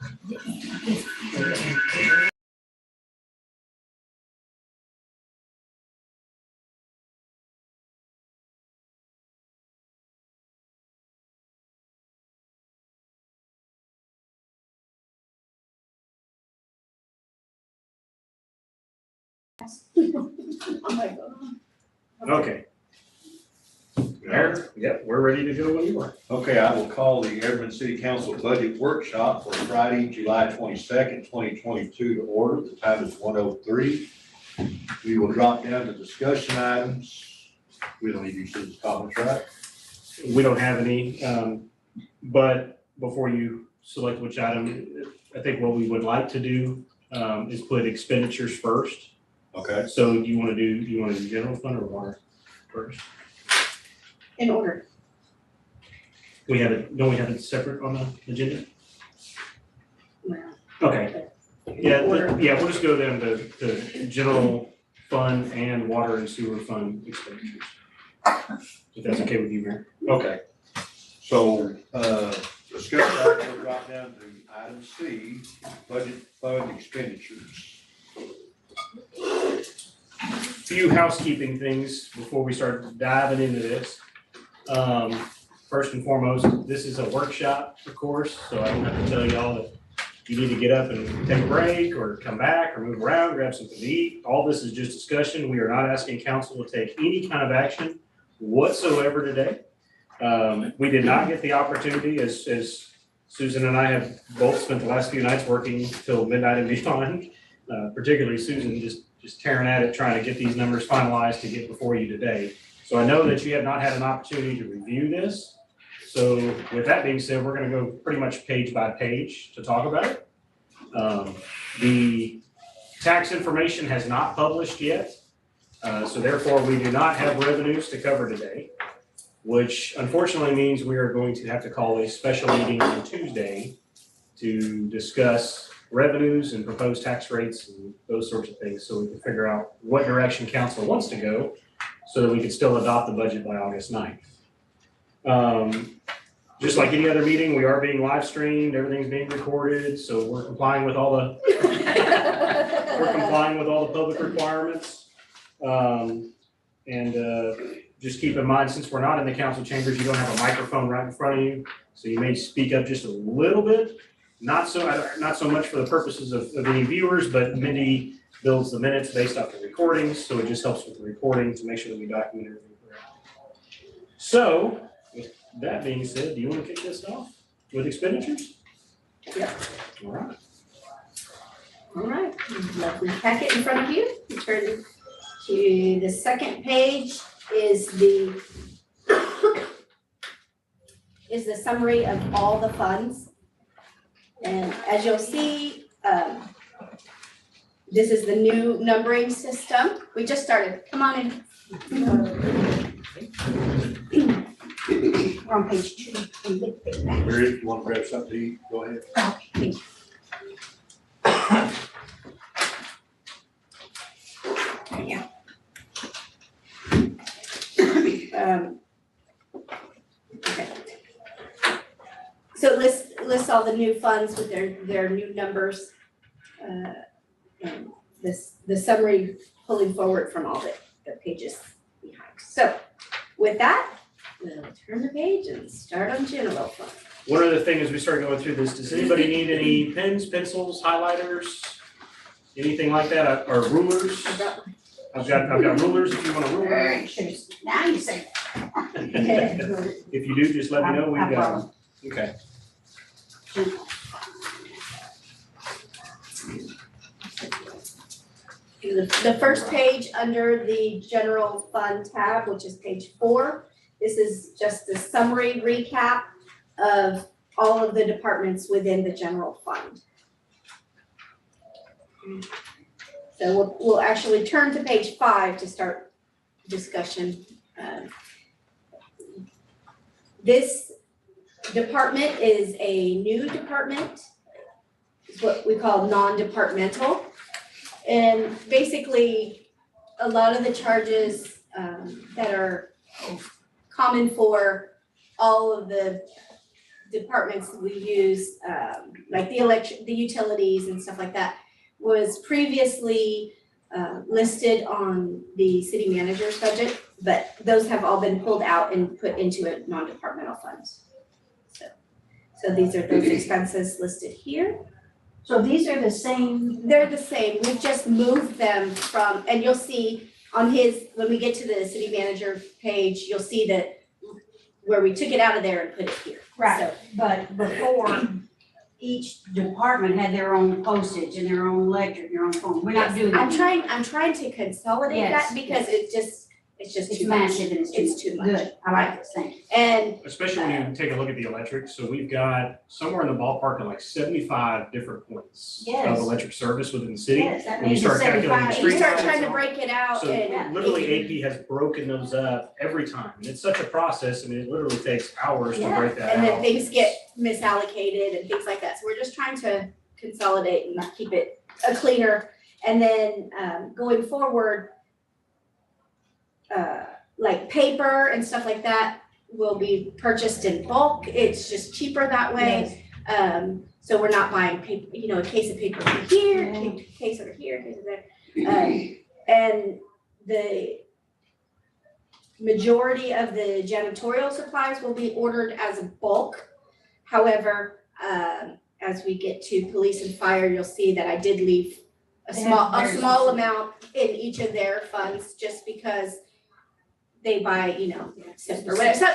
Oh my God. Okay. Mayor, yep, we're ready to go when you are. Okay, I will call the Everman City Council Budget Workshop for Friday, July 22nd, 2022 to order. The time is 1:03. We will drop down to discussion items. We don't need these as comments, right? We don't have any, but before you select which item, I think what we would like to do is put expenditures first. Okay. So do you want to do general fund or water first? In order. Don't we have it separate on the agenda? Well, Okay. Yeah, we'll just go down to general fund and water and sewer fund expenditures. If that's okay with you, Mayor. Okay. So, discussion items will drop down to item C, budget fund expenditures. Few housekeeping things before we start diving into this. First and foremost, this is a workshop, of course, so I don't have to tell y'all that you need to get up and take a break or come back or move around, grab something to eat. All this is just discussion. We are not asking council to take any kind of action whatsoever today. We did not get the opportunity, as Susan and I have both spent the last few nights working till midnight and beyond, particularly Susan just tearing at it, trying to get these numbers finalized to get before you today. So I know that you have not had an opportunity to review this. So with that being said, we're going to go pretty much page by page to talk about it. The tax information has not published yet. So therefore we do not have revenues to cover today, which unfortunately means we are going to have to call a special meeting on Tuesday to discuss revenues and proposed tax rates and those sorts of things, so we can figure out what direction council wants to go so that we can still adopt the budget by August 9th. Just like any other meeting, we are being live streamed, everything's being recorded, so we're complying with all the public requirements. Just keep in mind, since we're not in the council chambers, you don't have a microphone right in front of you, so you may speak up just a little bit. Not so much for the purposes of any viewers, but Mindy builds the minutes based off the recordings, so it just helps with the recording to make sure that we document everything correctly. So, with that being said, do you want to kick this off with expenditures? Yeah. All right. All right, lovely packet in front of you. You turn to the second page is the summary of all the funds. And as you'll see, this is the new numbering system. We just started. Come on in. We're on page 2. Mary, if you want to grab something to eat, go ahead. Okay, thank you. Okay. So it lists all the new funds with their new numbers. And the summary pulling forward from all the pages behind. So with that, we'll turn the page and start on general fund. One other thing as we start going through this, does anybody need any pens, pencils, highlighters, anything like that, or rulers? I've got rulers if you want a ruler. Now you say. If you do, just let me know. We've got them. Okay. The first page under the general fund tab, which is page 4, this is just a summary recap of all of the departments within the general fund. So we'll actually turn to page 5 to start discussion. This department is a new department. It's what we call non-departmental. And basically, a lot of the charges that are common for all of the departments we use, like the utilities and stuff like that, was previously listed on the city manager's budget, but those have all been pulled out and put into a non-departmental funds. So these are those expenses listed here. So these are the same, They're the same, we've just moved them from, and you'll see on his, when we get to the city manager page, you'll see that where we took it out of there and put it here. right, but before, each department had their own postage and their own electric, and their own phone. We're not doing that. I'm trying to consolidate that Yes, because it's just It's too much. massive and It's too much. Good, I like this, thank you. And Especially when you take a look at the electric, so we've got somewhere in the ballpark of like 75 different points of Yes. electric service within the city. Yes, that When you means start the calculating the 75. you street start lights trying to on- break it out So and. literally AP has broken those up every time, and it's such a process, and it literally takes hours to break that And then out. things get misallocated and things like that, so we're just trying to consolidate and keep it cleaner. And then going forward, like paper and stuff like that will be purchased in bulk, it's just cheaper that way. So we're not buying paper, a case of paper over here, a case over here, a case over there. And the majority of the janitorial supplies will be ordered as a bulk. However, as we get to police and fire, you'll see that I did leave a They small have very amount in each of their funds, just because they buy, or whatever,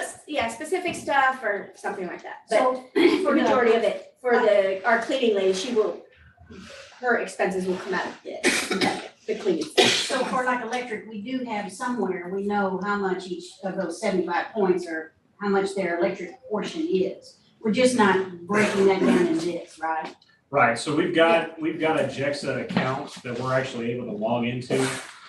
specific stuff or something like that. But So for for majority the, of it, for our cleaning lady, her expenses will come out of the cleaning. so for like electric, we do have somewhere, we know how much each of those 75 points or how much their electric portion is. We're just not breaking that down in this, right? Right, so we've got a JEXA account that we're actually able to log into,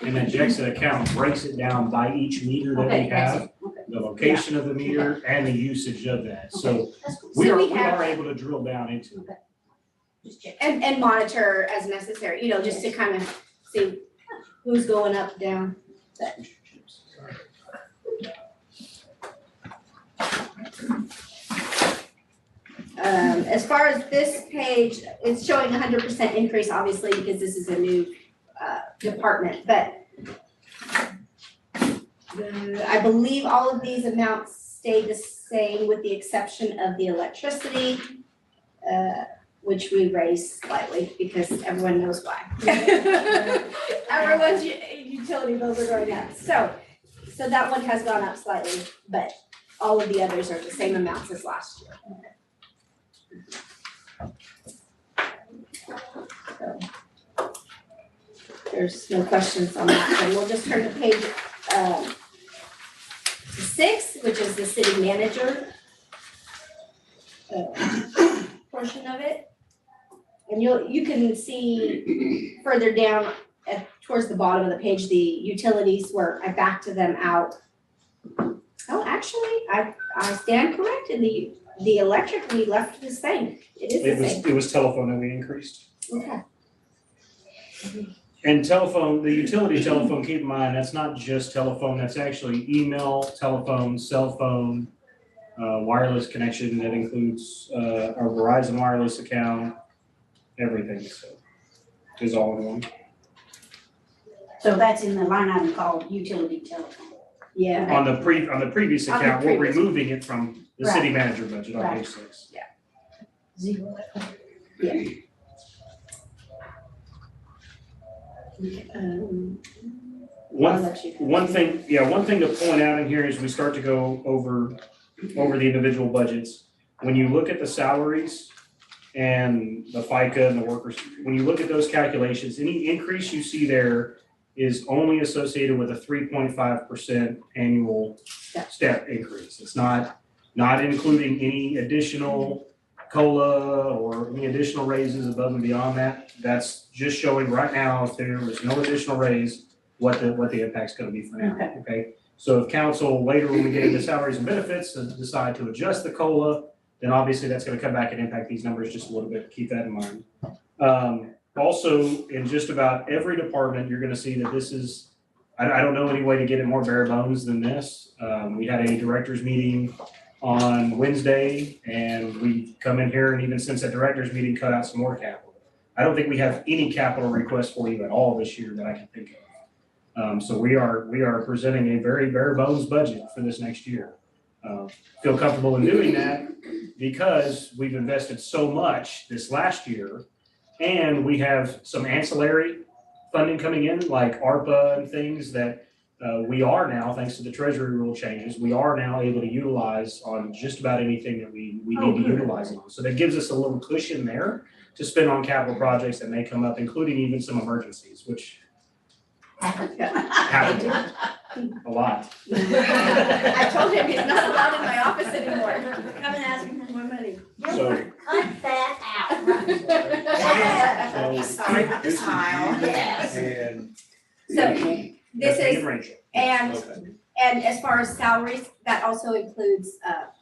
and that JEXA account breaks it down by each meter that we Okay, that's have, it. Okay, the location of the meter and the usage of that. So okay, that's cool. we So are, we we have are that. able to drill down into it. Just check. And monitor as necessary, just to kind of see who's going up, down. As far as this page, it's showing 100% increase, obviously, because this is a new department, but I believe all of these amounts stay the same with the exception of the electricity, which we raised slightly because everyone knows why. Everyone's utility bills are going up, so that one has gone up slightly, but all of the others are the same amounts as last year. So, there's no questions on that, then we'll just turn to page 6, which is the city manager portion of it. And you can see further down towards the bottom of the page, the utilities where I backed them out. Oh, actually, I stand corrected, the electric we left the same, it is the same. It was telephone that we increased. Okay. And telephone, the utility telephone, keep in mind, that's not just telephone, that's actually email, telephone, cell phone, wireless connection, that includes our Verizon wireless account, everything, so is all in one. So that's in the line item called utility telephone. Yeah, On the previous On the account, we're previous. removing it from the city manager budget on Right. page 6. Zero. One thing to point out in here as we start to go over the individual budgets. When you look at the salaries and the FICA and the workers, when you look at those calculations, any increase you see there is only associated with a 3.5% annual step increase. It's not including any additional COLA or any additional raises above and beyond that. That's just showing right now, if there was no additional raise, what the impact's gonna be for now, okay? So if council later, when we get into salaries and benefits, decide to adjust the COLA, then obviously that's gonna come back and impact these numbers just a little bit, keep that in mind. Also, in just about every department, you're gonna see that this is, I don't know any way to get it more bare bones than this. We had a directors meeting on Wednesday, and we come in here and even since that director's meeting, cut out some more capital. I don't think we have any capital requests for you at all this year that I can think of. So we are presenting a very bare bones budget for this next year. Feel comfortable in doing that because we've invested so much this last year, and we have some ancillary funding coming in, like ARPA and things that we are now, thanks to the treasury rule changes, we are now able to utilize on just about anything that we need to utilize it on. So that gives us a little cushion there to spend on capital projects that may come up, including even some emergencies, which happen a lot. I told him he's not allowed in my office anymore. Come and ask him for more money. So, Cut that out. Sorry about the smile. Yes. And So this that's me is, and Rachel. and, okay, and as far as salaries, that also includes,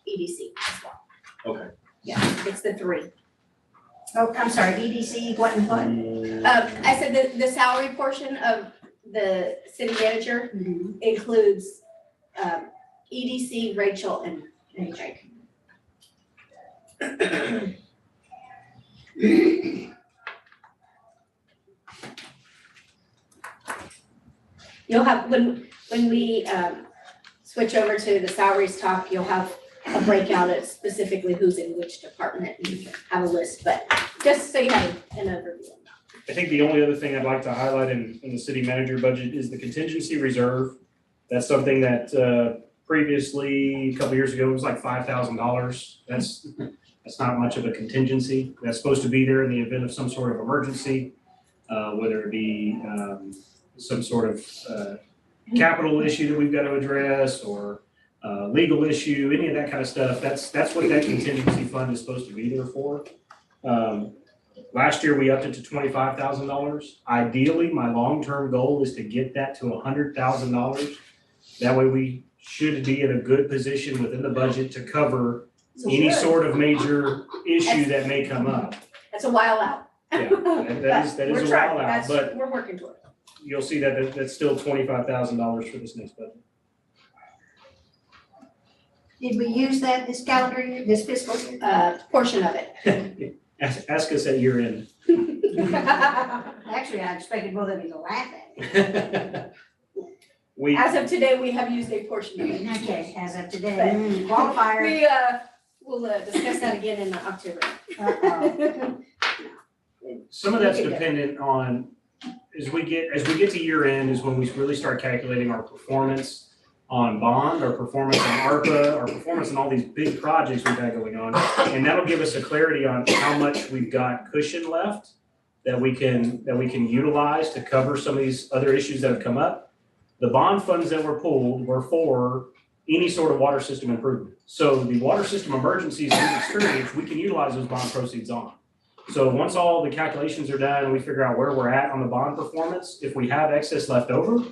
EDC as well. okay. Yeah, it's the three. Oh, I'm sorry, EDC, what and what? I said the salary portion of the city manager includes, EDC, Rachel, and Jake. You'll have, when we, switch over to the salaries talk, you'll have a breakout of specifically who's in which department and have a list, but just so you have an overview. I think the only other thing I'd like to highlight in the city manager budget is the contingency reserve. That's something that previously, a couple years ago, it was like $5,000. That's not much of a contingency. That's supposed to be there in the event of some sort of emergency, whether it be some sort of capital issue that we've got to address or legal issue, any of that kind of stuff. That's what that contingency fund is supposed to be there for. Last year, we upped it to $25,000. Ideally, my long-term goal is to get that to $100,000. That way we should be in a good position within the budget to cover any sort of major issue that may come up. That's a while out. Yeah, that is a while out, but we're working toward it. you'll see that that's still $25,000 for this next budget. Did we use that this calendar year, this fiscal year? Portion of it. Ask us at year end. Actually, I expected both of you to laugh at me. As of today, we have used a portion of it. Okay, as of today, qualifier. We, will discuss that again in October. Uh-oh. Some of that's dependent on, as we get to year end is when we really start calculating our performance on bond, our performance on ARPA, our performance on all these big projects we've had going on. And that'll give us a clarity on how much we've got cushion left that we can utilize to cover some of these other issues that have come up. The bond funds that were pulled were for any sort of water system improvement. So the water system emergencies we've experienced, we can utilize those bond proceeds on. So once all the calculations are done and we figure out where we're at on the bond performance, if we have excess left over,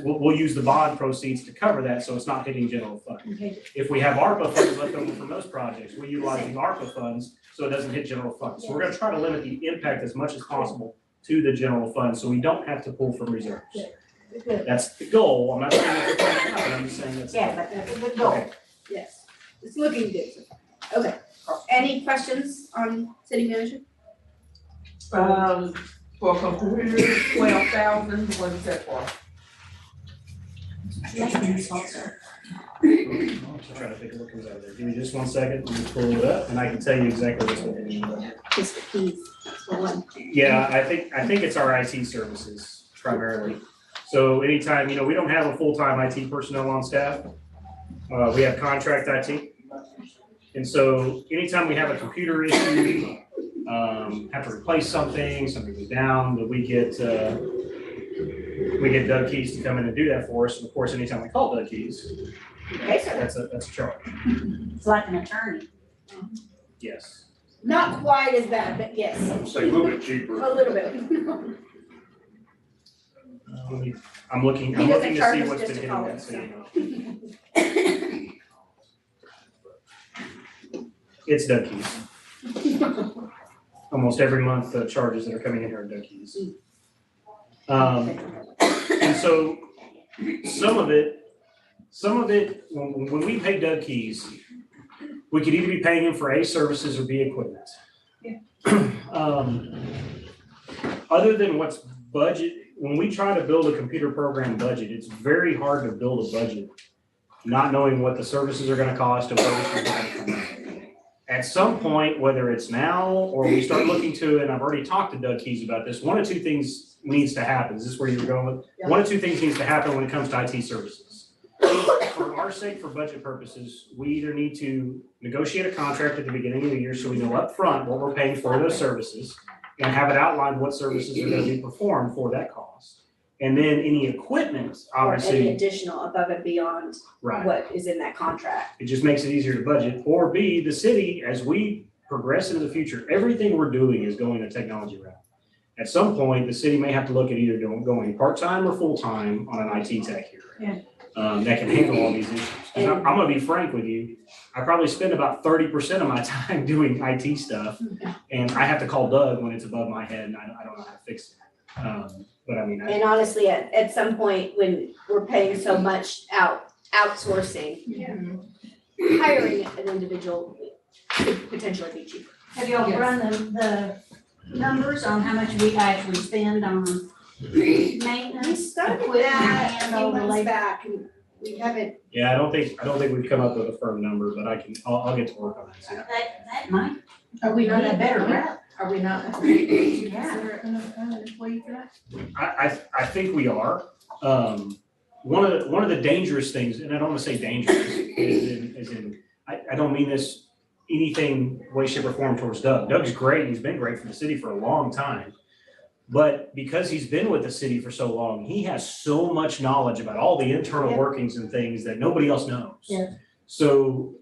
we'll use the bond proceeds to cover that, so it's not hitting general fund. Okay. If we have ARPA funds left over from those projects, we utilize the ARPA funds so it doesn't hit general fund. So we're gonna try to limit the impact as much as possible to the general fund, so we don't have to pull from reserves. Good. That's the goal. I'm not saying that's what's gonna happen, I'm just saying that's. Yeah, but that's a good goal. Okay. Yes, it's looking good so far. Okay, any questions on city manager? For computers, 12,000, what is that for? I'm trying to think of what comes out of there. Give me just 1 second, let me pull it up, and I can tell you exactly what's going on. Just the keys, that's the one. Yeah, I think it's our IT services primarily. So anytime, we don't have a full-time IT personnel on staff. We have contract IT. And so anytime we have a computer issue, have to replace something goes down, but we get Doug Keys to come in and do that for us. And of course, anytime we call Doug Keys, Okay, so that's a charge. It's like an attorney. Yes. not quite as bad, but yes, Say a little bit cheaper. a little bit. I'm looking He doesn't to charge see us what's just been to hitting call that us, city. It's Doug Keys. Almost every month, the charges that are coming in here are Doug Keys. And so some of it, when we pay Doug Keys, we could either be paying him for A, services or B, equipment. Other than what's budget, when we try to build a computer program budget, it's very hard to build a budget, not knowing what the services are gonna cost and where it's gonna come out. At some point, whether it's now or we start looking to, and I've already talked to Doug Keys about this, one of two things needs to happen. Is this where you're going with? Yeah. One of two things needs to happen when it comes to IT services. For our sake, for budget purposes, we either need to negotiate a contract at the beginning of the year so we know upfront what we're paying for those services and have it outlined what services are gonna be performed for that cost. And then any equipment, Or any obviously, additional above and beyond right. what is in that contract. It just makes it easier to budget. Or B, the city, as we progress into the future, everything we're doing is going the technology route. At some point, the city may have to look at either going part-time or full-time on an IT tech here. Yeah. That can handle all these issues. 'Cause I'm gonna be frank with you, I probably spend about 30% of my time doing IT stuff. And I have to call Doug when it's above my head and I don't know how to fix it. But I mean, And honestly, at some point, when we're paying so much outsourcing, hiring an individual could potentially be cheaper. Have y'all Yes. run the numbers on how much we actually spend on We maintenance, started equipment, that a and few all the months labor? back, and we haven't, yeah, I don't think we've come up with a firm number, but I'll get to work on that too. That might Are we be not a better route. Are we not? Yeah. Consider it an employee for that? I think we are. One of the dangerous things, and I don't wanna say dangerous, is in, I don't mean this anything way, shape, or form towards Doug. Doug's great, and he's been great for the city for a long time. But because he's been with the city for so long, he has so much knowledge about all the internal Yeah. workings and things that nobody else knows. Yeah. So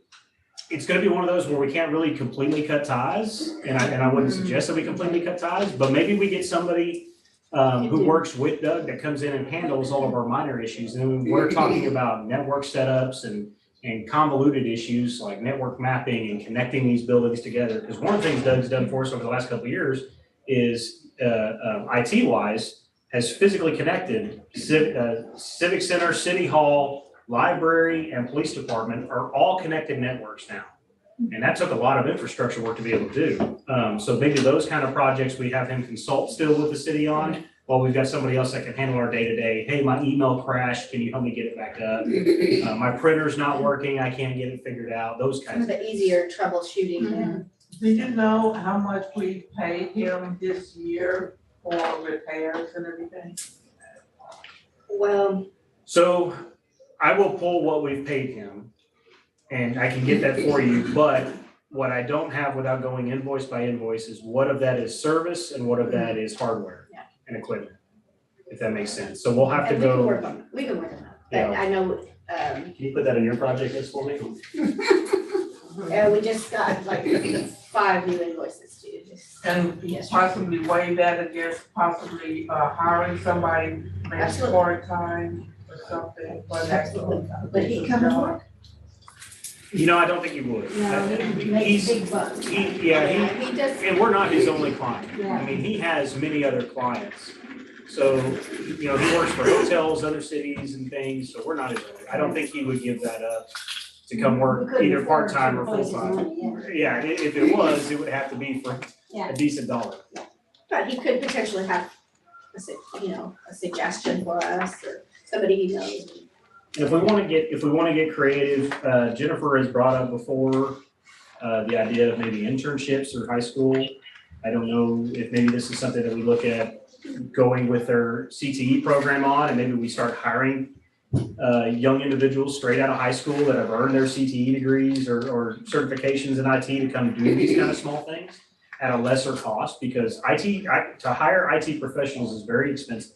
it's gonna be one of those where we can't really completely cut ties, and I wouldn't suggest that we completely cut ties, but maybe we get somebody who works with Doug that comes in and handles all of our minor issues. And when we're talking about network setups and convoluted issues like network mapping and connecting these buildings together, because one of the things Doug's done for us over the last couple of years is IT wise has physically connected Civic Center, City Hall, library, and police department are all connected networks now. And that took a lot of infrastructure work to be able to do. So maybe those kind of projects we have him consult still with the city on, while we've got somebody else that can handle our day-to-day. Hey, my email crashed, can you help me get it back up? My printer's not working, I can't get it figured out, those some kinds of of. the easier troubleshooting and Do you know how much we paid him this year for repairs and everything? well, So I will pull what we've paid him and I can get that for you, but what I don't have without going invoice by invoice is what of that is service and what of that is hardware and equipment, if that makes sense. So we'll have to and we can go, work on that, we can work on that. But Yeah. I know, can you put that in your project list for me? we just got like 5 new invoices to just. And Yes. possibly weigh that against possibly hiring somebody maybe Absolutely. part-time or something for that. Absolutely. Would he come and work? You know, I don't think he would. No, he makes He's, big bucks. he He does, and we're not his only client. Yeah. I mean, he has many other clients. So, you know, he works for hotels, other cities and things, so we're not his only. I don't think he would give that up to come We work couldn't either afford to part-time or replace his full-time. money, Yeah, if it was, it would have to be for Yeah. a decent dollar. but he could potentially have a suggestion for us or somebody he knows. And if we wanna get creative, Jennifer has brought up before, the idea of maybe internships or high school. I don't know if maybe this is something that we look at going with their CTE program on, and maybe we start hiring young individuals straight out of high school that have earned their CTE degrees or certifications in IT to come do these kind of small things at a lesser cost, because to hire IT professionals is very expensive.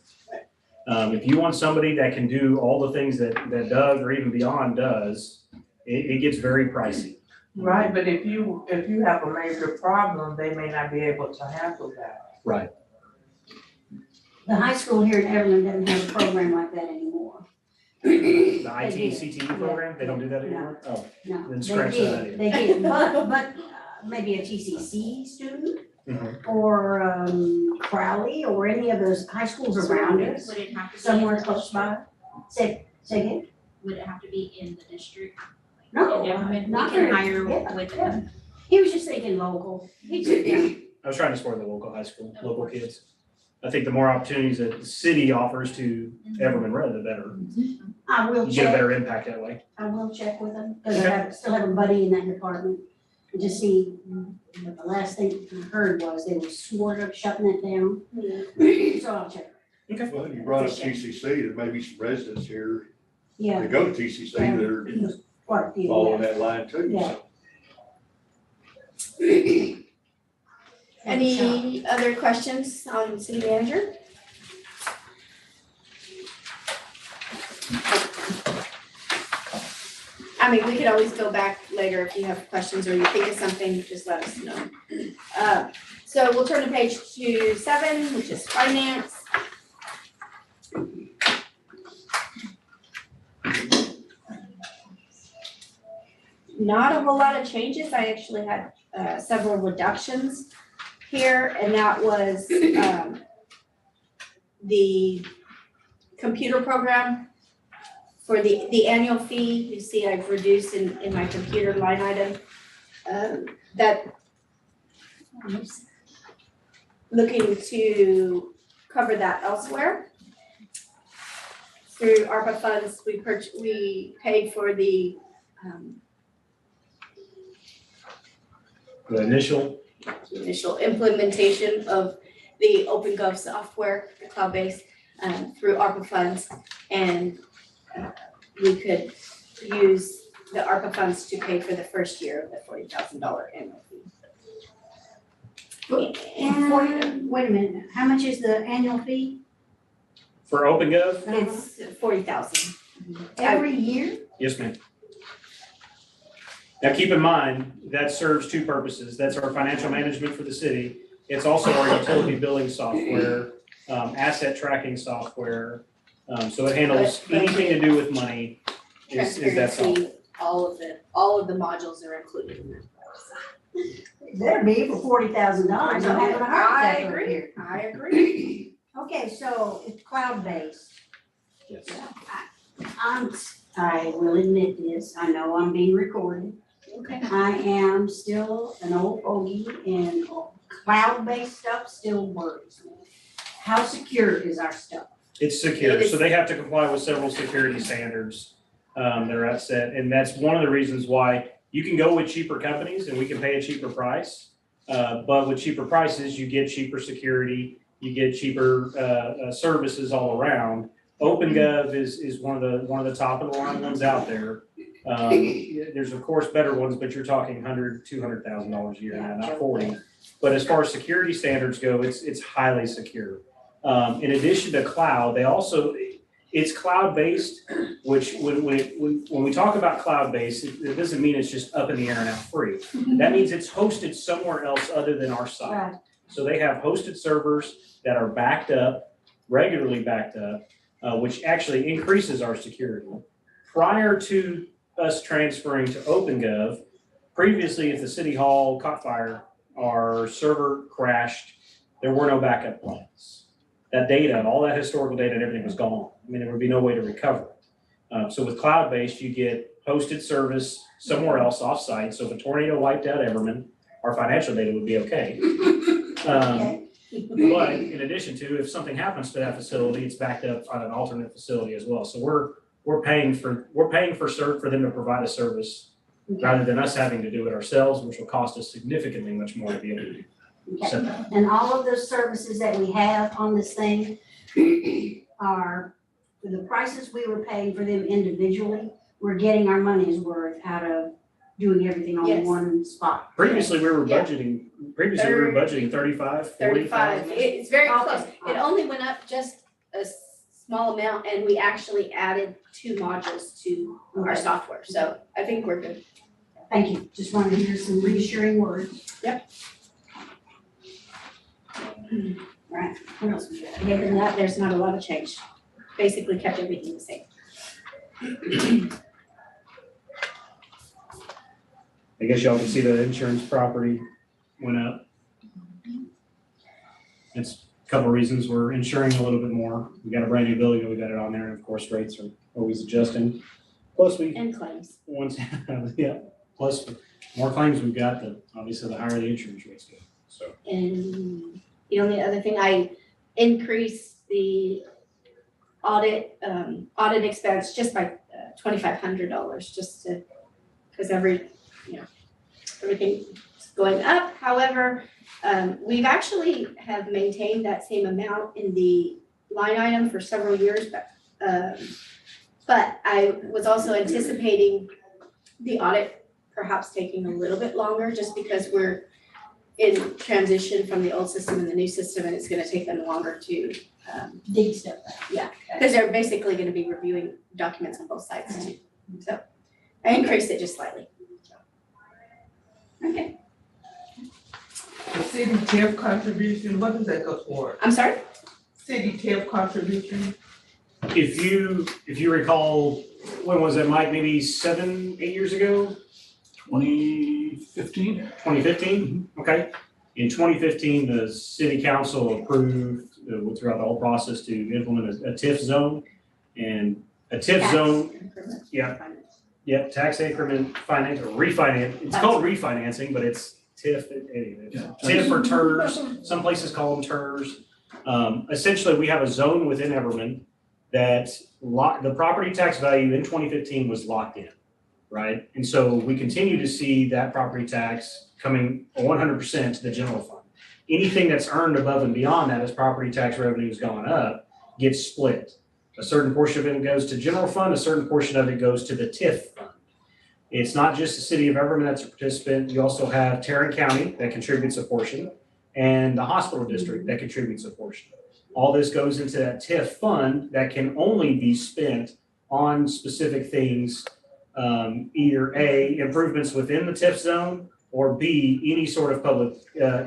If you want somebody that can do all the things that Doug or even beyond does, it gets very pricey. Right, but if you have a major problem, they may not be able to handle that. Right. The high school here in Everman doesn't have a program like that anymore. The They IT did. CTE program, they don't do that anymore? Oh, No, Then they scratch that did, idea. they did, but maybe a TCC student mhm. or Crowley or any of those high schools around us, Would it have to be in somewhere the close district? by. Say again? Would it have to be in the district? Like, No, Everman, we not can very- hire yeah, with yeah. them. He was just thinking local. He just, yeah. I was trying to support the local high school, local kids. I think the more opportunities that the city offers to Everman Road, the better. I will You get a check, better impact that way. I will check with him, because I Okay. still have a buddy in that department. And just see, but the last thing I heard was they were sort of shutting it down. So I'll check. Well, you brought up TCC, there may be some residents here Yeah, that go to TCC that are there's quite a few. following that line too, Yeah. so. Any other questions on city manager? I mean, we could always go back later if you have questions or you think of something, just let us know. So we'll turn to page 7, which is finance. Not a whole lot of changes. I actually had several reductions here, and that was the computer program for the annual fee. You see I've reduced in my computer line item. That looking to cover that elsewhere. Through ARPA funds, we paid for the The initial, implementation of the OpenGov software, the cloud-based, through ARPA funds. And we could use the ARPA funds to pay for the first year of the $40,000 annual fee. And wait a minute, how much is the annual fee? for OpenGov, It's 40,000. Every year? yes, ma'am. Now, keep in mind, that serves two purposes. That's our financial management for the city. It's also our utility billing software, asset tracking software. So it handles But- anything to do with money is that software. Transparency, all of the modules are included in that. It better be for $40,000. I'm having a heart I attack over agree. here. I agree. Okay, so it's cloud-based. Yes. I will admit this, I know I'm being recorded. Okay. I am still an old fogey and cloud-based stuff still worries me. How secure is our stuff? It's secure, It is- so they have to comply with several security standards that are set, and that's one of the reasons why you can go with cheaper companies and we can pay a cheaper price. But with cheaper prices, you get cheaper security, you get cheaper services all around. OpenGov is one of the top of the line ones out there. There's of course better ones, but you're talking $200,000 a year now, not 40. But as far as security standards go, it's highly secure. In addition to cloud, it's cloud-based, which when we talk about cloud-based, it doesn't mean it's just up in the air and out free. That means it's hosted somewhere else other than our site. Right. So they have hosted servers that are backed up, regularly backed up, which actually increases our security. Prior to us transferring to OpenGov, previously if the city hall caught fire, our server crashed, there were no backup plans. That data, all that historical data and everything was gone. I mean, there would be no way to recover it. So with cloud-based, you get hosted service somewhere else off-site. So if a tornado wiped out Everman, our financial data would be okay. Okay. But in addition to, if something happens to that facility, it's backed up on an alternate facility as well. So we're paying for them to provide a service rather than us having to do it ourselves, which will cost us significantly much more to be able to do. Okay. And all of those services that we have on this thing are, for the prices we were paying for them individually, we're getting our money's worth out of doing everything on Yes. one spot. Previously, we were Yeah. budgeting 35, 35, 40,000. it's very Okay. close. It only went up just a small amount and we actually added 2 modules to our Okay. software. So I think we're good. Thank you, just wanted to hear some reassuring words. Yep. Right, what else we got? Other than that, there's not a lot of change. Basically kept everything the same. I guess y'all can see the insurance property went up. It's a couple of reasons. We're insuring a little bit more. We got a brand new building, we got it on there, and of course, rates are always adjusting. Plus we, And claims. once, yeah, plus the more claims we've got, the obviously the higher the insurance rates go, so. And the only other thing, I increased the audit expense just by $2,500, just to, because everything's going up. However, we've actually have maintained that same amount in the line item for several years, but I was also anticipating the audit perhaps taking a little bit longer, just because we're in transition from the old system and the new system, and it's gonna take them longer to, Dig stuff out. because they're basically gonna be reviewing documents on both sides too. So I increased it just slightly. Okay, The city TIF contribution, what does that go toward? I'm sorry? City TIF contribution? If you recall, when was it, Mike, maybe 7, 8 years ago? 2015? 2015, okay. In 2015, the city council approved, throughout the whole process, to implement a TIF zone. And a TIF zone, yeah, tax increment finance, or refinance, it's called refinancing, but it's TIF, anyway. Yeah. TIF or TERS, some places call them TERS. Essentially, we have a zone within Everman that the property tax value in 2015 was locked in, right? And so we continue to see that property tax coming 100% to the general fund. Anything that's earned above and beyond that as property tax revenue has gone up gets split. A certain portion of it goes to general fund, a certain portion of it goes to the TIF fund. It's not just the city of Everman that's a participant. You also have Tarrant County that contributes a portion, and the hospital district that contributes a portion. All this goes into that TIF fund that can only be spent on specific things, either A, improvements within the TIF zone, or B, any sort of public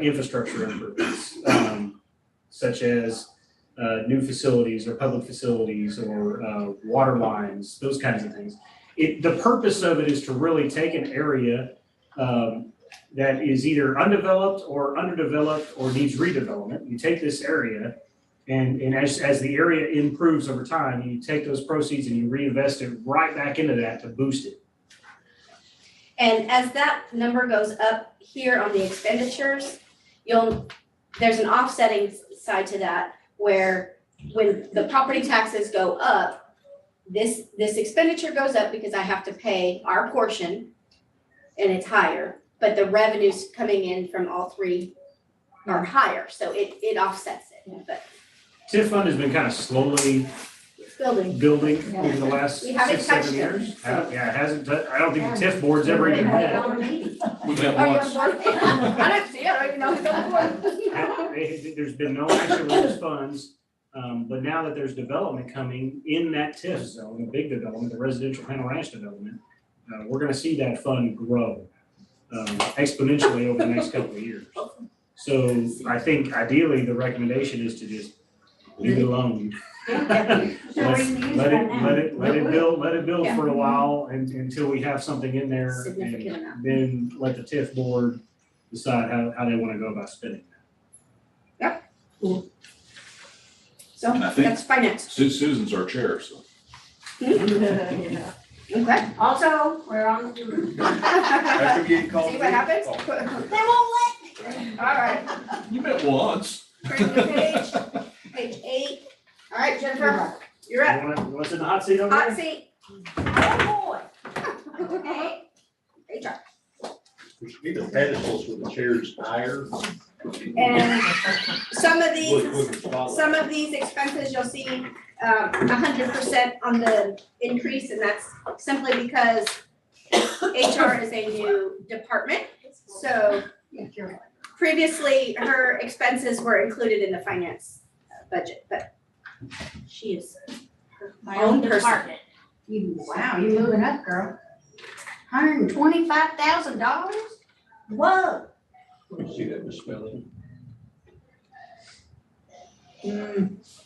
infrastructure improvements, such as new facilities or public facilities or water lines, those kinds of things. The purpose of it is to really take an area that is either undeveloped or underdeveloped or needs redevelopment. You take this area and as the area improves over time, you take those proceeds and you reinvest it right back into that to boost it. And as that number goes up here on the expenditures, there's an offsetting side to that, where when the property taxes go up, this expenditure goes up because I have to pay our portion and it's higher, but the revenues coming in from all three are higher, so it offsets it, but TIF fund has been kind of slowly building over the last We haven't 6, touched 7 it, years. so. Yeah, it hasn't, I don't think the TIF board's ever even met. We met Oh, once. I don't see, I don't even know who's on the board. There's been no action with those funds, but now that there's development coming in that TIF zone, the big development, the residential Hannah Ranch development, we're gonna see that fund grow exponentially over the next couple of years. So I think ideally the recommendation is to just leave it alone. Let it build for a while until we have something in there, Significant and amount. then let the TIF board decide how they wanna go about spending that. So And I think- that's finance. Susan's our chair, so. Okay. Also, we're on the. After getting called. See what happens? Oh. They won't let. All right, You met once. turn the page 8. All right, Jennifer, you're up. You wanna sit in the hot seat over there? Hot seat. Oh, boy. Okay. HR. We should be the pedestals with the chairs higher. And some of Look, these, spotlight. some of these expenses you'll see 100% on the increase, and that's simply because HR is a new department. So previously, her expenses were included in the finance budget, but she is her My own own person. department. Wow, you're moving up, girl. $125,000? Whoa. You see that misspelling?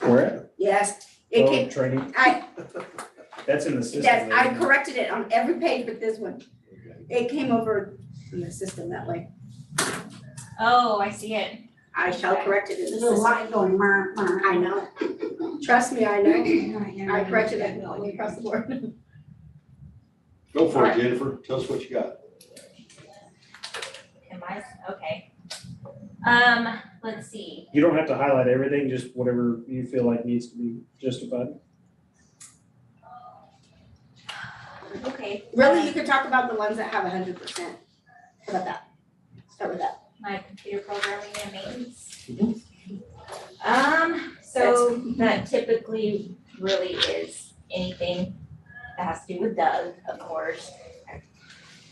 Where? Yes, it Oh, came, training, I, that's in the system. yes, I isn't it? corrected it on every page but this one. Okay. It came over in the system that way. Oh, I see it. I shall correct it in the There's a system. light going, mer, mer. I know. Trust me, I know. I corrected it all the way across the board. Go for it, Jennifer. Tell us what you got. Am I, okay. Let's see. You don't have to highlight everything, just whatever you feel like needs to be justified. Okay. Really, you could talk about the ones that have 100%. How about that? Start with that. My computer programming and maintenance. So that typically really is anything that has to do with Doug, of course.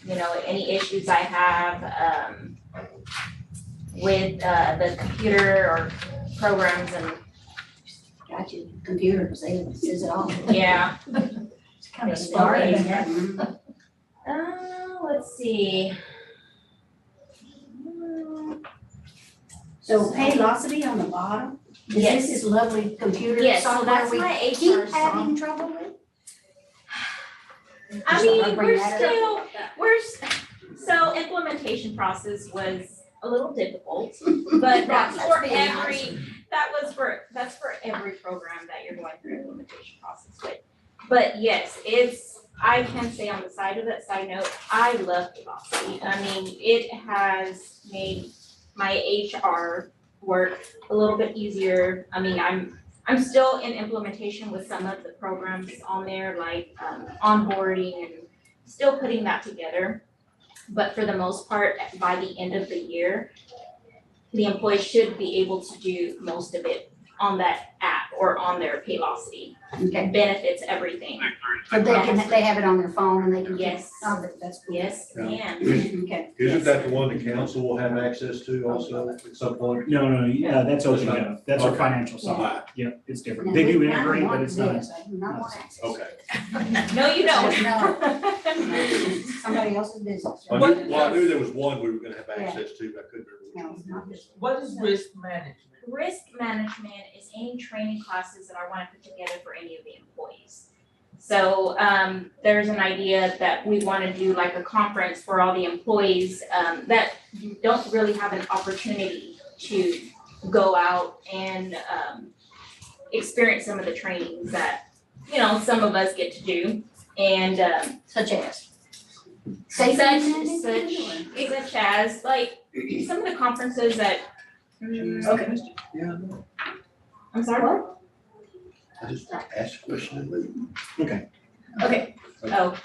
You know, any issues I have, with, the computer or programs and, Got you, computer, because they says it all. yeah. It's kind of Started. starting. Let's see. So Paylocity on the bottom, is Yes. this lovely computer Yes, so software that's we my keep HR having software. trouble with? I Just mean, thought I'd bring we're that up. still, so implementation process was a little difficult, but that's for every, that's for every program that you're going through implementation process with. But yes, I can say on the side note, I love Velocity. I mean, it has made my HR work a little bit easier. I mean, I'm still in implementation with some of the programs on there, like onboarding and still putting that together. But for the most part, by the end of the year, the employee should be able to do most of it on that app or on their Paylocity. Okay, Benefits, everything. so they have it on their phone and they can. Yes. Oh, that's cool. Yes, Yeah. and Okay, Isn't that the one the council will have access to also at some point? No, yeah, that's open up. That's our Okay. financial side. Alright, Yep, it's now, different. They do we kinda integrate, but want it's not. this. I do not want access. okay. no, you don't. No. Somebody else's business. I right? knew, well, I knew there was one we were gonna have access to, but I couldn't No, remember it's which not one. this. What is risk management? Risk management is any training classes that I want to put together for any of the employees. So there's an idea that we want to do like a conference for all the employees that don't really have an opportunity to go out and experience some of the trainings that, you know, some of us get to do. And Such as? such Safety as like some of the conferences that Okay. Yeah, I'm sorry, what? I just asked a question and leave. Okay. Oh,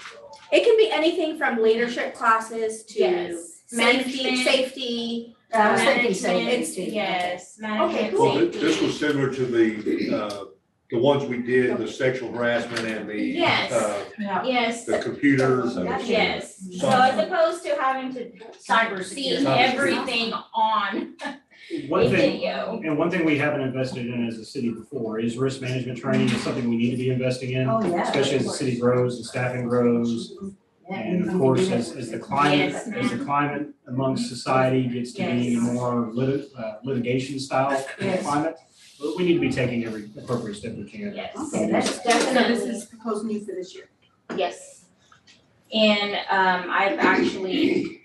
It can be anything from leadership classes to yes. Management. safety. I was thinking Management, safety too. yes, management, cool. Well, safety. this was similar to the ones we did, the sexual harassment and the, Yes. Yeah. Yes, the computers and. yes, so as opposed to having to see Cybersecurity. everything on One a thing, video. and one thing we haven't invested in as a city before is risk management training is something we need to be investing in, Oh, yeah. especially as the city grows and staffing grows. And of course, as the climate, Yes. as the climate amongst society gets to be Yes. more litigation style Yes. climate, we need to be taking every appropriate step we can. Yes, Okay, that's definitely. proposed new for this year. Yes. And I've actually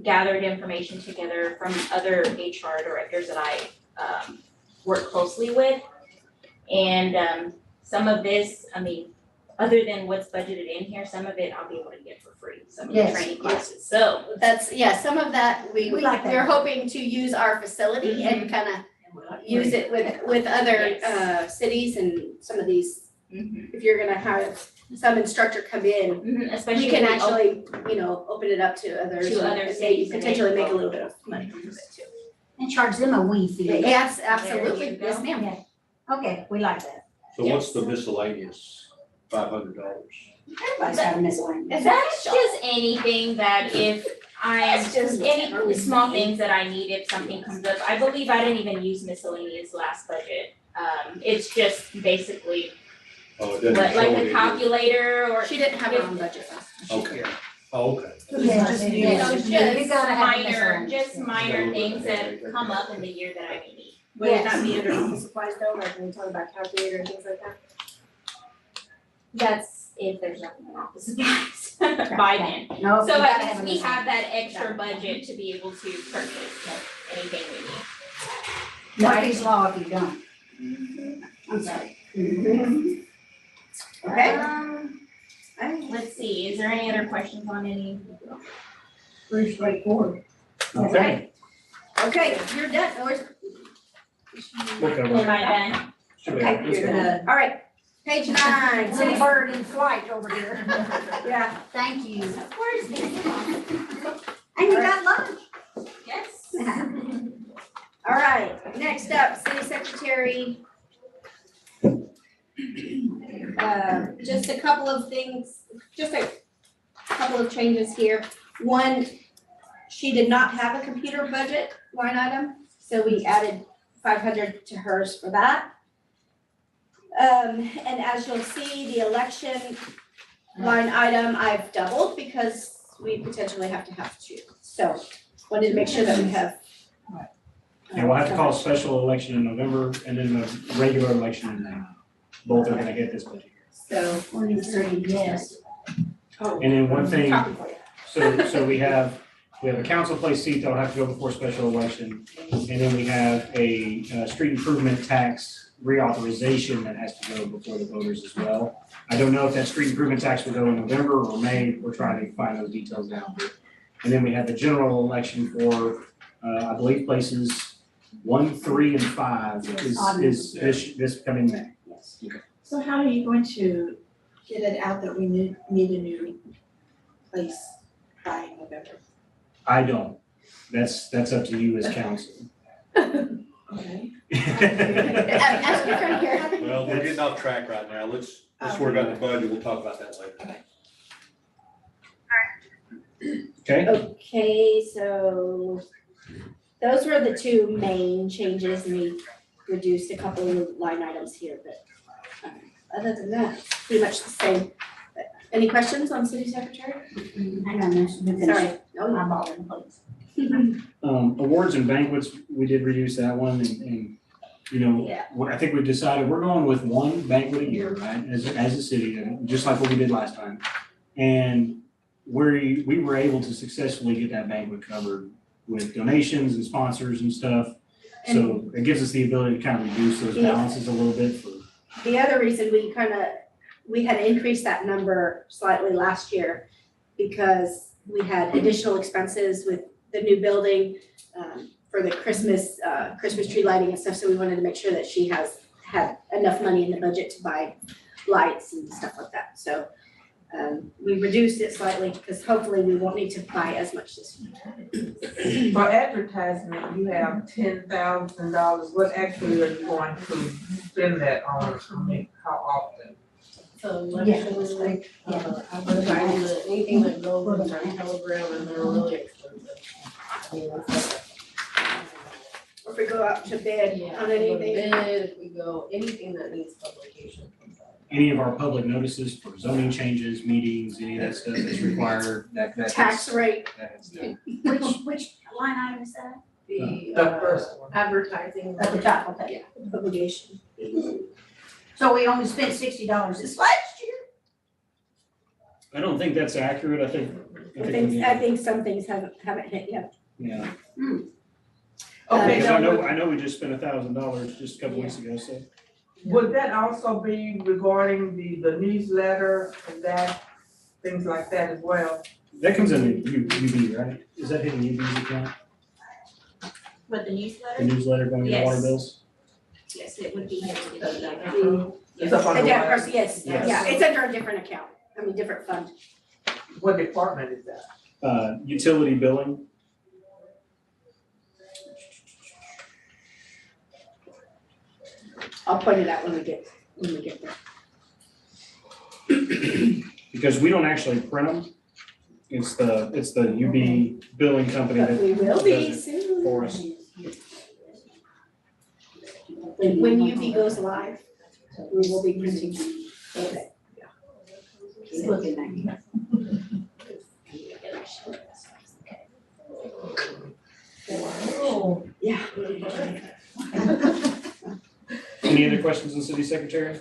gathered information together from other HR directors that I work closely with. And some of this, I mean, other than what's budgeted in here, some of it I'll be able to get for free, some of the Yes, training classes. So That's, yeah, some of that, We like that. we're hoping to use our facility and kind of use it with other Yes. cities and some of these, if you're gonna have some instructor come in, especially we can if actually, open it up to others. To and other maybe cities and potentially maybe make a little bit of money from it too. And charge them a wee fee. Yes, There you absolutely, go. yes ma'am. Yeah. Okay, we like that. So what's Yes. the miscellaneous $500? Everybody's got a miscellaneous. That's just anything that if That's just any small things that I need if something comes up. I believe I didn't even use miscellaneous last budget. It's just basically Oh, it doesn't what, show like it a in calculator or, She didn't have her own budget last here. Okay, oh, okay. Yes, You you know, yes. just You gotta have a minor, miscellaneous. just minor things that come up in the year that I may need. Would it not be under office supplies though, like when we talk about calculator and things like that? That's if there's nothing in office supplies by then. No, So you at gotta least have a we have miscellaneous. that extra budget to be able to purchase anything we need. Murphy's Law if you don't. I'm sorry. Okay. Let's see, is there any other questions on any? Pretty straightforward. Okay. Okay, you're done, or We'll cover Am it. I done? Should be- okay, it's you're good. done. All right, page 9, City city, bird in flight over here. yeah. Thank you. Of course. And you got lunch. Yes. All right, next up, city secretary. Just a couple of things, just a couple of changes here. One, she did not have a computer budget line item, so we added 500 to hers for that. And as you'll see, the election line item I've doubled because we potentially have to have two. So wanted to make sure that we have. Yeah, we'll have to call a special election in November and then a regular election in May. Both are gonna get this budget year. So, 43, yes. oh, And then one thing, copy for you. so we have a council place seat that'll have to go before special election. And then we have a street improvement tax reauthorization that has to go before the voters as well. I don't know if that street improvement tax will go in November or May. We're trying to find those details out. And then we have the general election for, I believe places 1, 3, and 5 is this coming May. Yes. So how are you going to get it out that we need a new place by November? I don't. That's up to you as council. Okay. Ask your friend here. Well, we're getting off track right now. Let's work out the budget. We'll talk about that later. Okay, Okay, so those were the two main changes, and we reduced a couple of line items here, but other than that, pretty much the same. But any questions on city secretary? Hang on, there's been Sorry. Oh, my ball in place. awards and banquets, we did reduce that one and, you know, Yeah. I think we've decided we're going with one banquet a year, right, as a city, just like what we did last time. And we were able to successfully get that banquet covered with donations and sponsors and stuff. So it gives us the ability to kind of reduce those balances a little bit for. The other reason we had increased that number slightly last year because we had additional expenses with the new building, for the Christmas tree lighting and stuff, so we wanted to make sure that she had enough money in the budget to buy lights and stuff like that, so we reduced it slightly, because hopefully we won't need to buy as much this year. For advertisement, you have $10,000. What actually are you going to spend that on? I mean, how often? So elections, like, advertising, anything that goes in our telegram and they're really expensive. I mean, it's like, Or if we go out to bid yeah, on if we go anything, bid, if we go, anything that needs publication comes out. Any of our public notices for zoning changes, meetings, any of that stuff that's required, that tax rate, that's done. Which line item is that? The The first one. advertising. At the top, okay. obligation. So we only spent $60 this last year? I don't think that's accurate, I think I think some things haven't hit yet. yeah. Okay, Because now, I know we just spent $1,000 just a couple weeks ago, so. would that also be regarding the newsletter and that, things like that as well? That comes in UB, right? Is that hitting UB's account, With the the newsletter? newsletter going to water Yes. bills? Yes, it would be here. It's up on the web. Yes, yeah, it's under a different account, different fund. What department is that? Utility billing. I'll point it out when we get there. Because we don't actually print them. It's the UB billing company But that we will be does soon. for us. When UV goes live, we will be printing. Okay. He's looking at me. Yeah. Any other questions on city secretary?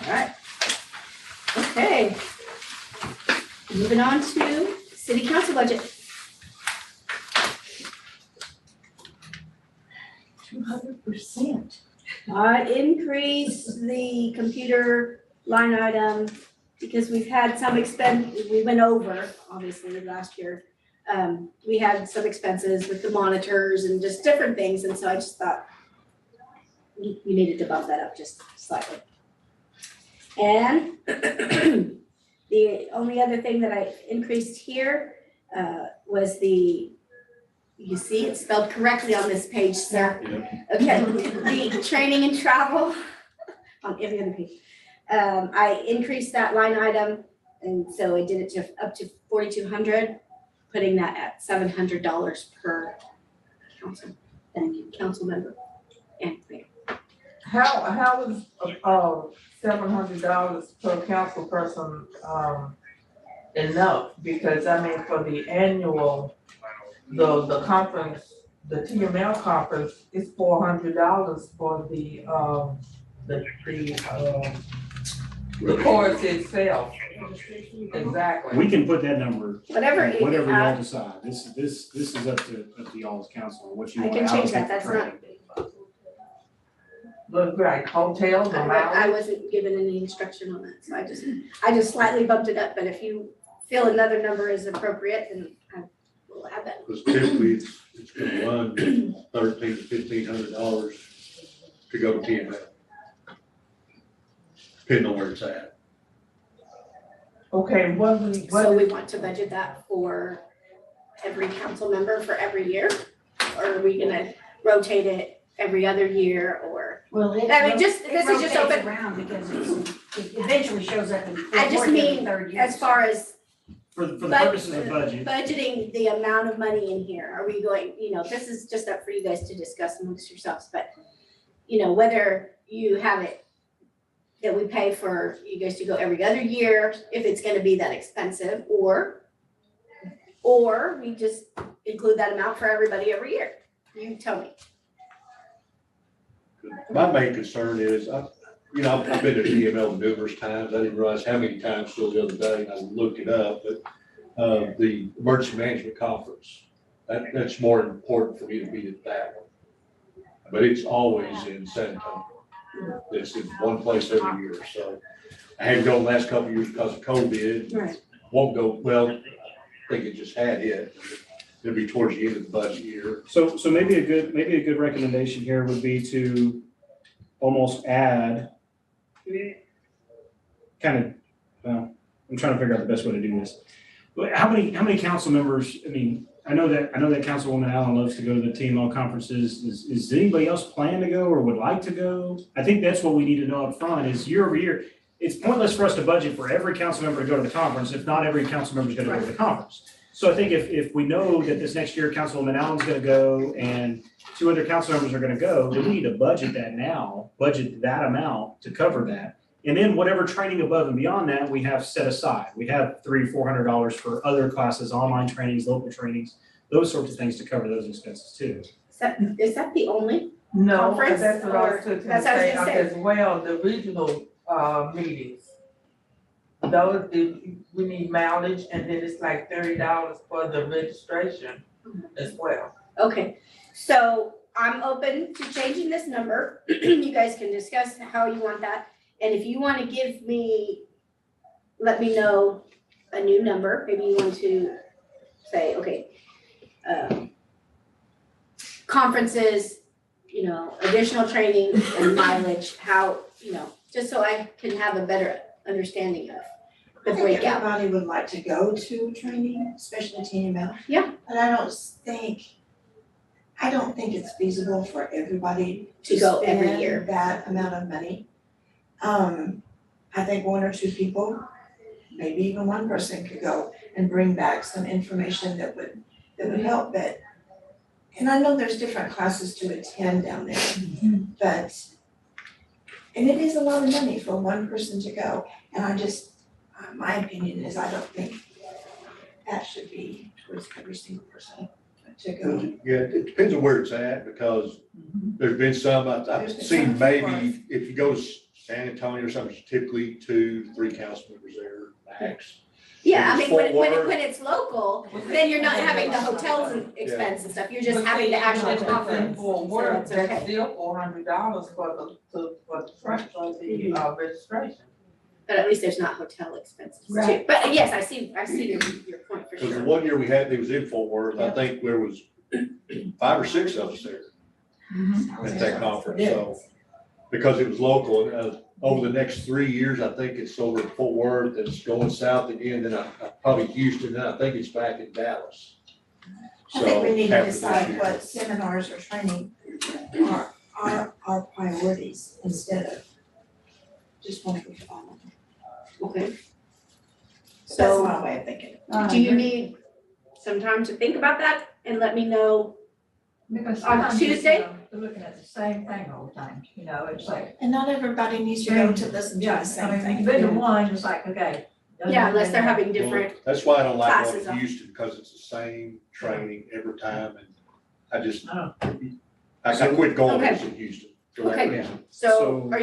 Alright. Okay. Moving on to city council budget. 200%. Increase the computer line item, because we've had some we went over, obviously, last year. We had some expenses with the monitors and just different things, and so I just thought we needed to bump that up just slightly. And the only other thing that I increased here was you see, it's spelled correctly on this page, sir. Okay, the training and travel on every other page. I increased that line item, and so I did it to up to 4,200, putting that at $700 per council member and mayor. How is $700 per council person enough? Because I mean, for the annual, the conference, the TML conference is $400 for the course itself. Exactly. We can put that number, Whatever, whatever y'all decide. This is up to y'all's council, what you I want to can change that, allocate for that's not, training. Look like hotels and I mileage. wasn't given any instruction on that, so I just slightly bumped it up, but if you feel another number is appropriate, then I will add that. Because typically it's gonna run $1,300 to $1,500 to go to TML. Depending on where it's at. Okay, So we want to budget that for every council member for every year? Or are we gonna rotate it every other year, or? Well, I mean, this is just rotates open, around because it eventually shows up in I just fourth and mean third year. as far as For the But- purposes of budget, budgeting the amount of money in here, are we going, this is just up for you guys to discuss amongst yourselves, but whether you have it that we pay for you guys to go every other year, if it's gonna be that expensive, or we just include that amount for everybody every year. You tell me. My main concern is, I've been to TML numerous times. I didn't realize how many times till the other day, and I looked it up, but the emergency management conference, that's more important for me to be at that one. But it's always in San Antonio. It's in one place every year, so I had to go the last couple of years because of COVID. Right. Won't go, well, I think it just had it. It'll be towards the end of the budget year. so maybe a good recommendation here would be to almost add I'm trying to figure out the best way to do this. But how many council members, I mean, I know that Councilwoman Allen loves to go to the TML conferences. Is anybody else plan to go or would like to go? I think that's what we need to know up front is year over year. It's pointless for us to budget for every council member to go to the conference if not every council member is going to go to the conference. So I think if we know that this next year Councilwoman Allen's going to go and 2 other council members are going to go, then we need to budget that now, budget that amount to cover that. And then whatever training above and beyond that, we have set aside. We have $300-400 for other classes, online trainings, local trainings, those sorts of things to cover those expenses too. Is that the only? No, Conference, that's what I was or- going to that's what I was say, gonna say. as well, the regional meetings. Those, we need mileage, and then it's like $30 for the registration as well. Okay, so I'm open to changing this number. You guys can discuss how you want that. And if you want to let me know a new number, maybe you want to say, okay, conferences, additional training and mileage, how, just so I can have a better understanding of the I think breakout. everybody would like to go to training, especially TML. Yeah. But I don't think it's feasible for everybody To go every spend year. that amount of money. I think 1 or 2 people, maybe even 1 person could go and bring back some information that would help, and I know there's different classes to attend down there, and it is a lot of money for 1 person to go, and I just, my opinion is I don't think that should be towards every single person to go. Yeah, it depends on where it's at, because there's been some, I've There's been seen some maybe, if you go to San Antonio or something, it's typically 2-3 council members there, max. Yeah, I If mean, it's when Fort Worth- it's local, then you're not having the hotels and expense and stuff, you're just having the actual conference. For work, So it's that's okay. still $400 for the registration. But at least there's not hotel expenses too. Right. But yes, I see your point for Because the sure. one year we had, it was in Fort Worth, I think there was 5 or 6 of us there at that conference, so. Because it was local, and over the next 3 years, I think it's over in Fort Worth, it's going south again, then probably Houston, then I think it's back in Dallas. I think we So, need to after this decide year. what seminars or training are our priorities instead of just one for all. Okay. That's So my way of thinking. do you need some time to think about that and let me know? Because On sometimes, Tuesday? we're looking at the same thing all the time, it's like, And not everybody needs to go to listen to yeah, the same I mean, thing. you've been to one, it's like, okay. doesn't Yeah, unless they're matter. having different, That's why I don't like classes going to on. Houston, because it's the same training every time, and I just, Oh. I quit going Okay. to Houston for that Okay. reason. so So-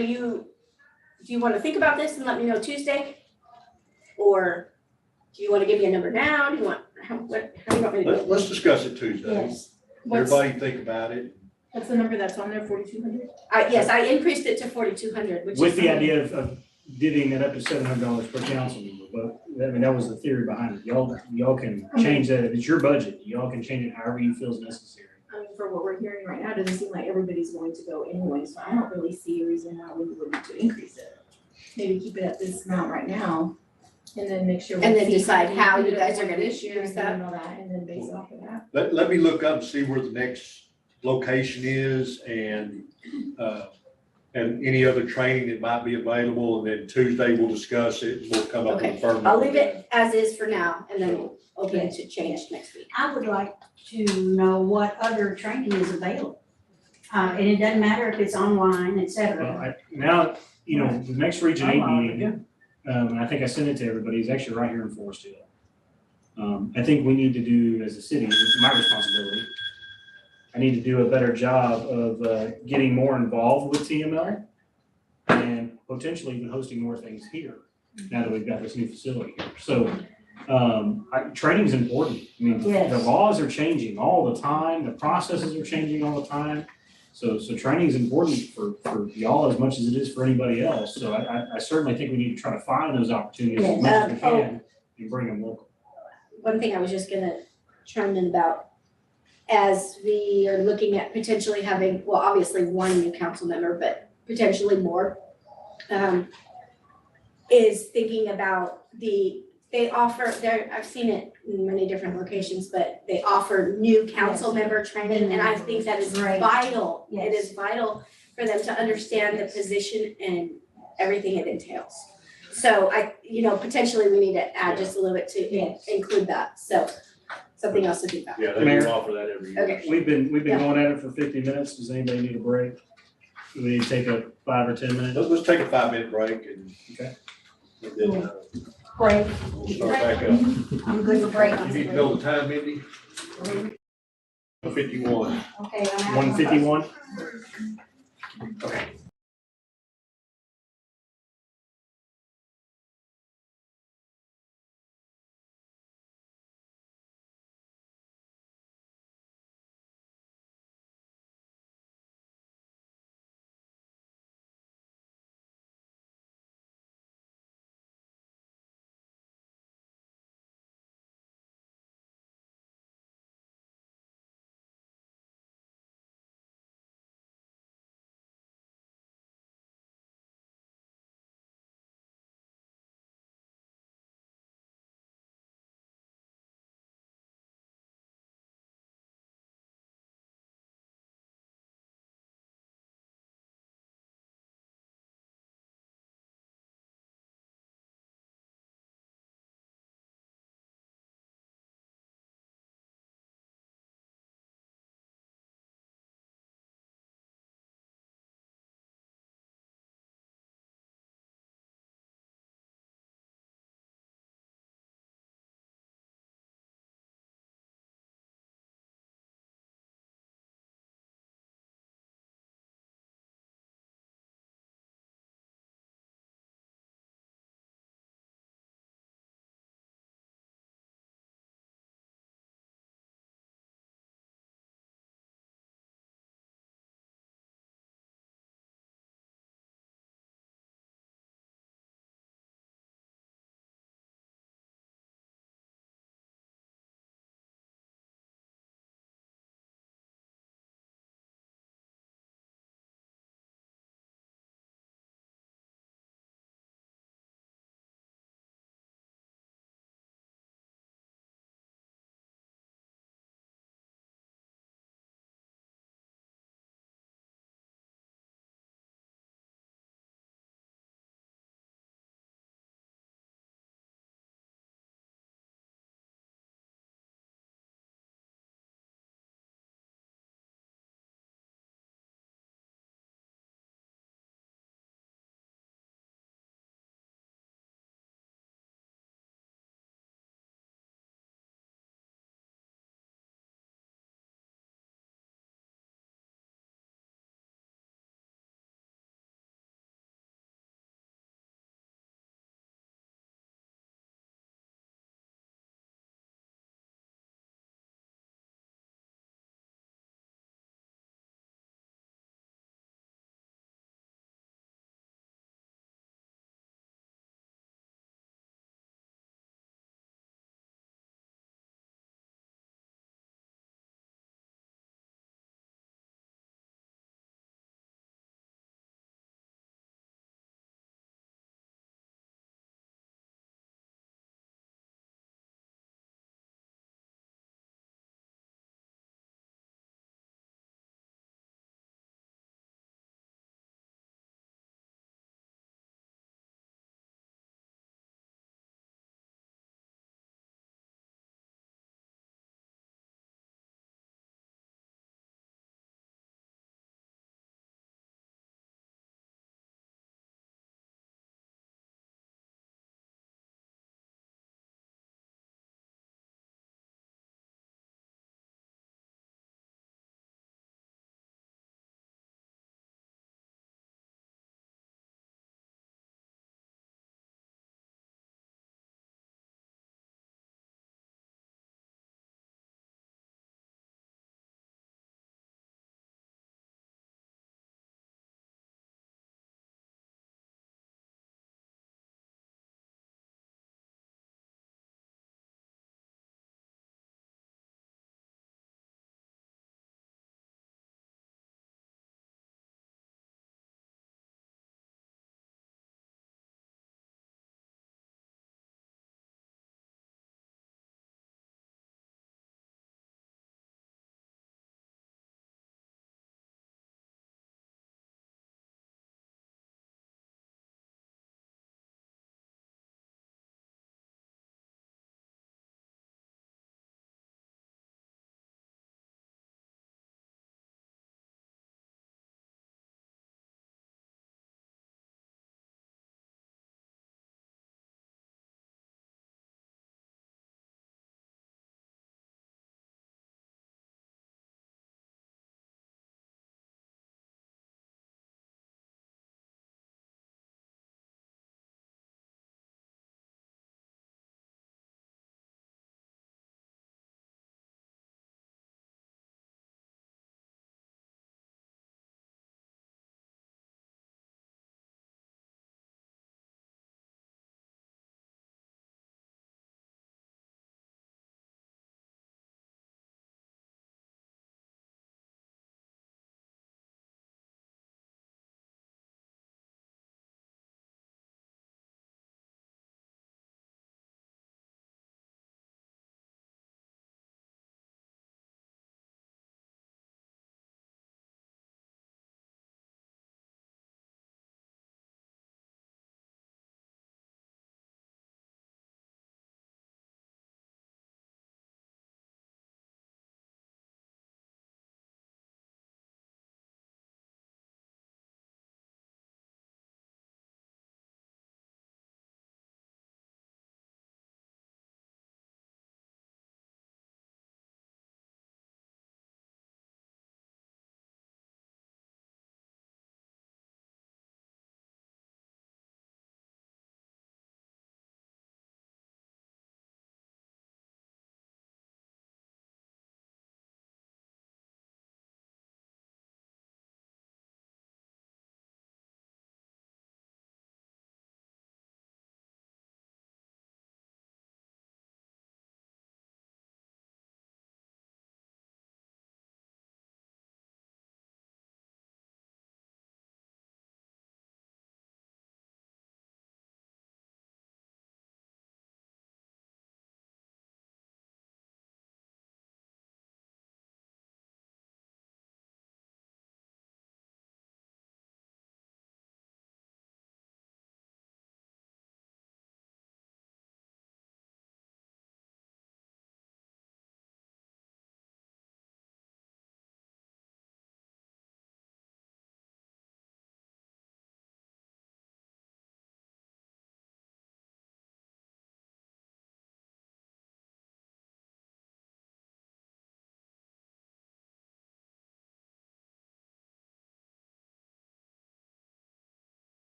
do you wanna think about this and let me know Tuesday? Or do you wanna give me a number now? Do you want, how do you want me to do it? Let's discuss it Tuesday. Yes. Everybody think about it. What's the number that's on there, 4,200? Yes, I increased it to 4,200, which is. With the idea of divvying it up to $700 per council member, but I mean, that was the theory behind it. Y'all can change that. It's your budget. Y'all can change it however you feel is necessary. I mean, for what we're hearing right now, it doesn't seem like everybody's going to go anyway, so I don't really see a reason why we would need to increase it. Maybe keep it at this amount right now, and then make sure. we And then see decide how you we guys are want gonna this year use and that. doing all that, and then base it off of that. Let me look up and see where the next location is and any other training that might be available, and then Tuesday we'll discuss it, we'll come up with a Okay. firm. I'll number leave it as is for now and then open to change next week. I would like to know what other training is available. And it doesn't matter if it's online, et Well, cetera. now, the next Region 8 Online, meeting, and I think I sent it to everybody, is actually right here in Forest Hill. I think we need to do, as a city, it's my responsibility, I need to do a better job of getting more involved with TML and potentially even hosting more things here, now that we've got this new facility here. So, training's important. I mean, Yes. the laws are changing all the time, the processes are changing all the time. So training is important for y'all as much as it is for anybody else. So I certainly think we need to try to find those opportunities as much as we can and bring them local. One thing I was just gonna chime in about, as we are looking at potentially having, well, obviously one new council member, but potentially more, is thinking about they offer, I've seen it in many different locations, but they offer new council member training, and I think that is Right. vital. It Yes. is vital for them to understand the position and everything it entails. So potentially we need to add just a little bit to Yes. include that, so something else to think about. Yeah, they Mayor? do offer that every year. Okay. We've been Yeah. going at it for 50 minutes. Does anybody need a break? Do we need to take a 5 or 10 minutes? Let's take a 5-minute break and. Okay. And then, Break. we'll start back up. I'm good for break. You need to know the time, Mindy? 51. Okay, I'm out. 151? Okay.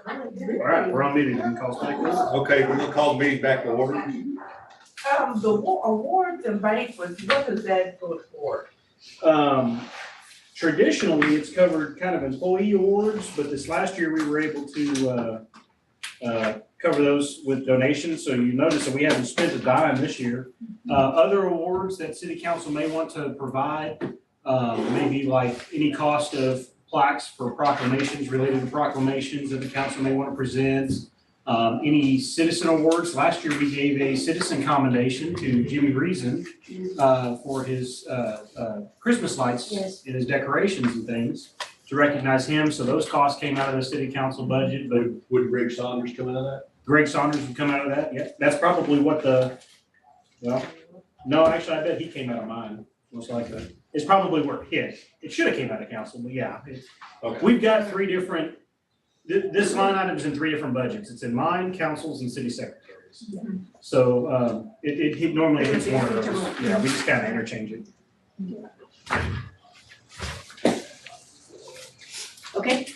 All right, we're on meeting, you can call back. Okay, we're gonna call the meeting back to order. The awards and banquets, what does that go for? Traditionally, it's covered kind of employee awards, but this last year we were able to, cover those with donations, so you notice that we haven't spent a dime this year. Other awards that city council may want to provide, maybe like any cost of plaques for proclamations, related to proclamations that the council may want to present. Any citizen awards, last year we gave a citizen commendation to Jimmy Reason, for his, Christmas lights Yes. and his decorations and things, to recognize him, so those costs came out of the city council budget, but Would Greg Saunders come out of that? Greg Saunders would come out of that, yeah, that's probably what no, actually, I bet he came out of mine, most likely. It's probably where it should have came out of council, but yeah, Okay. we've got three different, this line item is in three different budgets, it's in mine, councils, and city secretaries. So, it normally hits one of those, yeah, we just kind of interchange it. Okay.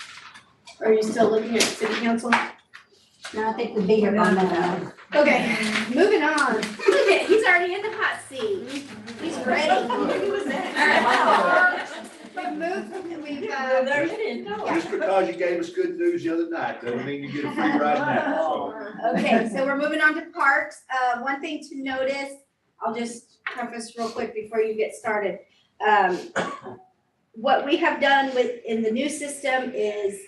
Are you still looking at city council? No, I think we beat her on that one. Okay, moving on. Look at, he's already in the hot seat. He's ready. We've, Just because you gave us good news the other night, doesn't mean you get it free right now, so. okay, so we're moving on to parks. One thing to notice, I'll just preface real quick before you get started. What we have done in the new system is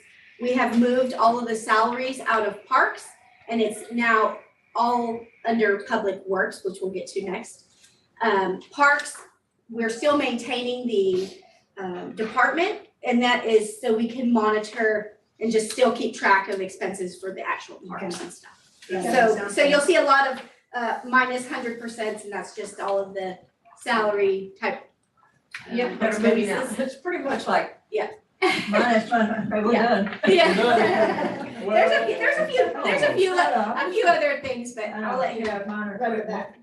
we have moved all of the salaries out of parks, and it's now all under public works, which we'll get to next. Parks, we're still maintaining the department, and that is so we can monitor and just still keep track of expenses for the actual parks and stuff. So you'll see a lot of minus 100%, and that's just all of the salary type. Yeah, better maybe now. It's pretty much like. Yeah. Minus fun, we're done. Yeah. There's a few other things, but I'll let you know. Minor Run with equipment. that.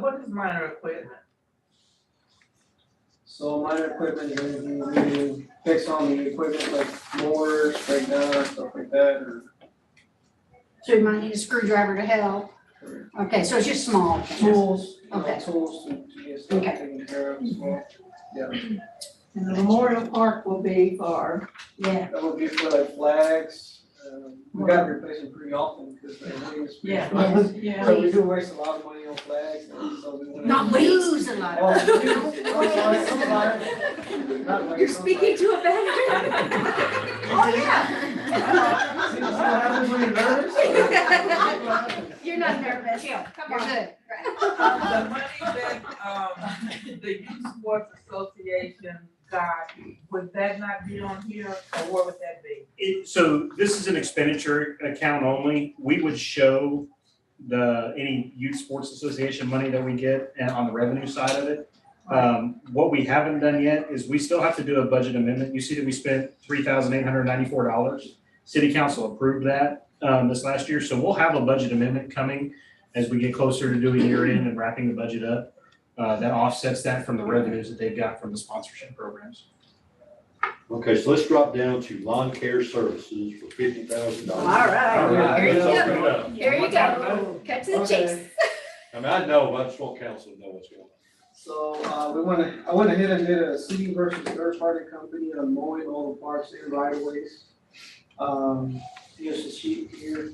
What is minor equipment? So minor equipment is anything we need to fix on the equipment like mowers, breakdown, stuff like that, or. So you might need a screwdriver to help. Okay, so it's just small. Tools, Okay. tools to get stuff Okay. taken care of as well. Yeah, And the Memorial Park will be for, Yeah. that would be for like flags, we gotta replace them pretty often because they're pretty Yeah. expensive. yeah. So we do waste a lot of money on flags, and so we wanna. Not lose a lot of. You're speaking to a veteran. Oh, yeah. See what happens when you're nervous? You're not nervous. Come on. You're good. The money that, the Youth Sports Association got, would that not be on here, or where would that be? So this is an expenditure account only. We would show any youth sports association money that we get and on the revenue side of it. What we haven't done yet is we still have to do a budget amendment. You see that we spent $3,894. City council approved that this last year, so we'll have a budget amendment coming as we get closer to doing year end and wrapping the budget up. That offsets that from the revenues that they've got from the sponsorship programs. Okay, so let's drop down to lawn care services for $50,000. All right. Here you go. Let's Open it up. Here you go. Cut to the chase. I mean, I know, I just want council to know what's going on. So, I went ahead and did a city versus third party company on mowing all the parks and right of ways. Here's the sheet here,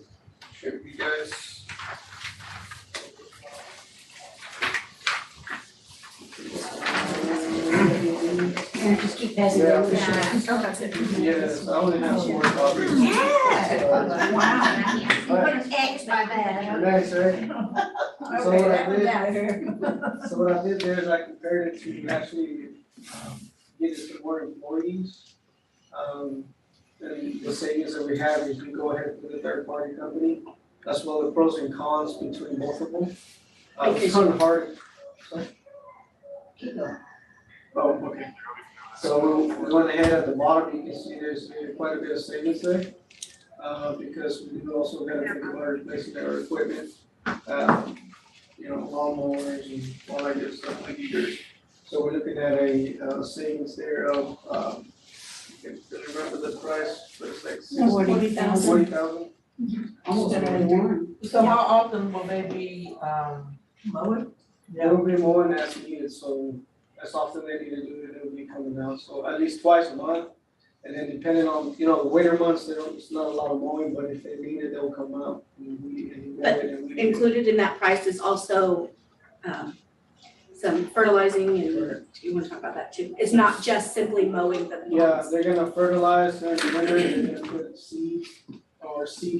show you guys. And just keep passing Yeah. it. Yes, I only have some more copies. Yeah. Wow. You put an X by that. Nice, right? So okay, what I that one's did- out of here. So what I did there is I compared it to actually get it to more employees. And the savings that we have is we go ahead with a third party company. That's well the pros and cons between both of them. It's kind of hard. Sorry? Oh, okay. So we went ahead at the bottom, you can see there's quite a bit of savings there. Because we do also gotta think about replacing our equipment. Lawnmowers and all that good stuff like heaters. So we're looking at a savings there of can't remember the price, but it's like 40,000. 40,000. Almost everyone. So how often will they be, Mowing? It will be more than as needed, so as often they need to do it, it'll be coming out, so at least twice a month. And then depending on, the winter months, it's not a lot of mowing, but if they need it, they'll come out and mow it and weed it. Included in that price is also, some fertilizing and, you wanna talk about that too? It's not just simply mowing the lawns. Yeah, they're gonna fertilize during the winter, they're gonna put seed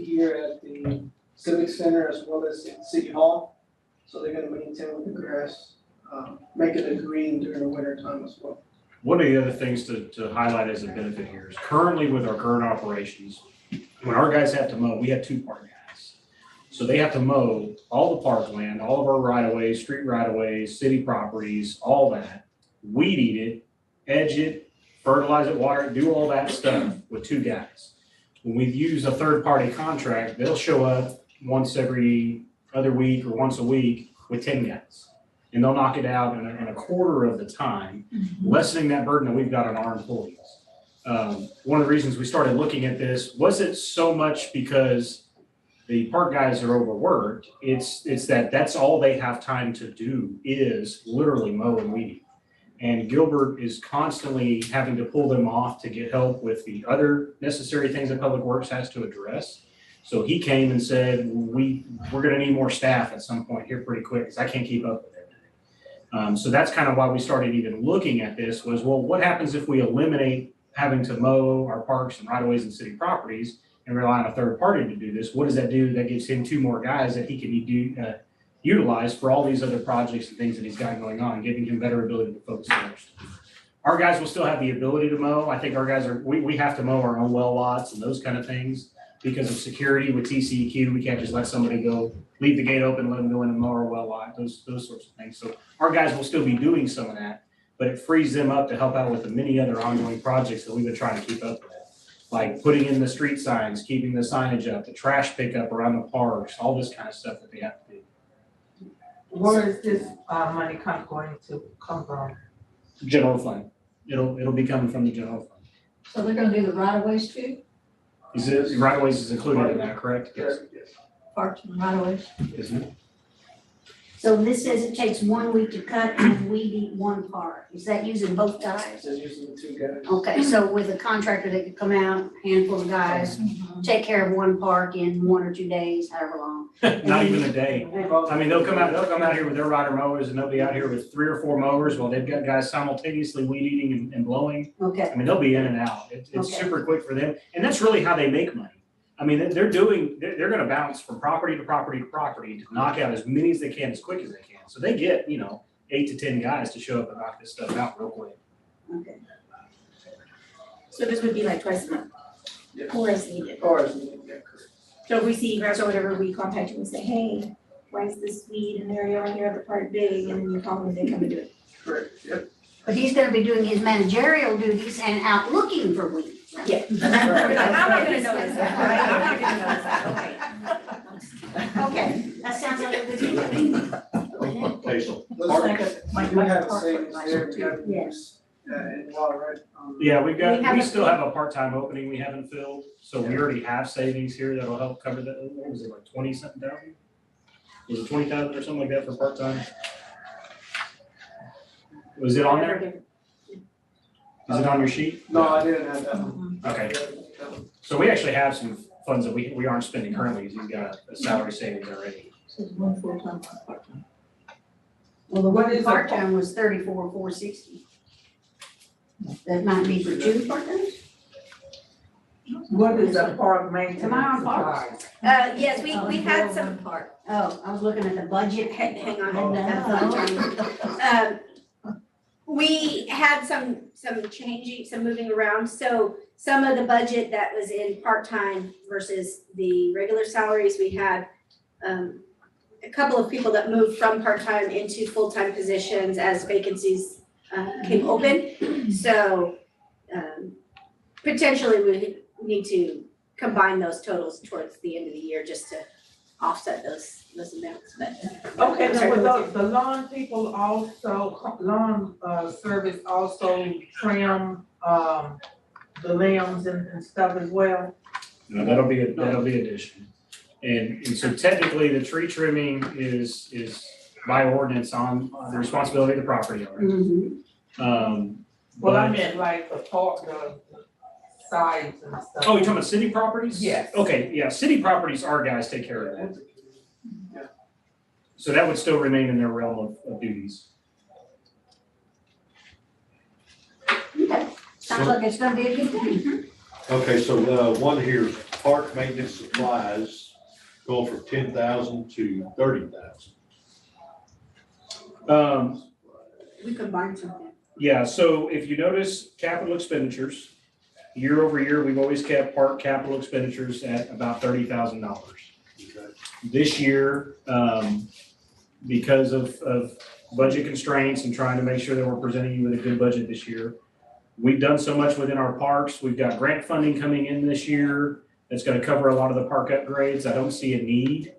here at the Civic Center as well as at City Hall. So they're gonna maintain with the grass, making it green during the winter time as well. One of the other things to highlight as a benefit here is currently with our current operations, when our guys have to mow, we have 2 park guys. So they have to mow all the parkland, all of our right-of-ways, street right-of-ways, city properties, all that. Weed eat it, edge it, fertilize it, water it, do all that stuff with 2 guys. When we use a third-party contract, they'll show up once every other week or once a week with 10 guys. And they'll knock it out in a quarter of the time, lessening that burden that we've got on our employees. One of the reasons we started looking at this wasn't so much because the park guys are overworked. It's that's all they have time to do is literally mow and weed. And Gilbert is constantly having to pull them off to get help with the other necessary things that Public Works has to address. So he came and said, we're gonna need more staff at some point here pretty quick, because I can't keep up with everything. So that's kind of why we started even looking at this was, well, what happens if we eliminate having to mow our parks and right-of-ways and city properties and rely on a third party to do this? What does that do? That gives him 2 more guys that he can utilize for all these other projects and things that he's got going on, giving him better ability to focus on others. Our guys will still have the ability to mow. I think our guys we have to mow our own well lots and those kind of things because of security with TCEQ. We can't just let somebody go, leave the gate open, let them go in and mow our well lot, those sorts of things. So our guys will still be doing some of that, but it frees them up to help out with the many other ongoing projects that we've been trying to keep up with. Like putting in the street signs, keeping the signage up, the trash pickup around the parks, all this kind of stuff that they have to do. where is this, money going to come from? General fund. It'll be coming from the general fund. So they're gonna do the right of ways too, Is it, right of ways is included in that, correct? Yes. parks and right of ways? Isn't it? So this says it takes 1 week to cut and weed eat 1 part. Is that using both guys? Just using the 2 guys. Okay, so with a contractor, they could come out, handful of guys, take care of 1 park in 1 or 2 days, however long. Not even a day. I mean, they'll come out here with their rider mowers and they'll be out here with 3 or 4 mowers while they've got guys simultaneously weed eating and blowing. Okay, I mean, they'll be in and out. It's Okay. super quick for them. And that's really how they make money. I mean, they're gonna bounce from property to property to property to knock out as many as they can as quick as they can. So they get, 8 to 10 guys to show up and knock this stuff out real quick. okay. So this would be like twice a month, Yeah. or as needed. Or as needed, yeah, correct. So if we see grass or whatever, we contact you and say, hey, why is this weed and area right here at the park big? And then you call them and they come and do it. Correct, yep. But he's gonna be doing his managerial duties and out looking for weeds. Yeah. I'm not gonna notice that, right? I'm not gonna notice that, okay. Okay, that sounds like a good thing. Okay, so We do have a savings there, we have use, in water, right? Yeah, we We still have a part-time opening we haven't filled, so we already have savings here that'll help cover that. What was it, like 20-something thousand? Was it 20,000 or something like that for part-time? Was it on there? Is it on your sheet? No, I didn't have that one. Okay, so we actually have some funds that we aren't spending currently, because you've got a salary savings already. So it's 1 full-time, 1 part-time. Well, the What one is a- part-time was 34,460. That might be for 2 part-times? What is the park maintenance Am I on supplies? Yes, we had some, part. Oh, I was looking at the budget. hang on, Oh, that's we had some changing, some moving around, so some of the budget that was in part-time versus the regular salaries, we had a couple of people that moved from part-time into full-time positions as vacancies came open. So potentially we need to combine those totals towards the end of the year just to offset those amounts, but. Okay, I'm now sorry, will go the lawn people also, lawn service also trim, the limbs and stuff as well? No, that'll be additional. And so technically, the tree trimming is by ordinance on the responsibility of the property owner. Well, I but- meant like the park, the sides and stuff. Oh, you're talking about city properties? Yes. Okay, yeah, city properties, our guys take care of that. So that would still remain in their realm of duties. Sounds like it's gonna be a good thing. Okay, so, one here, park maintenance supplies, going from 10,000 to 30,000. We combined something. Yeah, so if you notice capital expenditures, year over year, we've always kept park capital expenditures at about $30,000. This year, because of budget constraints and trying to make sure that we're presenting you with a good budget this year, we've done so much within our parks. We've got grant funding coming in this year that's gonna cover a lot of the park upgrades. I don't see a need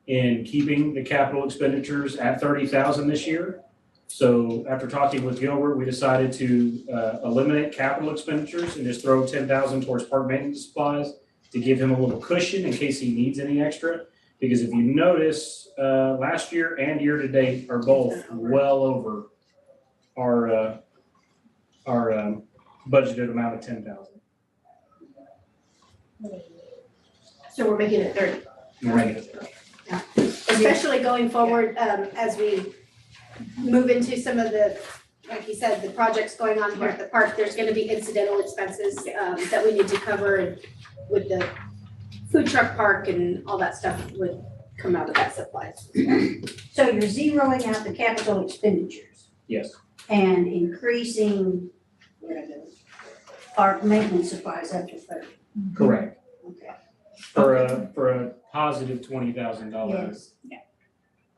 in keeping the capital expenditures at 30,000 this year. So after talking with Gilbert, we decided to eliminate capital expenditures and just throw 10,000 towards park maintenance supplies to give him a little cushion in case he needs any extra. Because if you notice, last year and year to date are both well over our budgeted amount of 10,000. So we're making it 30. Right. Especially going forward, as we move into some of the, like you said, the projects going on here at the park, there's gonna be incidental expenses, that we need to cover and with the food truck park and all that stuff would come out of that supplies. So you're zeroing out the capital expenditures Yes. and increasing park maintenance supplies up to 30. Correct. Okay. For a positive $20,000. Yes.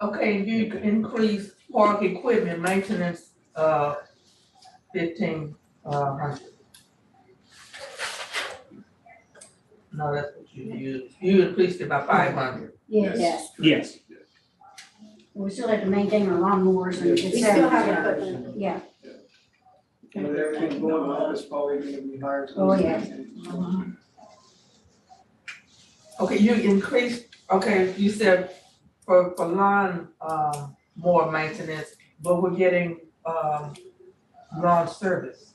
Okay, you could increase park equipment maintenance, 1,500. No, that's what you increased it by 500. Yes. Yes. We still have to maintain our lawnmowers and. We still have equipment. Yeah. With everything going on, it's probably gonna be higher. Oh, yeah. Okay, you increased, okay, you said for lawn, more maintenance, but we're getting, lawn service.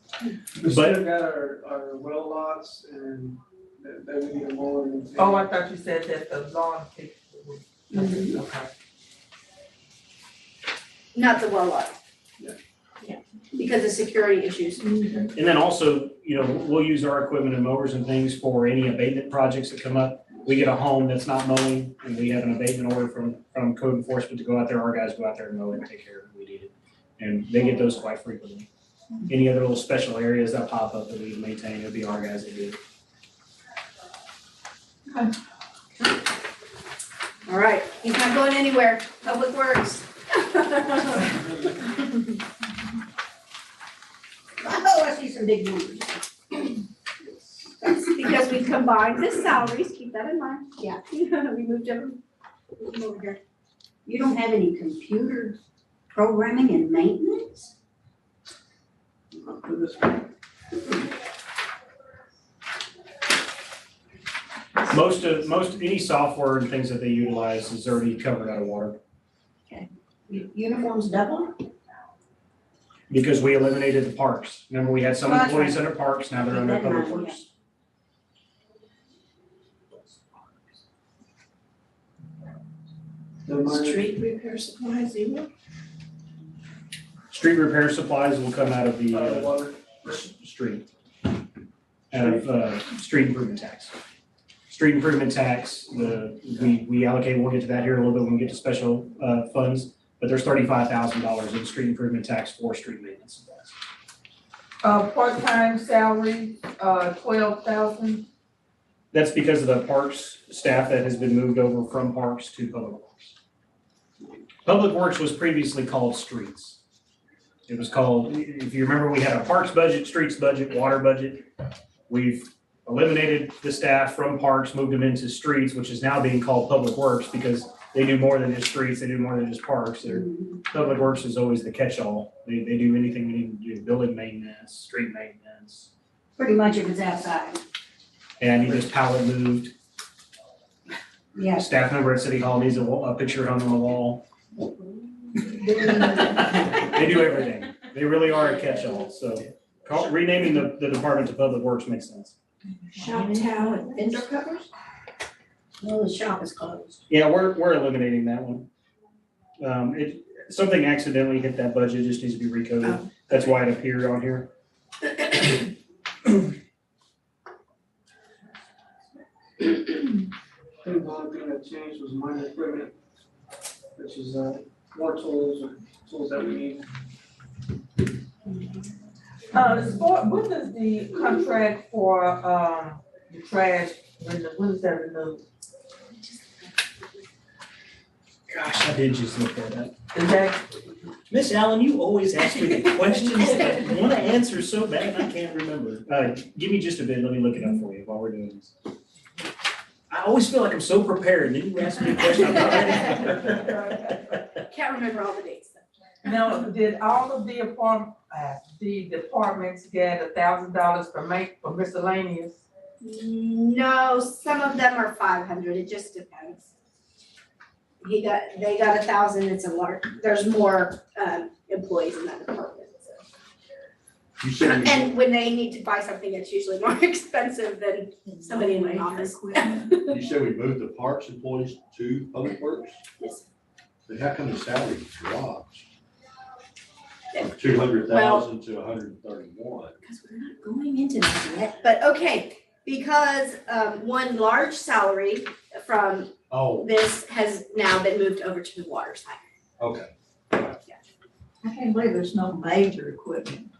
We still got our well lots and that we need to mow and. Oh, I thought you said that the lawn people would. Okay. Not the well lot. Yeah. Yeah, because of security issues. And then also, we'll use our equipment and mowers and things for any abatement projects that come up. We get a home that's not mowing and we have an abatement order from code enforcement to go out there, our guys go out there and mow it and take care of it if we need it. And they get those quite frequently. Any other little special areas that pop up that we maintain, it'll be our guys that do it. All right, he's not going anywhere. Public Works. Oh, I see some big numbers. That's because we combined the salaries, keep that in mind. Yeah. We moved them over here. You don't have any computer programming and maintenance? Most any software and things that they utilize is already covered out of water. Uniforms double? Because we eliminated the parks. Remember, we had some Oh, that's employees under parks, now they're under Keep that in public mind, works. Street repair supplies, zero? Street repair supplies will come out of the Water. street. Out of street improvement tax. Street improvement tax, we allocate, we'll get to that here in a little bit when we get to special funds, but there's $35,000 in street improvement tax for street maintenance supplies. Part-time salary, 12,000. That's because of the parks staff that has been moved over from parks to public works. Public works was previously called streets. It was called, if you remember, we had a parks budget, streets budget, water budget. We've eliminated the staff from parks, moved them into streets, which is now being called public works because they do more than just streets, they do more than just parks. Public works is always the catch-all. They do anything we need to do, building maintenance, street maintenance, Pretty much if it's outside, And I need this pallet moved. yeah. Staff member at City Hall needs a picture hung on the wall. They do everything. They really are a catch-all, so renaming the Department to Public Works makes sense. Shop towel and fender covers? Well, the shop is closed. Yeah, we're eliminating that one. Something accidentally hit that budget, just needs to be recoded. That's why it appeared on here. I think the only thing that changed was minor equipment, which is, more tools or tools that we need. What is the contract for, the trash, when is that renewed? Gosh, I did just look that up. Is that, Miss Allen, you always ask me the questions that I want to answer so bad and I can't remember. Give me just a bit, let me look it up for you while we're doing this. I always feel like I'm so prepared, and then you ask me a question, I'm not ready. Can't remember all the dates though. now, did all of the departments get $1,000 for miscellaneous? No, some of them are 500, it just depends. They got 1,000, it's a large, there's more employees in that department, so. You said And when they need to buy something, it's usually more expensive than somebody in my office. you said we moved the parks employees to Public Works? Yes. Then how come the salary dropped? 200,000 to 131. Because we're not going into that yet, but okay, because one large salary from Oh, this has now been moved over to the water side. okay. I can't believe there's no major equipment.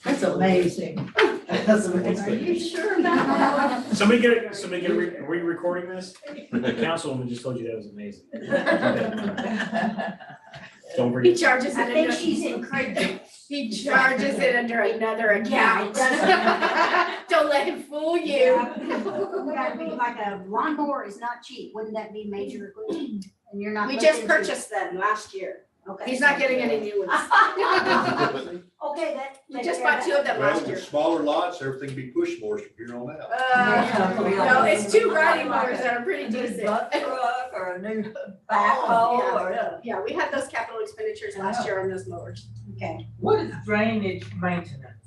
That's amazing. That's amazing. Are you sure about that? Somebody are we recording this? The councilwoman just told you that was amazing. Don't He forget. charges it I think under, she's incredible. he charges it under another Yeah, it account. does. Don't let him fool you. We gotta be like a lawnmower is not cheap, wouldn't that be major equipment? And you're not. We just looking to- purchased them last year. Okay. He's not getting any new ones. Okay, that. We just bought 2 of them Well, last with year. smaller lots, everything be push mowers from here on out. No, it's 2 riding mowers that are pretty decent. Truck or a new Oh, backhoe or. Yeah, we had those capital expenditures last year on those mowers. Okay. What is drainage maintenance?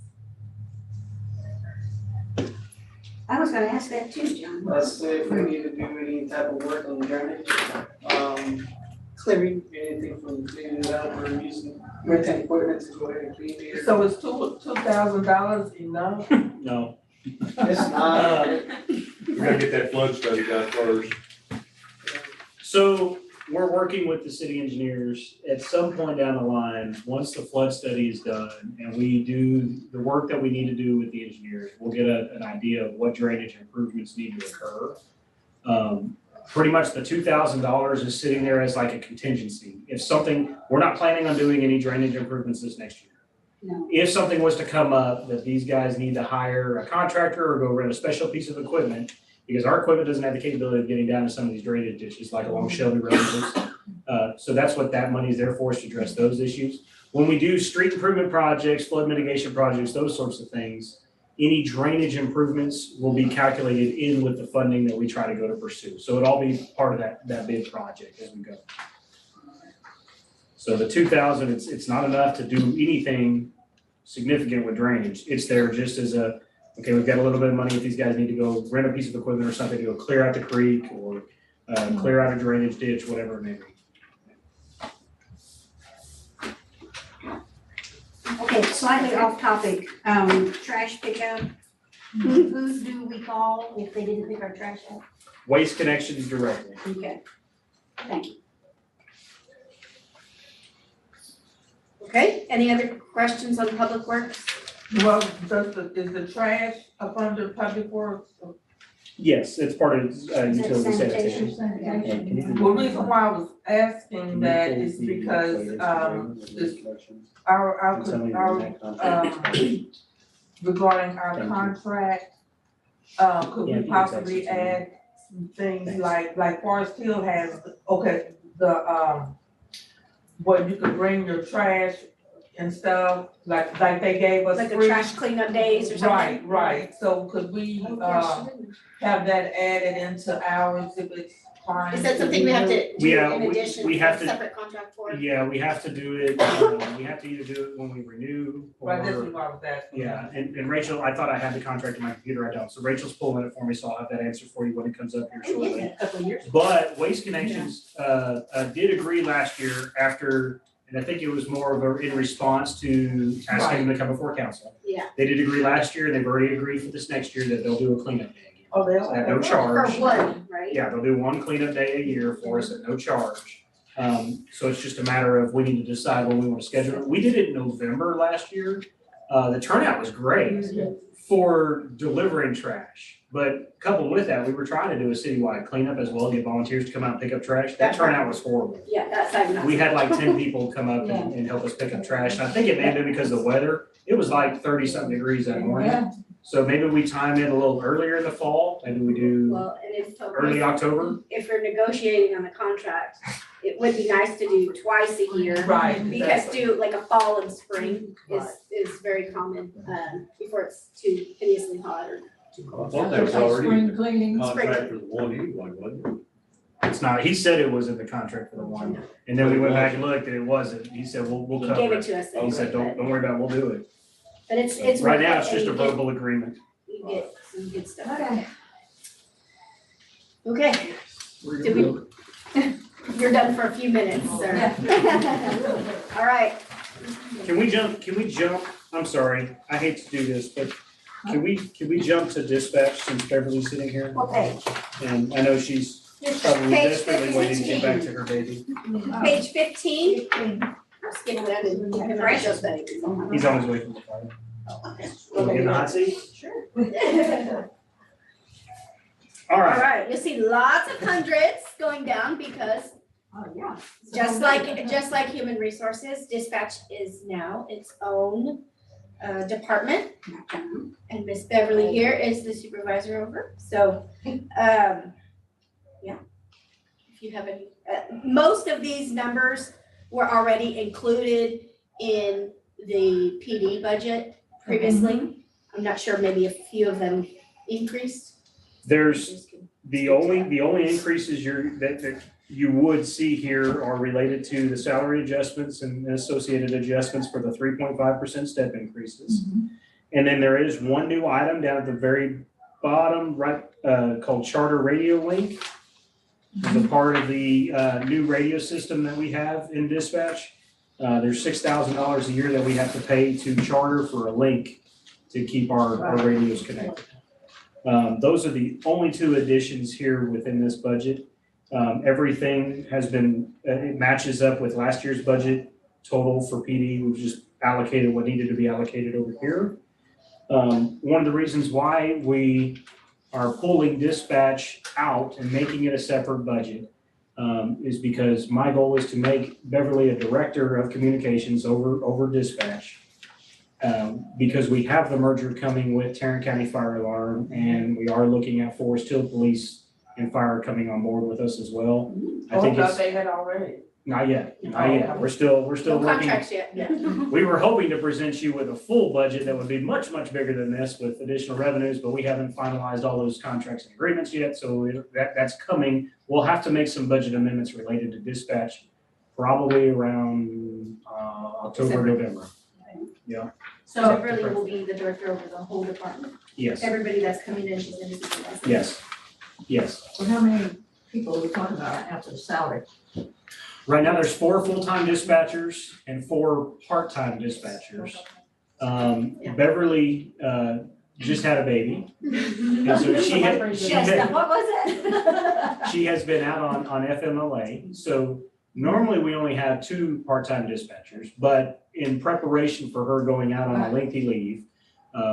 I was gonna ask that too, John. Let's say if we need to do any type of work on the drainage, Clearing. anything from cleaning it up or using renting equipment to go ahead and clean it. So is $2,000 enough? No. It's not. We gotta get that flood study done first. So we're working with the city engineers at some point down the line, once the flood study is done and we do the work that we need to do with the engineers, we'll get an idea of what drainage improvements need to occur. Pretty much the $2,000 is sitting there as like a contingency. If something, we're not planning on doing any drainage improvements this next year. No. If something was to come up that these guys need to hire a contractor or go rent a special piece of equipment, because our equipment doesn't have the capability of getting down to some of these drainage ditches like along Shelby Road. So that's what that money is there for, is to address those issues. When we do street improvement projects, flood mitigation projects, those sorts of things, any drainage improvements will be calculated in with the funding that we try to go to pursue. So it'll all be part of that big project as we go. So the 2,000, it's not enough to do anything significant with drainage. It's there just as okay, we've got a little bit of money if these guys need to go rent a piece of equipment or something to go clear out the creek or clear out a drainage ditch, whatever it may be. Okay, slightly off topic, trash pickup. Who do we call if they didn't pick our trash up? Waste Connections directly. Okay, thank you. Okay, any other questions on Public Works? Well, is the trash up under public works? Yes, it's part of utility sanitation? sanitation. Well, the reason why I was asking that is because, our regarding our contract, could we possibly add some things like Forest Hill has, okay, where you can bring your trash and stuff, like they gave us Like the free. trash cleanup days or something? Right, right, so could we, have that added into our exhibits? Is that something we have to do Yeah, in addition we to have a to- separate contract for? Yeah, we have to do it, we have to either do it when we renew Right, this is or, what I was asking. yeah, and Rachel, I thought I had the contract in my computer, I don't, so Rachel's pulling it for me, so I'll have that answer for you when it comes up here shortly. A couple of years. But Waste Connections, did agree last year after, and I think it was more of a, in response to asking them to come before council. Yeah. They did agree last year, and they've already agreed for this next year that they'll do a cleanup day again. Oh, they are? At no charge. For one, right? Yeah, they'll do one cleanup day a year for us at no charge. So it's just a matter of we need to decide when we want to schedule it. We did it in November last year. The turnout was great for delivering trash. But coupled with that, we were trying to do a citywide cleanup as well, get volunteers to come out and pick up trash. That turnout was horrible. Yeah, that's I'm not. We had like 10 people come up and help us pick up trash. And I think it may have been because of the weather. It was like 30-something degrees that morning. So maybe we time it a little earlier in the fall, maybe we do Well, and if. early October. If we're negotiating on the contract, it would be nice to do twice a year. Right. Because do like a fall and spring Right. is very common, before it's too hideously hot or too I cold. thought that was already Spring cleaning. contract for the one anyway, wasn't it? It's not, he said it was in the contract for the one, and then we went back and looked and it wasn't. He said, we'll He cover gave it it. to us. He said, don't worry about it, we'll do it. But it's. Right now, worth it's it, just a and you get- verbal agreement. You get some good stuff. Okay. Okay, did we, you're done for a few minutes, sir. All right, Can we jump, I'm sorry, I hate to do this, but can we jump to dispatch since Beverly's sitting here? what page? And I know she's probably Page desperately waiting to get back to her baby. Page 15. I'll skip that and you can write those things. He's on his way from the fire. Want to get in the hot seat? Sure. All All right, right, you'll see lots of hundreds going down because Oh, yeah. just like human resources, dispatch is now its own department. And Miss Beverly here is the supervisor over, so, yeah. If you have any, most of these numbers were already included in the PD budget previously. I'm not sure, maybe a few of them increased. there's, the only increases that you would see here are related to the salary adjustments and associated adjustments for the 3.5% step increases. And then there is one new item down at the very bottom, right, called Charter Radio Link. As a part of the new radio system that we have in dispatch, there's $6,000 a year that we have to pay to Charter for a link to keep our radios connected. Those are the only two additions here within this budget. Everything has been, it matches up with last year's budget total for PD. We've just allocated what needed to be allocated over here. One of the reasons why we are pulling dispatch out and making it a separate budget is because my goal is to make Beverly a director of communications over dispatch. Because we have the merger coming with Tarrant County Fire Alarm, and we are looking at Forest Hill Police and Fire coming on board with us as well. I think thought it's, they had already. not yet. We're still No working. contracts yet. We were hoping to present you with a full budget that would be much, much bigger than this with additional revenues, but we haven't finalized all those contracts and agreements yet, so that's coming. We'll have to make some budget amendments related to dispatch, probably around October, November. So Beverly will be the director over the whole department. Yes, Everybody that's coming in, she's gonna supervise. yes. So how many people are we talking about after the salary? Right now, there's 4 full-time dispatchers and 4 part-time dispatchers. Beverly just had a baby. And so What was it? she has been out on FMLA. So normally we only have 2 part-time dispatchers, but in preparation for her going out on a lengthy leave,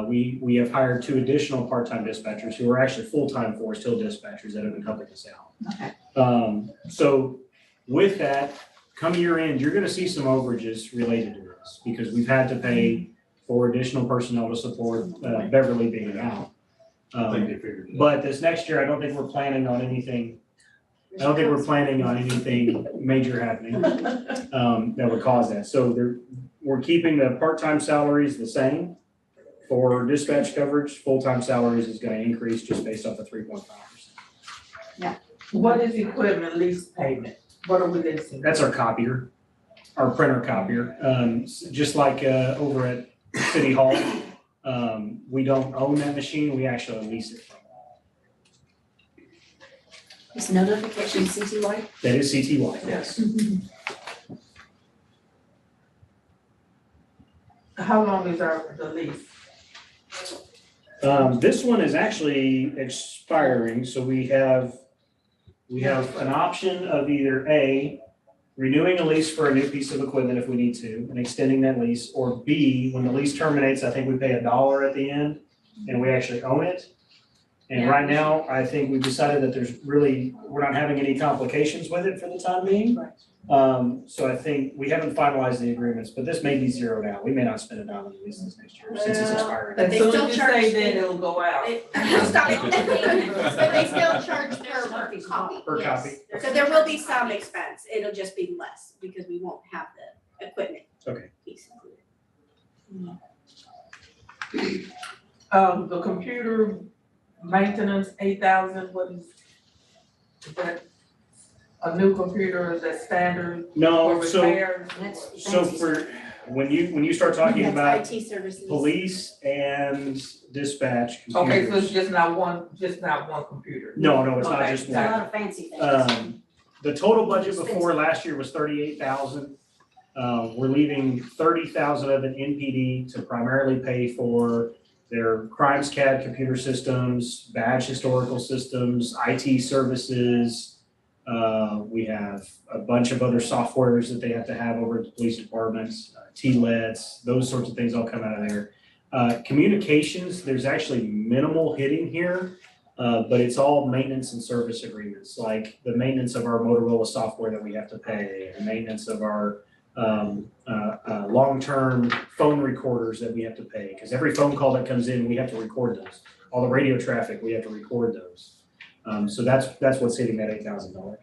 we have hired 2 additional part-time dispatchers who are actually full-time Forest Hill dispatchers that have been helping us out. Okay. So with that, come year end, you're gonna see some overages related to this because we've had to pay for additional personnel to support Beverly being out. I think they figured it out. But this next year, I don't think we're planning on anything major happening that would cause that. So we're keeping the part-time salaries the same. For dispatch coverage, full-time salaries is gonna increase just based off the 3.5%. What is equipment lease payment? What are we leasing? That's our copier, our printer copier. Just like over at City Hall, we don't own that machine, we actually lease it from them. Is notification CTY? That is CTY, yes. How long is the lease? This one is actually expiring, so we have an option of either A, renewing a lease for a new piece of equipment if we need to, and extending that lease, or B, when the lease terminates, I think we pay $1 at the end, and we actually own it. And Yeah. right now, I think we've decided that we're not having any complications with it for the time being. So I think we haven't finalized the agreements, but this may be zeroed out. We may not spend $1 on the lease this next year since it's expiring. But As they soon still as you charge say me. that, it'll go out. Stop it. But they still charge per copy. Per yes. copy. So there will be some expense, it'll just be less because we won't have the equipment Okay. piece included. The computer maintenance, 8,000, what is that? A new computer, is that standard No, for so repairs? So for, when you start talking about That's IT services. police and dispatch Okay, so it's computers. just not one computer? No, it's not Okay, just It's a one. lot of fancy things. The total budget before last year was 38,000. We're leaving 30,000 of it in PD to primarily pay for their crimes CAD computer systems, badge historical systems, IT services. We have a bunch of other softwares that they have to have over at the police departments, TLEDs, those sorts of things all come out of there. Communications, there's actually minimal hitting here, but it's all maintenance and service agreements, like the maintenance of our Motorola software that we have to pay, the maintenance of our long-term phone recorders that we have to pay, because every phone call that comes in, we have to record those. All the radio traffic, we have to record those. So that's what's hitting that $8,000.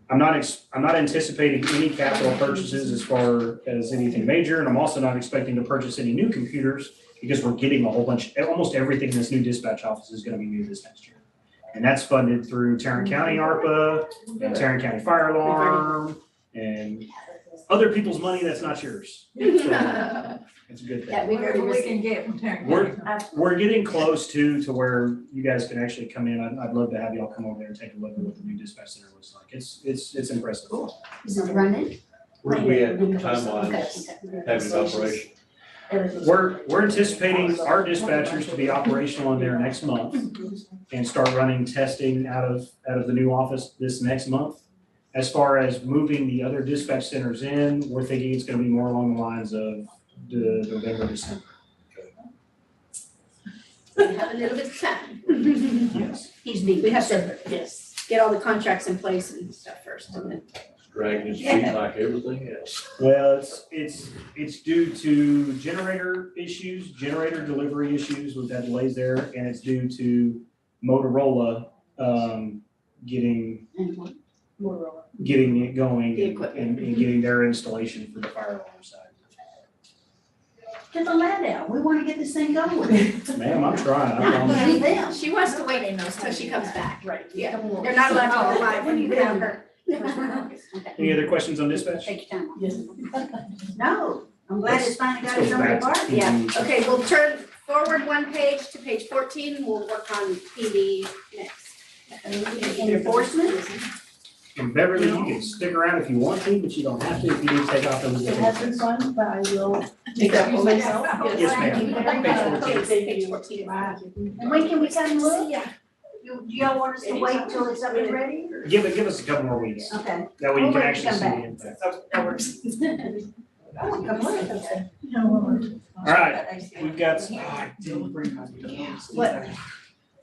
I'm not anticipating any capital purchases as far as anything major, and I'm also not expecting to purchase any new computers because we're getting a whole bunch, almost everything in this new dispatch office is gonna be new this next year. And that's funded through Tarrant County ARPA and Tarrant County Fire Alarm and other people's money that's not yours. So, it's a good thing. Yeah, we very Whatever we can risky. get from Tarrant We're- County. We're getting close to where you guys can actually come in. I'd love to have y'all come over there and take a look at what the new dispatch center looks like. It's impressive. Is it running? We had timelines, having operation. We're anticipating our dispatchers to be operational in there next month and start running testing out of the new office this next month. As far as moving the other dispatch centers in, we're thinking it's gonna be more along the lines of the November, December. We have a little bit of time. Yes. He's being. We have to, yes, get all the contracts in place and stuff first and then. Dragging his feet like everything else. Well, it's due to generator issues, generator delivery issues, we've had delays there, and it's due to Motorola, getting it going The equipment. and getting their installation for the fire alarm side. Get the lad out, we wanna get this thing going. Ma'am, I'm trying, I promise. Leave them. She wants to wait until she comes back. Right. Yeah, they're not allowed to go live when you have her. Any other questions on dispatch? Take your time. Yes. No, I'm glad it's finally got Let's its go own back to department. Yeah, okay, we'll turn forward one page to page 14, and we'll work on PD next. Enforcement? And Beverly, you can stick around if you want to, but you don't have to if you need to take off those. It has been fun, but I will take that excuse myself. Yes, ma'am. Page 14. And when can we come look? Do y'all want us to wait till it's up and ready? Give us a couple more weeks, Okay. that way you We'll can wait actually to see come the impact. That works. I want to come look. All right, we've got, I didn't bring my. What?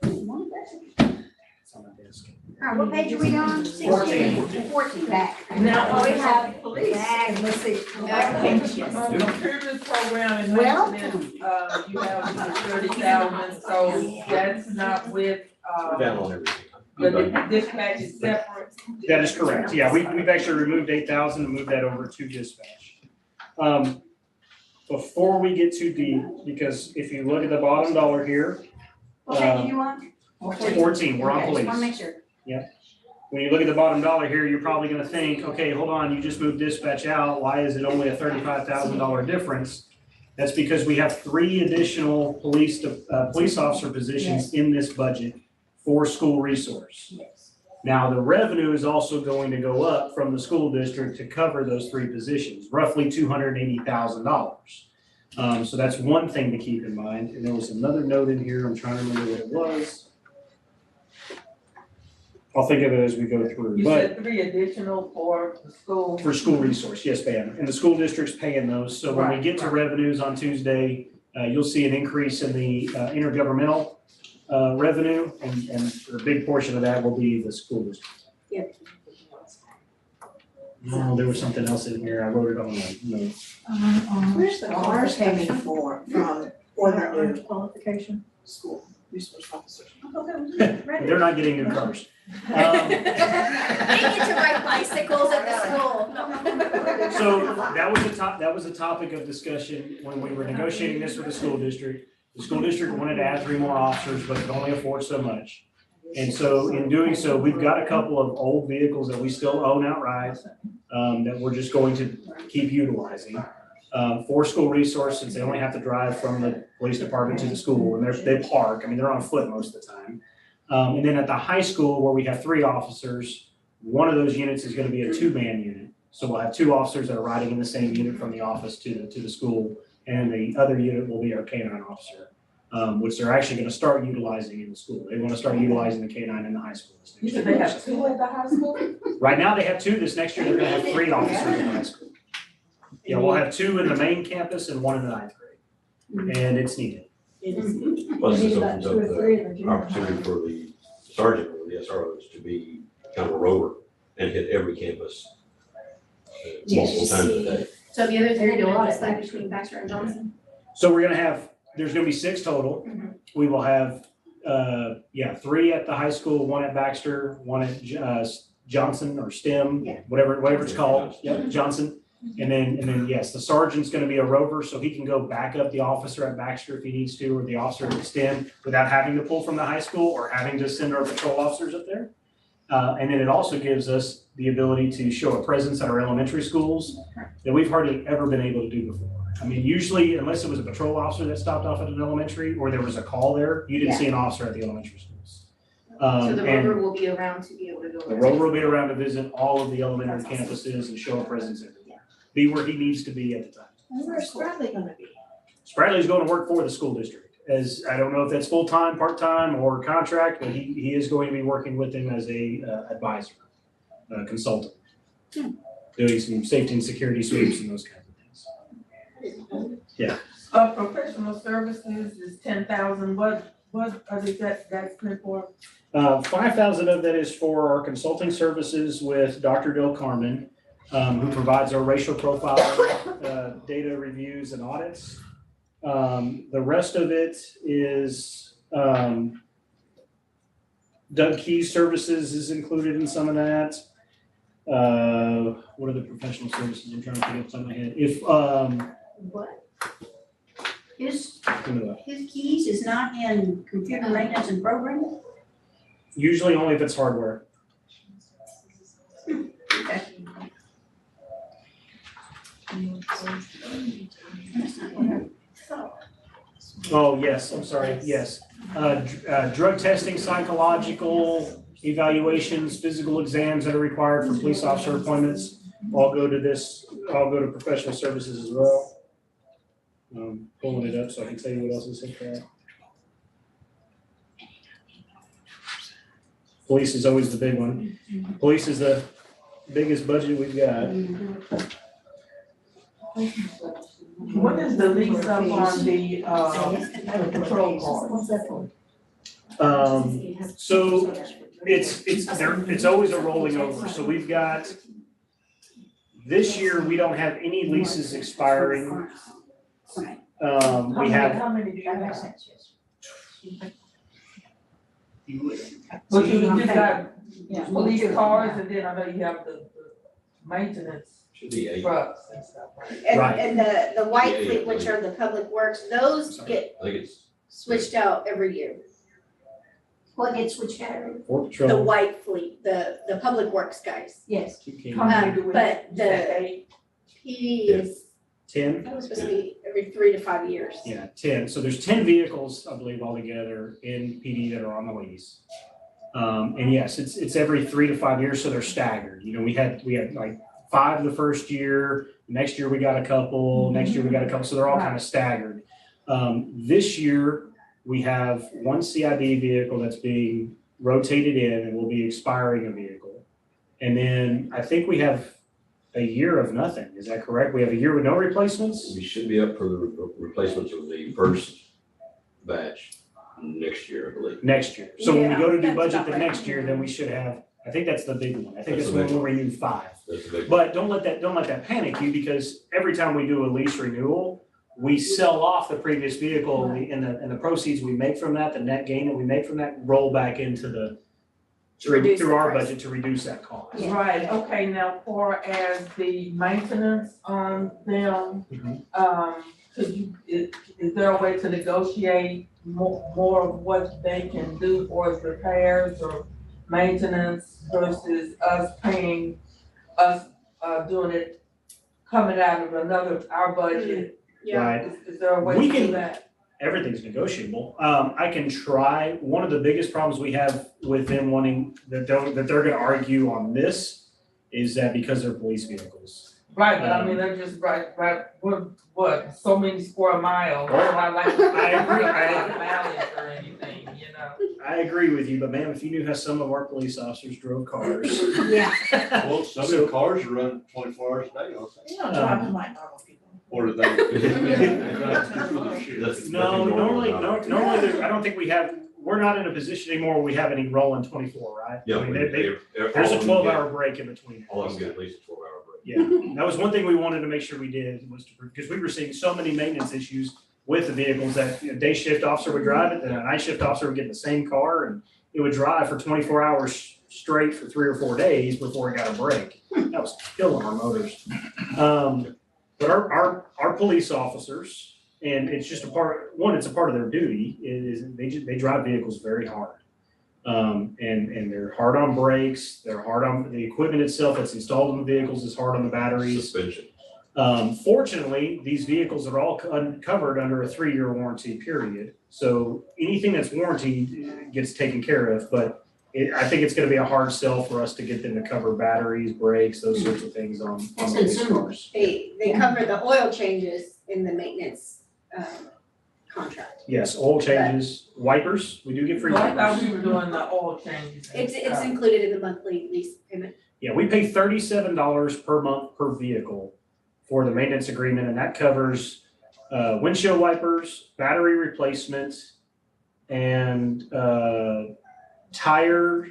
It's on my desk. All right, what page are we on? 14 back. Now, We have police, Back. and let's see. Back page, yes. Computer program and Welcome. maintenance, you have the 30,000, so that's not with, We're down on everything. the dispatch is separate. That is correct, yeah, we've actually removed 8,000 and moved that over to dispatch. before we get too deep, because if you look at the bottom dollar here, What page are you on? 14, we're on Okay, just wanna police. make sure. When you look at the bottom dollar here, you're probably gonna think, okay, hold on, you just moved dispatch out, why is it only a $35,000 difference? That's because we have 3 additional police officer positions in this budget for school resource. Now, the revenue is also going to go up from the school district to cover those 3 positions, roughly $280,000. So that's one thing to keep in mind. And there was another note in here, I'm trying to remember what it was. I'll think of it as we go through, You but said 3 additional for the school. for school resource, yes, ma'am. And the school district's paying those. So when we get to revenues on Tuesday, you'll see an increase in the intergovernmental revenue, and a big portion of that will be the school district. Yep. No, there was something else in here. I wrote it on the note. Where's the cars coming for the new Qualification. school resource officer? They're not getting new cars. They get to ride bicycles at the school. So that was a topic of discussion when we were negotiating this with the school district. The school district wanted to add 3 more officers, but could only afford so much. And so in doing so, we've got a couple of old vehicles that we still own outright, that we're just going to keep utilizing. For school resource, since they only have to drive from the police department to the school, and they park, I mean, they're on foot most of the time. And then at the high school, where we have 3 officers, one of those units is gonna be a 2-man unit. So we'll have 2 officers that are riding in the same unit from the office to the school, and the other unit will be our K-9 officer, which they're actually gonna start utilizing in the school. They wanna start utilizing the K-9 in the high school. this You next said year. they have 2 at the high school? Right now, they have 2. This next year, they're gonna have 3 officers in the high school. Yeah, we'll have 2 in the main campus and 1 in the 9th grade, and it's needed. Plus, Maybe this about opens 2 or up 3 in the the junior high. opportunity for the sergeant or the SROs to be kind of a rover and hit every campus multiple times a day. So the other They're 3 gonna are decide between Baxter and Johnson. So we're gonna have, there's gonna be 6 total. We will have, 3 at the high school, 1 at Baxter, 1 at Johnson or STEM, Yeah. whatever it's called. Yep, Johnson. And then, yes, the sergeant's gonna be a rover, so he can go back up the officer at Baxter if he needs to, or the officer at STEM, without having to pull from the high school or having to send our patrol officers up there. And then it also gives us the ability to show a presence at our elementary schools that we've hardly ever been able to do before. I mean, usually, unless it was a patrol officer that stopped off at an elementary, or there was a call there, you didn't see an officer at the elementary schools. So the And rover will be around to be able to go. the rover will be around to visit all of the elementary campuses and show a presence everywhere. Be where he needs to be at the time. Where's Bradley gonna be? Spradley's going to work for the school district, as, I don't know if that's full-time, part-time, or contract, but he is going to be working with them as a advisor, consultant. Doing some safety and security sweeps and those kinds of things. Professional services is 10,000, what are they, that's spent for? 5,000 of that is for our consulting services with Dr. Del Carmen, who provides our racial profile, data reviews and audits. The rest of it is, Doug Key's services is included in some of that. What are the professional services? I'm trying to think off the top of my head. If, What? His give me that. keys is not in computer maintenance and programming? Usually only if it's hardware. Okay. Oh, yes, I'm sorry, yes. Drug testing, psychological evaluations, physical exams that are required for police officer appointments, all go to professional services as well. Pulling it up so I can tell you what else is in there. Police is always the big one. Police is the biggest budget we've got. What is the lease up on the patrol car? So it's always a rolling over. So we've got, this year, we don't have any leases expiring. We have. How many do you have? But you got police cars, and then I know you have the maintenance Should be 8. trucks and stuff, right? Right. And the white Yeah, fleet, which are the public works, those Sorry. get I think it's, switched out every year. What gets switched out? Fork The Patrol, white fleet, the public works guys. Yes. How many do we- But you said the eight? PD is, 10? that was supposed to be every 3 to 5 years. Yeah, 10. So there's 10 vehicles, I believe, altogether in PD that are on the lease. And yes, it's every 3 to 5 years, so they're staggered. You know, we had like 5 the first year, next year we got a couple, next year we got a couple, so they're all kind of staggered. This year, we have one CID vehicle that's being rotated in and will be expiring a vehicle. And then I think we have a year of nothing, is that correct? We have a year with no replacements? we should be up for the replacements of the first batch next year, I believe. Next year. So when we go to do Yeah, that's budget about the right. next year, then we should have, I think that's the big one. I think That's that's the when big we'll renew 5. That's the big. But don't let that panic you, because every time we do a lease renewal, we sell off the previous vehicle and the proceeds we make from that, the net gain that we make from that, roll back into To reduce through the our price. budget to reduce that cost. Yeah. Right, okay, now far as the maintenance on them, Mhm. is there a way to negotiate more of what they can do for us, repairs or maintenance versus us paying, doing it, coming out of our budget? Yeah. Right. Is there a way We to do can- that? Everything's negotiable. I can try. One of the biggest problems we have with them wanting, that they're gonna argue on this is that because they're police vehicles. Right, but I mean, they're just right, what, so many square miles, they're not like. I agree. Mileage or anything, you know? I agree with you, but ma'am, if you knew how some of our police officers drove cars. Yeah. Well, some of the cars run 24 hours a day, don't they? You know, driving like normal people. Or do they? That's No, nothing normally, about it. I don't think we're not in a position anymore where we have any rolling 24, right? Yeah, I mean, we, there's a 12-hour break in between. All of them get at least a 12-hour break. Yeah, that was one thing we wanted to make sure we did, was to, because we were seeing so many maintenance issues with the vehicles that, you know, day shift officer would drive it, and a night shift officer would get in the same car, and it would drive for 24 hours straight for 3 or 4 days before it got a break. That was killing our motors. But our police officers, and it's just it's a part of their duty, they drive vehicles very hard. And they're hard on brakes, they're hard on the equipment itself that's installed in the vehicles, is hard on the batteries. Suspension. Fortunately, these vehicles are all covered under a 3-year warranty period. So anything that's warranted gets taken care of, but I think it's gonna be a hard sell for us to get them to cover batteries, brakes, those sorts of things on It's these consumable. cars. They cover the oil changes in the maintenance, contract. Yes, oil changes, wipers, we do get free Well, I thought wipers. we were doing the oil changes and It's stuff. included in the monthly lease payment. Yeah, we pay $37 per month per vehicle for the maintenance agreement, and that covers windshield wipers, battery replacement, and tire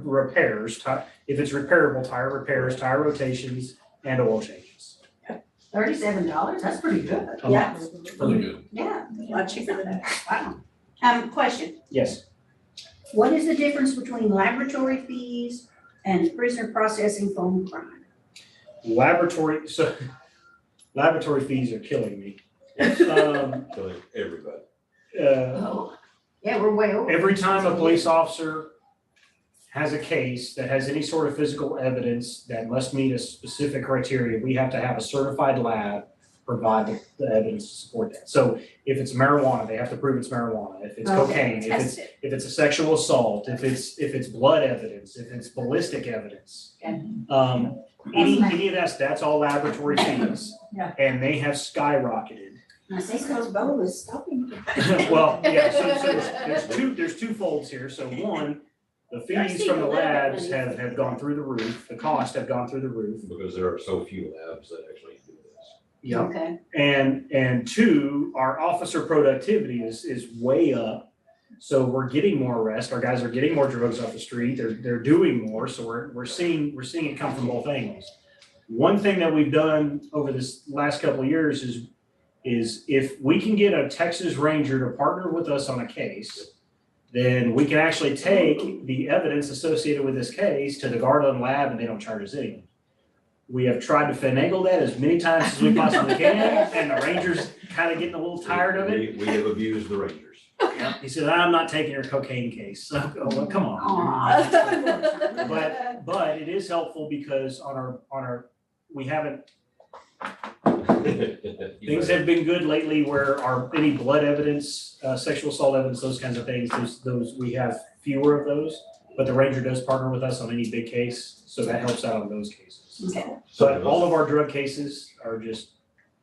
repairs. If it's repairable, tire repairs, tire rotations, and oil changes. $37, that's pretty good. A Yeah. month. Really good. Yeah. A lot cheaper than that. Wow. Question, Yes. what is the difference between laboratory fees and prisoner processing phone crime? Laboratory fees are killing me. Killing everybody. Oh. Yeah, we're way over. Every time a police officer has a case that has any sort of physical evidence that must meet a specific criteria, we have to have a certified lab provide the evidence to support that. So if it's marijuana, they have to prove it's marijuana. If it's cocaine, Test it. if it's a sexual assault, if it's blood evidence, if it's ballistic evidence. Okay. Any of that's all laboratory fees. Yeah. And they have skyrocketed. I say Because Bo is stopping. Well, yeah, so there's two folds here. So one, the fees from the labs have gone through the roof, the costs have gone through the roof. Because there are so few labs that actually do this. Yeah. Okay. And two, our officer productivity is way up. So we're getting more arrests. Our guys are getting more drugs off the street. They're doing more. So we're seeing it come from both angles. One thing that we've done over this last couple of years is if we can get a Texas Ranger to partner with us on a case, then we can actually take the evidence associated with this case to the Garland lab and they don't charge us anything. We have tried to finagle that as many times as we possibly can, and the Rangers kind of getting a little tired of it. We have abused the Rangers. He said, I'm not taking your cocaine case. So, oh, well, come on. But it is helpful because on our, we haven't, things have been good lately where any blood evidence, sexual assault evidence, those kinds of things, those, we have fewer of those. But the Ranger does partner with us on any big case, so that helps out on those cases. Okay. But all of our drug cases are just,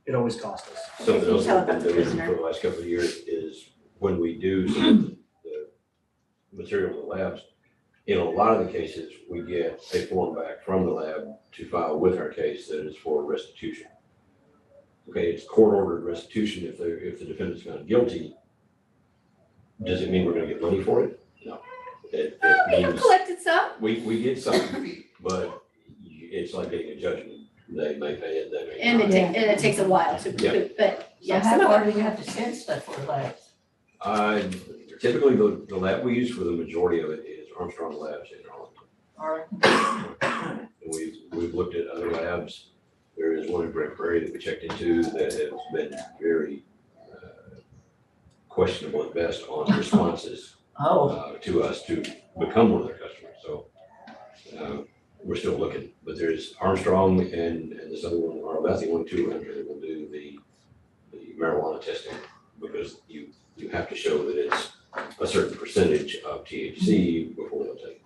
it always costs us. Something else Tell we've been about the doing prisoner. for the last couple of years is when we do some of the material in the labs, in a lot of the cases, we get a form back from the lab to file with our case that is for restitution. Okay, it's court ordered restitution if the defendant's found guilty. Does it mean we're gonna get money for it? No. It We have means collected some. we get some, but it's like getting a judgment. They may pay it, they may And not. it takes a while to, Yeah. but So yes. how far do we have to send stuff for labs? Typically, the lab we use for the majority of it is Armstrong Labs in Arlington. We've looked at other labs. There is one in Grand Prairie that we checked into that has been very questionable at best on responses to us to become one of their customers. So we're still looking, but there's Armstrong and this other one, Arlington, one, two, that will do the marijuana testing because you have to show that it's a certain percentage of THC before they'll take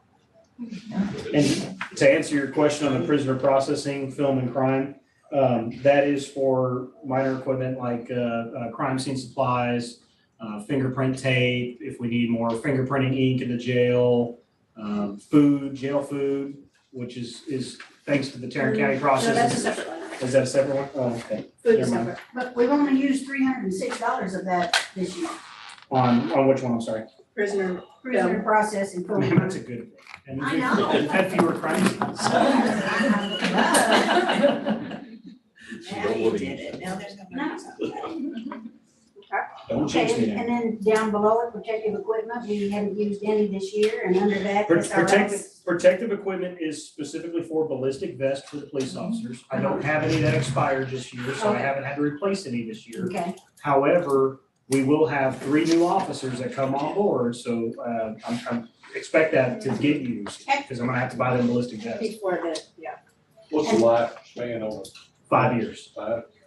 it. And to answer your question on the prisoner processing, film and crime, that is for minor equipment like crime scene supplies, fingerprint tape, if we need more fingerprinting ink in the jail, food, jail food, which is thanks to the Tarrant County process. No, that's a separate one. Is that a separate one? Oh, okay. Food is Never mind. separate. But we've only used $306 of that this year. On which one, I'm sorry? Prisoner. Prisoner processing. Man, that's a good thing. And I know. we've had fewer crime scenes. Now you did it, now there's no. Don't chase Okay, me now. and then down below it, protective equipment, we haven't used any this year, and under that, SRO. Protective equipment is specifically for ballistic vests for the police officers. I don't have any that expired this year, so I Okay. haven't had to replace any this year. Okay, However, we will have 3 new officers that come on board, so I'm expect that to get used, because I'm gonna have to buy them ballistic vests. Before the, yeah. What's the lifespan on it? 5 years.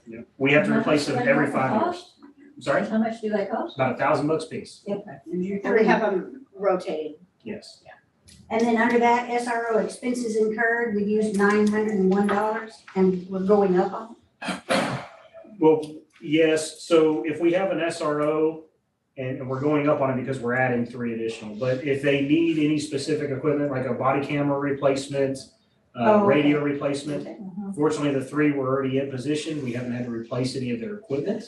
Yeah. We have to replace them every 5 years. I'm sorry? How much do they cost? About $1,000 piece. yep, there's your And we three. have them rotating. Yes. And then under that, SRO expenses incurred, we used $901, and we're going up on it. Well, yes, so if we have an SRO and we're going up on it because we're adding 3 additional, but if they need any specific equipment, like a body camera replacement, radio replacement, Okay. fortunately, the 3 were already in position. We haven't had to replace any of their equipment.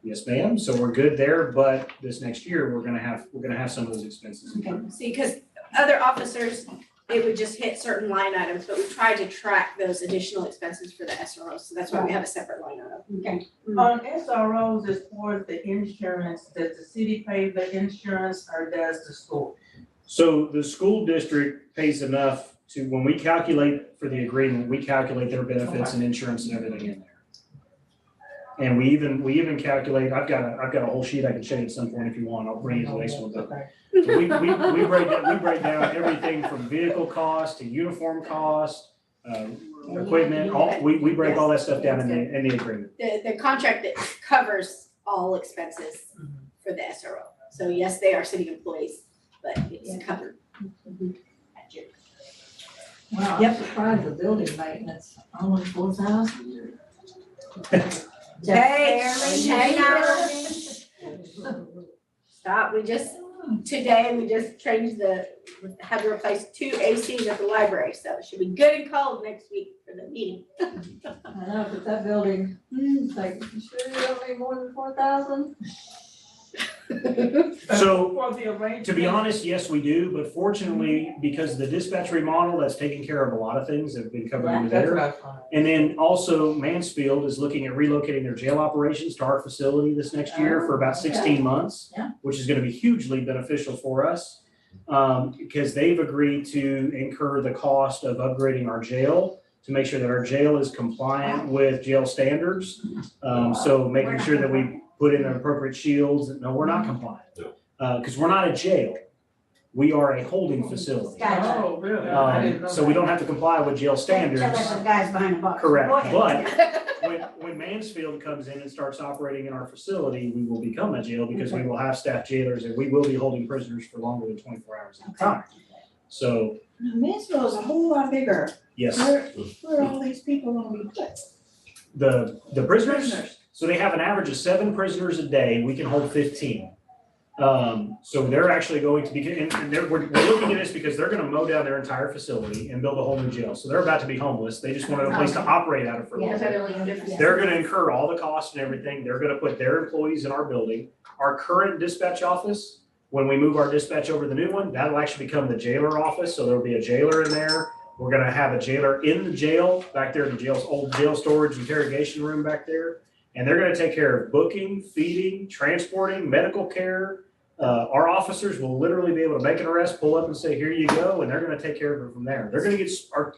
Yes, ma'am. So we're good there, but this next year, we're gonna have some of those expenses. See, because other officers, they would just hit certain line items, but we tried to track those additional expenses for the SROs, so that's why we have a separate line item. Okay, On SROs, as far as the insurance, does the city pay the insurance or does the school? So the school district pays enough to, when we calculate for the agreement, we calculate their benefits and insurance and everything in there. And we even calculate, I've got a whole sheet I can show you at some point if you want, I'll bring you the next one, but we break down everything from vehicle cost to uniform cost, equipment, we break all that stuff down in the agreement. The contract that covers all expenses for the SRO. So yes, they are city employees, but it's covered. Wow, I'm surprised the building maintenance, only 4,000. Hey, Barely. Stop, today we just changed had to replace 2 ACs at the library, so it should be good and cold next week for the meeting. I know, but that building, it's like, you sure you don't need more than 4,000? So, For the arrangement. to be honest, yes, we do, but fortunately, because the dispatch remodel, that's taking care of a lot of things that have been covered under That's there. what I thought. And then also Mansfield is looking at relocating their jail operations to our facility this next year for about 16 months, Yeah. which is gonna be hugely beneficial for us. Because they've agreed to incur the cost of upgrading our jail to make sure that our jail is compliant with jail standards. So making sure that we put in the appropriate shields. No, we're not compliant. Because we're not a jail. We are a holding facility. Gotcha. Oh, really? I didn't know So we that. don't have to comply with jail standards. Tell us the guys behind the bar. Correct, Go ahead. when Mansfield comes in and starts operating in our facility, we will become a jail because we will have staff jailers and we will be holding prisoners for longer than 24 hours at a time. So, Mansfield is a whole lot bigger. yes, Where are all these people gonna be put? the prisoners, so they have an average of 7 prisoners a day. We can hold 15. So they're actually going to be, and we're looking at this because they're gonna mow down their entire facility and build a whole new jail. So they're about to be homeless. They just wanted a place to operate out of for a little bit. They're gonna incur all the costs and everything. They're gonna put their employees in our building. Our current dispatch office, when we move our dispatch over to the new one, that'll actually become the jailer office. So there'll be a jailer in there. We're gonna have a jailer in the jail, back there in the jail's old jail storage interrogation room back there. And they're gonna take care of booking, feeding, transporting, medical care. Our officers will literally be able to make an arrest, pull up and say, here you go, and they're gonna take care of it from there. They're gonna get,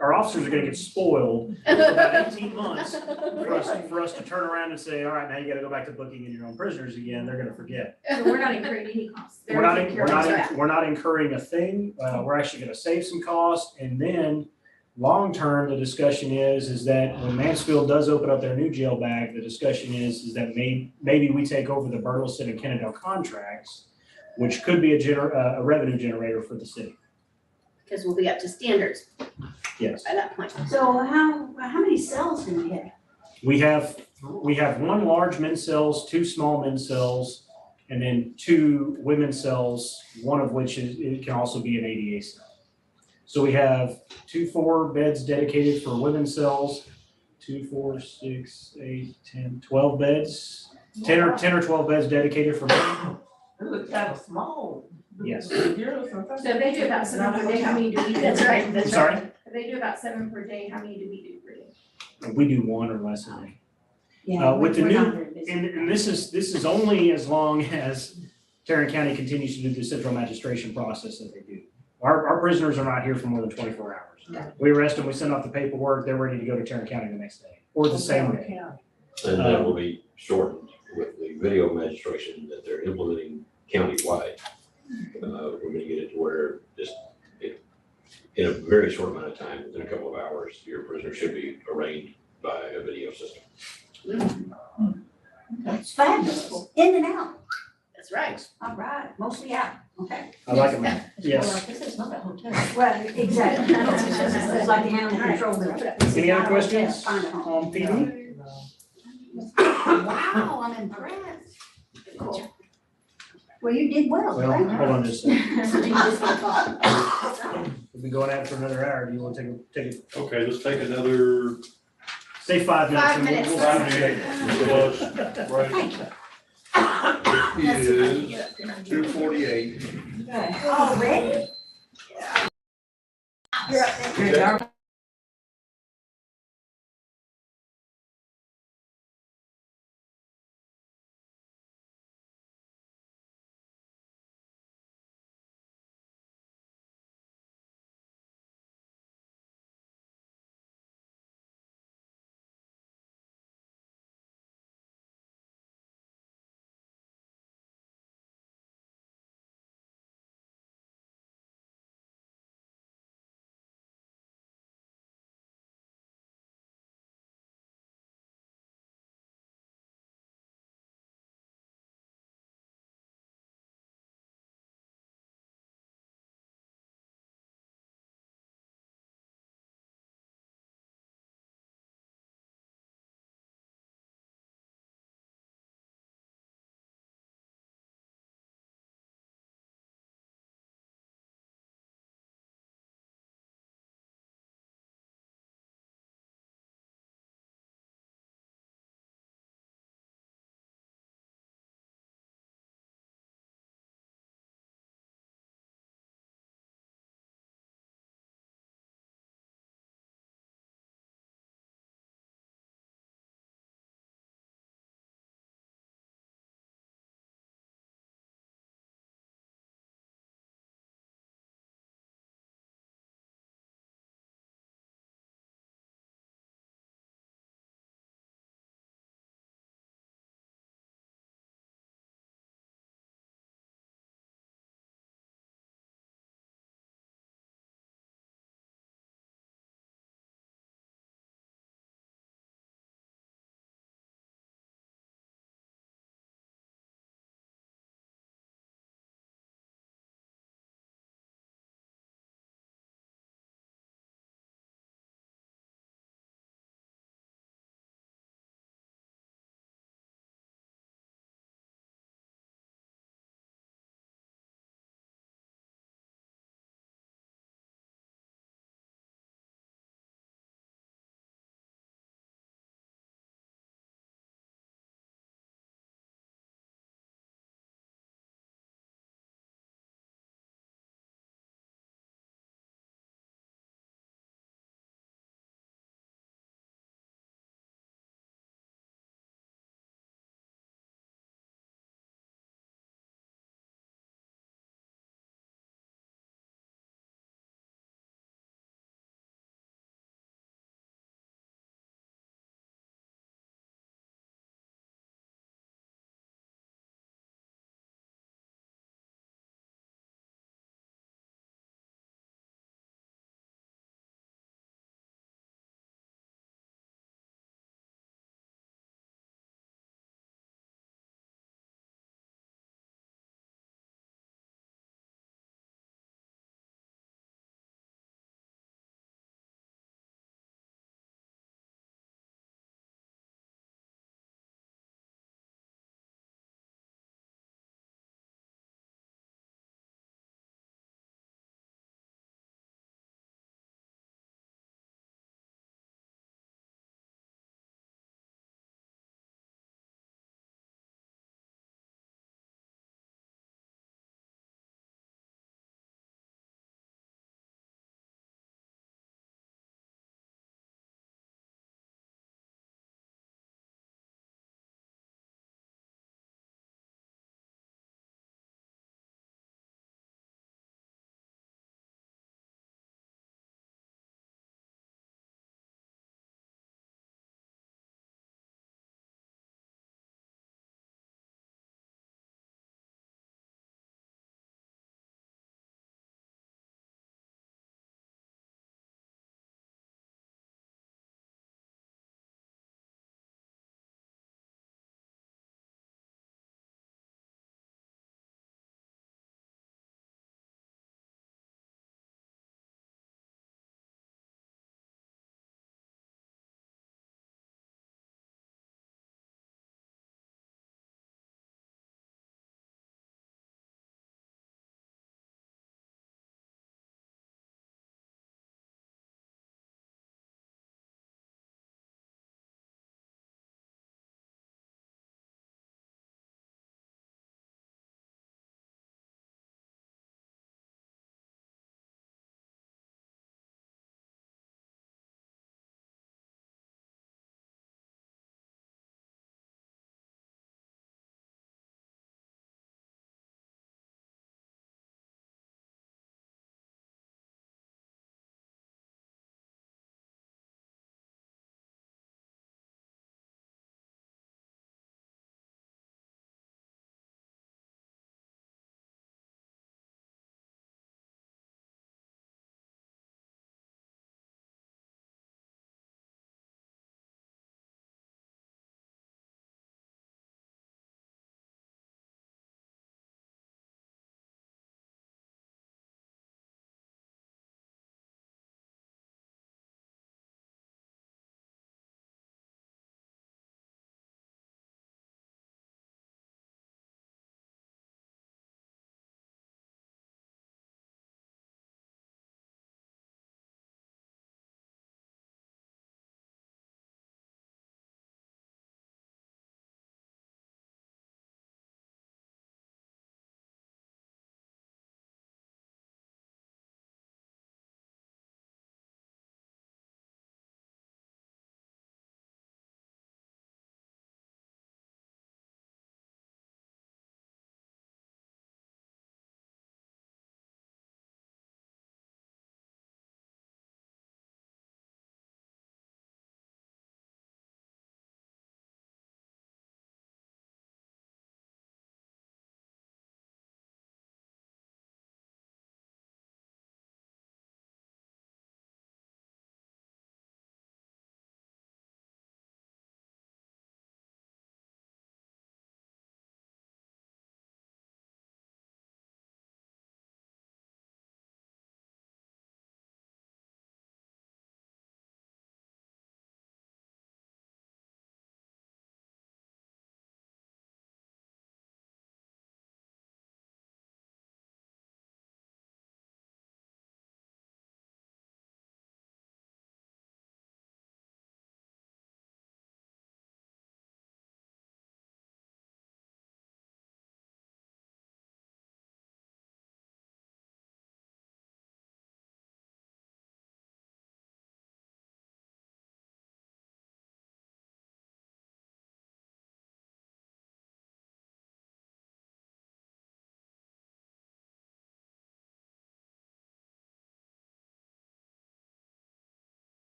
our officers are gonna get spoiled for about 18 months for us to turn around and say, all right, now you gotta go back to booking in your own prisoners again. They're gonna forget. So we're not incurring any costs. We're not incurring a thing. We're actually gonna save some costs, and then long-term, the discussion is that when Mansfield does open up their new jail bag, the discussion is that maybe we take over the Burleson and Kennedale contracts, which could be a revenue generator for the city. Because we'll be up to standards Yes. by that point. So how many cells do we have? We have 1 large men's cells, 2 small men's cells, and then 2 women's cells, one of which it can also be an ADA cell. So we have 2 4-beds dedicated for women's cells, 2, 4, 6, 8, 10, 12 beds, 10 or 12 beds dedicated for men. It looks kind of small. Yes. So if they do about 7 per day, how many do we do? That's right. I'm sorry? If they do about 7 per day, how many do we do per day? We do 1 or less a day. Yeah, With the we're new- not very busy. And this is only as long as Tarrant County continues to do the central magistration process that they do. Our prisoners are not here for more than 24 hours. We arrest them, we send off the paperwork, they're ready to go to Tarrant County the next day, or the same day. And that will be shortened with the video magistration that they're implementing countywide. We're gonna get it to where in a very short amount of time, within a couple of hours, your prisoner should be arraigned by a video system. It's fabulous, in and out, That's right. all right, mostly out, okay. I like them, yes. This is not a hotel. Well, exactly. It's like the animal control there. Any other questions on PD? Wow, I'm impressed. Well, you did well, Well, thank hold you. on just a second. So you just gonna call. We've been going at it for another hour. Do you want to take it? Okay, let's take another Say 5 minutes. 5 and we'll- minutes. we'll 5 switch it. minutes. Right. It is 2:48. Already? You're up there. Okay,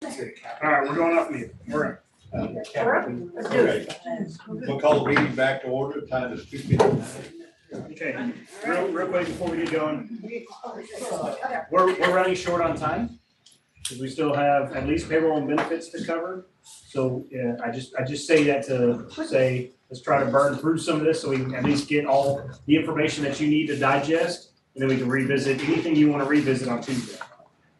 All right, we're going off mute. We're Let's do it. We'll call the meeting back to order, time is 2:59. okay. Real quick before we get going, we're running short on time. Because we still have at least payroll and benefits to cover. So, yeah, I just say that to say, let's try to burn through some of this so we can at least get all the information that you need to digest. And then we can revisit anything you want to revisit on Tuesday.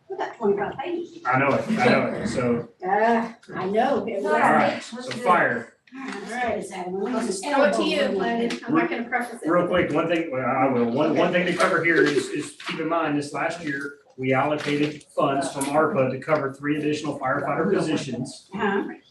We got 25 pages. I know it, so, I know. all right, so fire. Alright, Throw it to you, Landon. I'm not gonna preface it. Real quick, one thing, well, I will, one thing to cover here is keep in mind, this last year, we allocated funds from ARPA to cover 3 additional firefighter positions.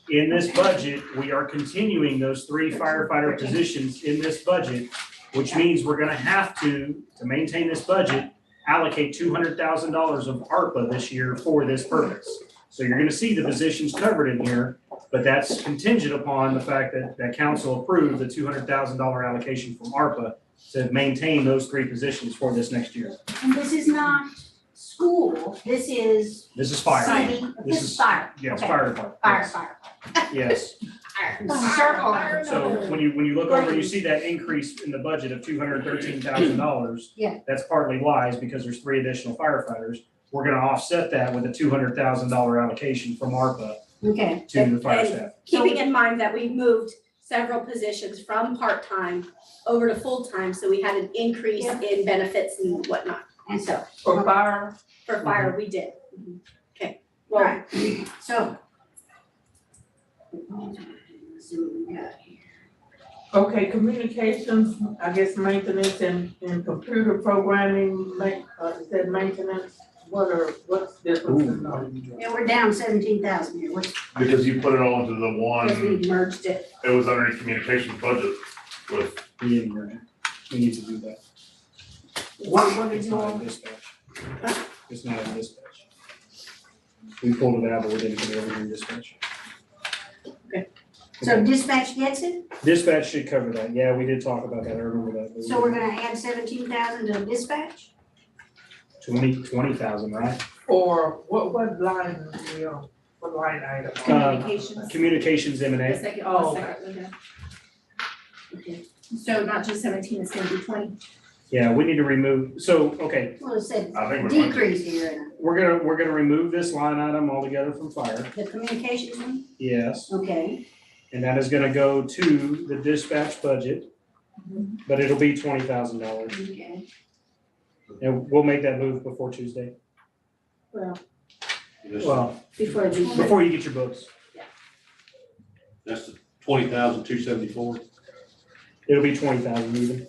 In this budget, we are continuing those 3 firefighter positions in this budget, which means we're gonna have to maintain this budget, allocate $200,000 of ARPA this year for this purpose. So you're gonna see the positions covered in here, but that's contingent upon the fact that council approved the $200,000 allocation from ARPA to maintain those 3 positions for this next year. And this is not school, this is This is fire. city, this is fire. Yes, Okay. fire department. Fire. Yes. Circle. So when you look over, you see that increase in the budget of $213,000. Yeah. That's partly wise because there's 3 additional firefighters. We're gonna offset that with a $200,000 allocation from ARPA Okay. to the fire And staff. keeping in mind that we've moved several positions from part-time over to full-time, so we had an increase in benefits and whatnot. And so, For fire, For fire, we did. Okay, all well, right, so. Let's see what we got here. okay, communications, I guess maintenance and computer programming, it said maintenance, what's different in those? Yeah, we're down 17,000 here, what's, Because you put it all into the because one, we merged it. it was underneath communications budget with, We didn't merge it. We need to do that. what did It's you not all? in dispatch. It's not in dispatch. We pulled it out, but we didn't put everything in dispatch. So dispatch gets it, Dispatch should cover that. Yeah, we did talk about that. I remember that. so we're gonna add 17,000 to dispatch? 20,000, right? Or what line is we on, what line item? Communications. Communications M and The A. second, Oh, the second, okay. Okay, so not just 17, it's gonna be 20. Yeah, we need to remove, so, okay, Well, it said I think we're. decrease here, we're gonna remove this line item altogether from fire. the communications one, Yes, okay, and that is gonna go to the dispatch budget, but it'll be $20,000. okay. And we'll make that move before Tuesday. Well, Well, before the. before you get your books. That's the 20,274. It'll be 20,000 even.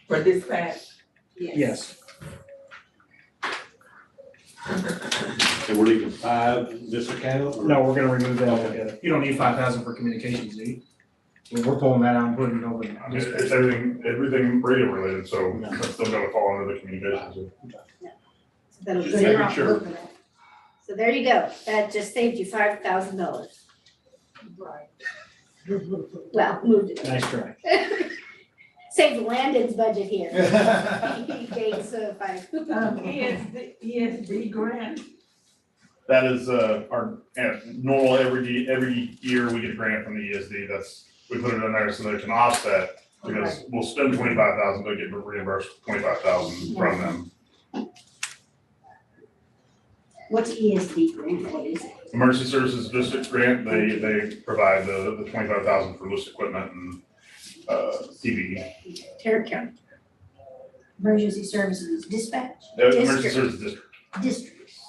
For dispatch, Yes. And we're leaving 5 in this account? or- No, we're gonna remove that altogether. You don't need 5,000 for communications, do you? We're pulling that out and putting it over. I mean, it's everything radio related, so that's still gonna fall under the communications. So that'll Just go making off sure. over that. So there you go. That just saved you $5,000. right. Well, moved it. Nice try. Saved Landon's budget here. He gained so five. ESD grant, That is, our, normal, every year we get a grant from the ESD, we put it in there so they can offset, because we'll spend 25,000, but get reimbursed 25,000 from them. What's ESD grant, what is it? Emergency Services District grant, they provide the 25,000 for loose equipment and, CVE. Tarrant County. Emergency services dispatch, Emergency Services District. districts.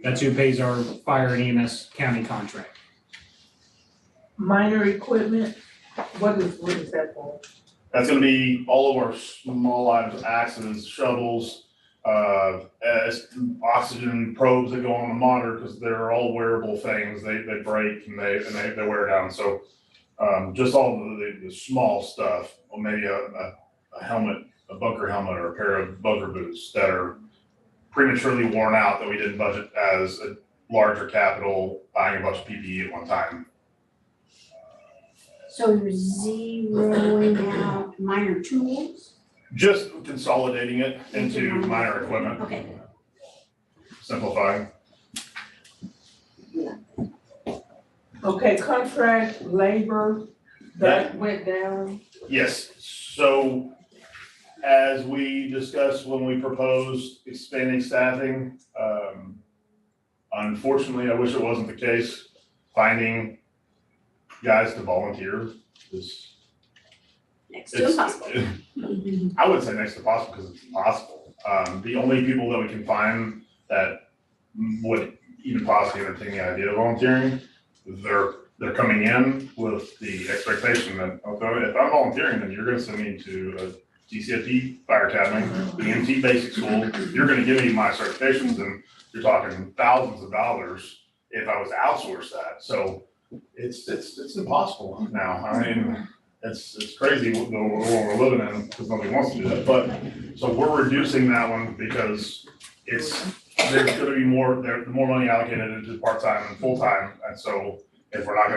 That's who pays our fire and EMS county contract. minor equipment, what is that for? That's gonna be all of our small items, axes, shovels, as oxygen probes that go on the monitor, because they're all wearable things. They break and they wear down. So just all the small stuff, or maybe a helmet, a bunker helmet, or a pair of bunker boots that are prematurely worn out that we didn't budget as a larger capital, buying a bunch of PPE at one time. So you're zeroing out minor tools? Just consolidating it into minor equipment. Okay, simplify. Okay, contract labor, that went down. Yes, so as we discussed when we proposed expanding staffing, unfortunately, I wish it wasn't the case, finding guys to volunteer is. Next to impossible. I wouldn't say next to possible because it's impossible. The only people that we can find that would even possibly entertain the idea of volunteering, they're coming in with the expectation that, okay, if I'm volunteering, then you're gonna send me to a GCFT fire academy, EMT basic school, you're gonna give me my certifications, and you're talking thousands of dollars if I was to outsource that. So it's impossible now. I mean, it's crazy the world we're living in because nobody wants to do that. But so we're reducing that one because there's gonna be more money allocated into part-time and full-time. And so if I'm not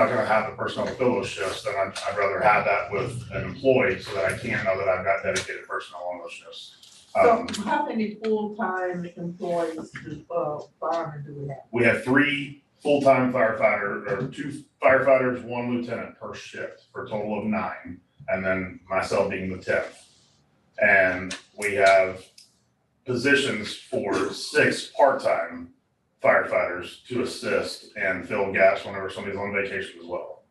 gonna have the personnel to fill those shifts, then I'd rather have that with an employee so that I can know that I've got dedicated personnel on those shifts. So how many full-time employees do, firemen do we have? We have 3 full-time firefighters, or 2 firefighters, 1 lieutenant per shift, for a total of 9, and then myself being the 10th. And we have positions for 6 part-time firefighters to assist and fill gaps whenever somebody's on vacation as well.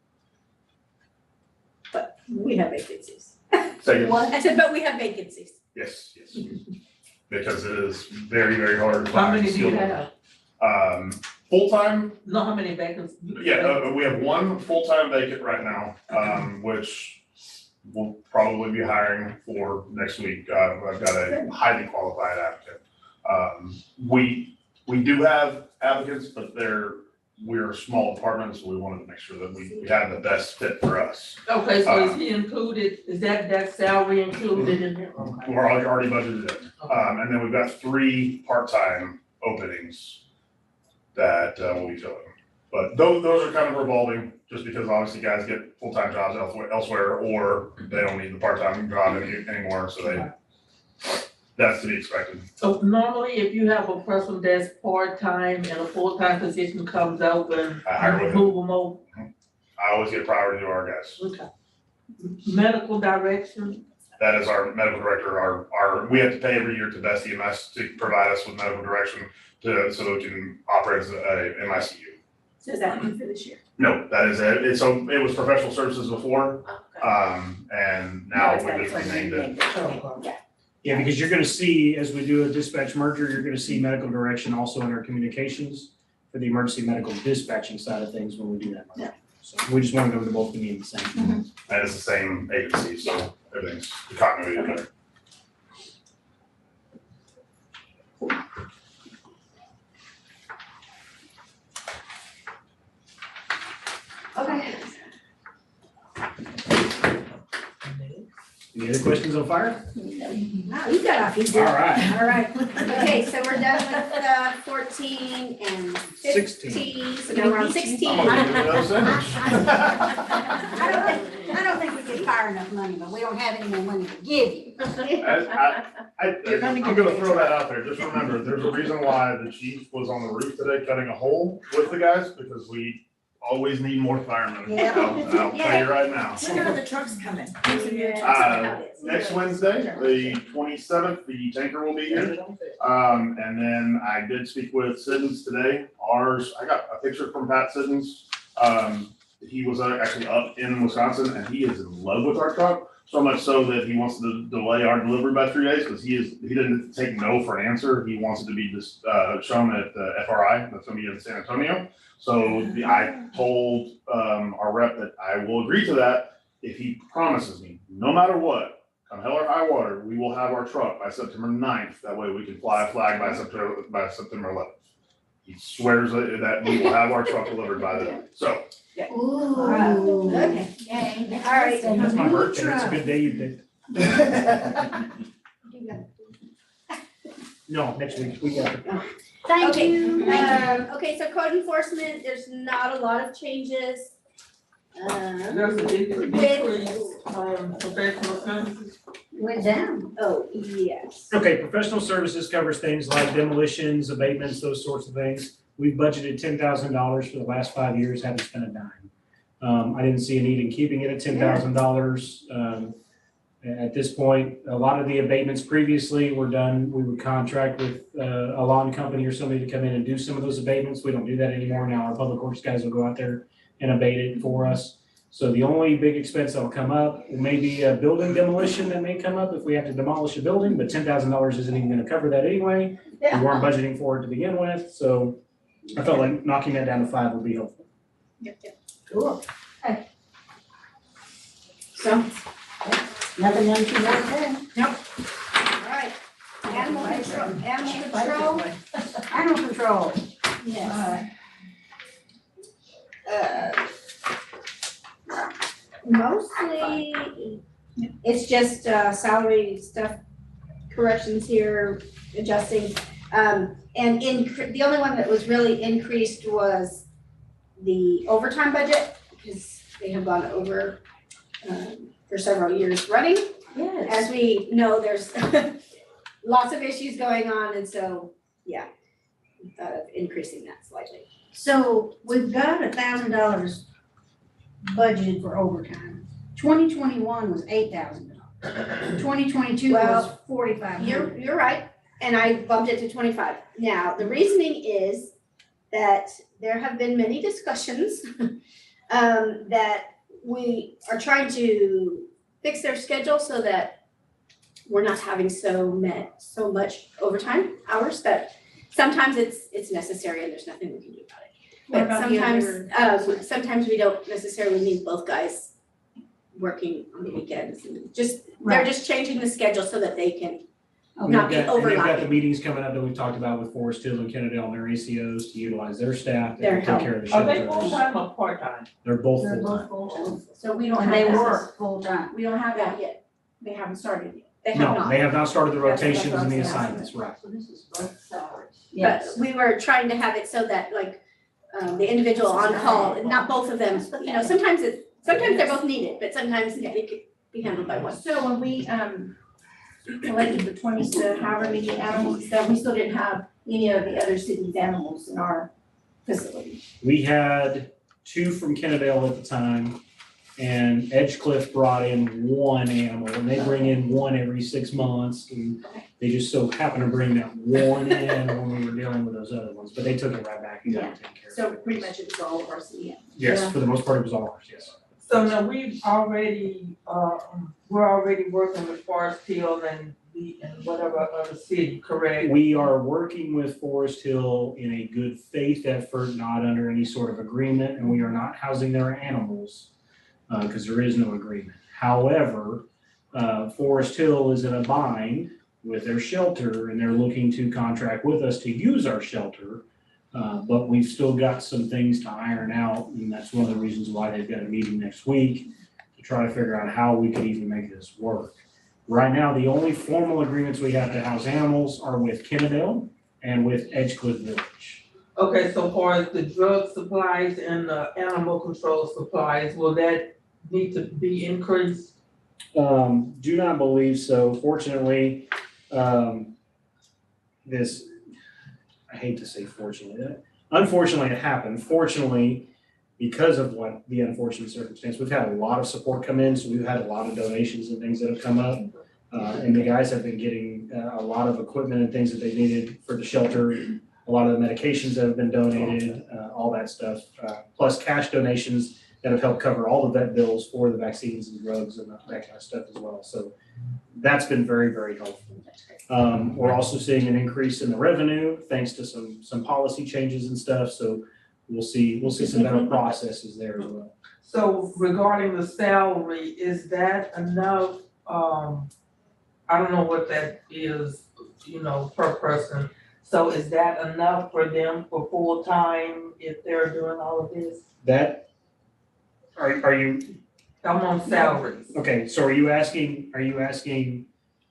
But we have vacancies. Say What? I said, but we have vacancies. yes, because it is very, very hard to How find many do you skilled. have? Full-time, No, how many vacancies? yeah, we have 1 full-time vacant right now, which we'll probably be hiring for next week. I've got a highly qualified applicant. We do have applicants, but we're a small department, so we wanted to make sure that we have the best fit for us. Okay, so is he included, is that salary included in here? Okay. We're already budgeted in. And then we've got 3 part-time openings that we'll be filling. But those are kind of revolving, just because obviously guys get full-time jobs elsewhere, or they don't need the part-time job anymore, so that's to be expected. So normally, if you have a person that's part-time and a full-time position comes open, I hire with move them over. I always get priority to our guys. Okay. Medical direction, That is our medical director, we have to pay every year to Best EMS to provide us with medical direction so that we can operate as a MICU. So is that new for this year? No, that is it. It was professional services before, and now we just renamed it. Yeah, because you're gonna see, as we do a dispatch merger, you're gonna see medical direction also in our communications for the emergency medical dispatching side of things when we do that merger. So we just wanted them to both be the same. That is the same agency, so everything's the continuity there. Okay. Any other questions on fire? Wow, you got off easy. All right. All right. Okay, so we're done with 14 and 15, so now we're on 16. I'm gonna give you another sentence. I don't think we get fire enough money, but we don't have any more money to give you. I'm gonna throw that out there, just remember, there's a reason why the chief was on the roof today cutting a hole with the guys, because we always need more firemen. Yeah. I'll tell you right now. When are the trucks coming? Next Wednesday, the 27th, the tanker will be here. And then I did speak with Siddons today. I got a picture from Pat Siddons. He was actually up in Wisconsin, and he is in love with our truck. So much so that he wants to delay our delivery by 3 days, because he didn't take no for an answer. He wants it to be just shown at the FRI, that's gonna be in San Antonio. So I told our rep that I will agree to that if he promises me, no matter what, come hell or high water, we will have our truck by September 9th. That way we can fly a flag by September 11th. He swears that we will have our truck delivered by then. So. Ooh, okay. Yay. All right. That's my birthday, it's a good day you picked. No, next week after. Thank you. Okay, so code enforcement, there's not a lot of changes. there's a decrease on professional services. Went down. Oh, yes. Okay, professional services covers things like demolitions, abatements, those sorts of things. We've budgeted $10,000 for the last 5 years, haven't spent a dime. I didn't see a need in keeping it at $10,000. At this point, a lot of the abatements previously were done, we would contract with a lawn company or somebody to come in and do some of those abatements. We don't do that anymore. Now our public works guys will go out there and abate it for us. So the only big expense that'll come up may be a building demolition that may come up if we have to demolish a building, but $10,000 isn't even gonna cover that anyway. We weren't budgeting for it to begin with, so I felt like knocking that down to 5 would be helpful. Cool. So, Nothing else you want there. alright. Animal control. Animal control. Yes. Mostly, it's just salary stuff, corrections here, adjusting. And the only one that was really increased was the overtime budget, because they have gone over for several years running. Yes. As we know, there's lots of issues going on, and so, yeah, we thought of increasing that slightly. So we've got $1,000 budgeted for overtime. 2021 was $8,000. 2022 was $4,500. You're right, and I bumped it to 25. Now, the reasoning is that there have been many discussions that we are trying to fix their schedule so that we're not having so much overtime hours, that sometimes it's necessary and there's nothing we can do about it. What But about the sometimes we don't necessarily need both guys working on the weekends, and they're just changing the schedule so that they can not be And they've got the overlapping. meetings coming up that we've talked about with Forest Hill and Kennedale and their ACOs to utilize their staff to Their take help. care of the Are they shelters. full-time or part-time? They're both They're full-time. both full-time. So we don't And have they that. work full-time. We don't have that yet. They haven't started yet. They have No, not. they have not started the That's what rotations and the I'm saying. assignments, right. So this is both salaries. But Yes. we were trying to have it so that like, the individual on call, and not both of them, you know, sometimes they're both needed, but sometimes it could be handled by one. So when we collected the 20 to however many animals that we still didn't have any of the other cities' animals in our facility. We had 2 from Kennedale at the time, and Edgecliff brought in 1 animal, and they bring in 1 every 6 months, and they just so happened to bring that 1 in when we were dealing with those other ones, but they took it right back and got it taken care of. So pretty much it was all of our city animals. Yes, for the most part, it was all ours, yes. So now we've already, we're already working with Forest Hill and whatever other city, correct? We are working with Forest Hill in a good faith effort, not under any sort of agreement, and we are not housing their animals because there is no agreement. However, Forest Hill is in a bind with their shelter, and they're looking to contract with us to use our shelter. But we've still got some things to iron out, and that's one of the reasons why they've got a meeting next week to try to figure out how we could even make this work. Right now, the only formal agreements we have to house animals are with Kennedale and with Edgecliff Village. Okay, so far as the drug supplies and the animal control supplies, will that need to be increased? Do not believe so. Fortunately, I hate to say fortunately, unfortunately it happened. Fortunately, because of what the unfortunate circumstance, we've had a lot of support come in, so we've had a lot of donations and things that have come up. And the guys have been getting a lot of equipment and things that they needed for the shelter, a lot of the medications that have been donated, all that stuff, plus cash donations that have helped cover all the vet bills for the vaccines and drugs and that kind of stuff as well. So that's been very, very helpful. We're also seeing an increase in the revenue thanks to some policy changes and stuff. So we'll see some better processes there as well. So regarding the salary, is that enough? I don't know what that is, per person. So is that enough for them for full-time if they're doing all of this? That, are you, I'm on salaries. okay, so are you asking,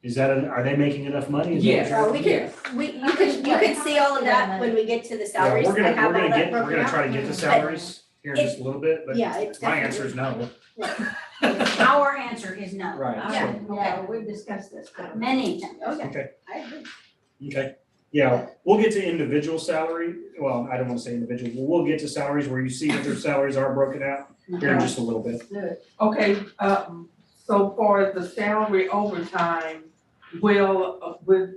is that, are they making enough money? Is that what Yes. you're- You can see all of that when we get to the Yeah, salaries. we're gonna, I have we're all gonna that get, we're broken gonna out. try to get the salaries here in just a little bit, but Yeah, it's my answer is no. But our answer is no. Right. Yeah, so- yeah, we've discussed this, but. Many times. Okay. I agree. Okay, yeah, we'll get to individual salary, well, I don't wanna say individual, but we'll get to salaries where you see that their salaries are broken out here in just a little bit. Okay, so for the salary overtime, will, with,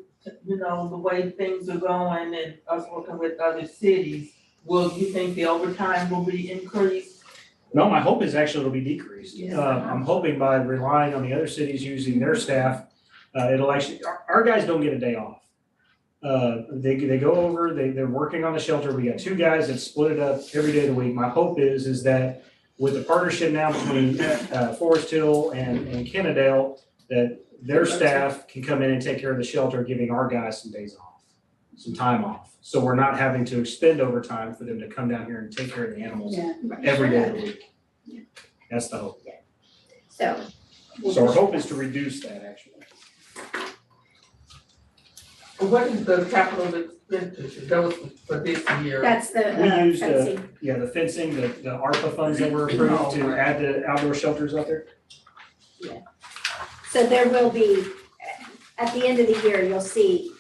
you know, the way things are going and us working with other cities, will you think the overtime will be increased? No, my hope is actually it'll be decreased. I'm hoping by relying on the other cities using their staff, it'll actually, our guys don't get a day off. They go over, they're working on the shelter. We got 2 guys that split it up every day of the week. My hope is that with the partnership now between Forest Hill and Kennedale, that their staff can come in and take care of the shelter, giving our guys some days off, some time off. So we're not having to expend overtime for them to come down here and take care of the animals every day of the week. That's the hope. So. So our hope is to reduce that actually. What is the capital expenditure that was for this year? That's the We used, fencing. yeah, the fencing, the ARPA funds that were approved to add the outdoor shelters out there. So there will be, at the end of the year, you'll see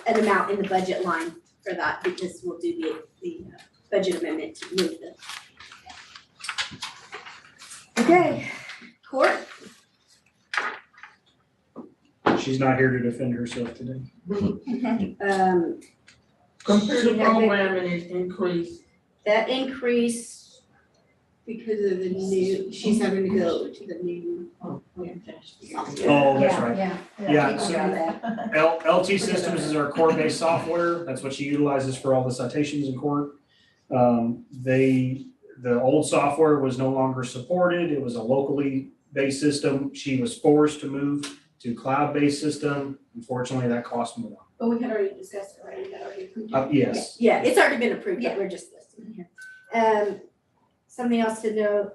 an amount in the budget line for that because we'll do the budget amendment to move the. Okay, court, She's not here to defend herself today. Computer programming is increased. that increase because of the new, she's having to go to the new. Oh, that's right. Yeah. Yeah, so LT Systems is our core-based software. That's what she utilizes for all the citations in court. The old software was no longer supported. It was a locally based system. She was forced to move to cloud-based system. Unfortunately, that cost more. But we had already discussed it, right? We had already approved it. Yes. Yeah, it's already been approved, but we're just listing it here. Something else to note,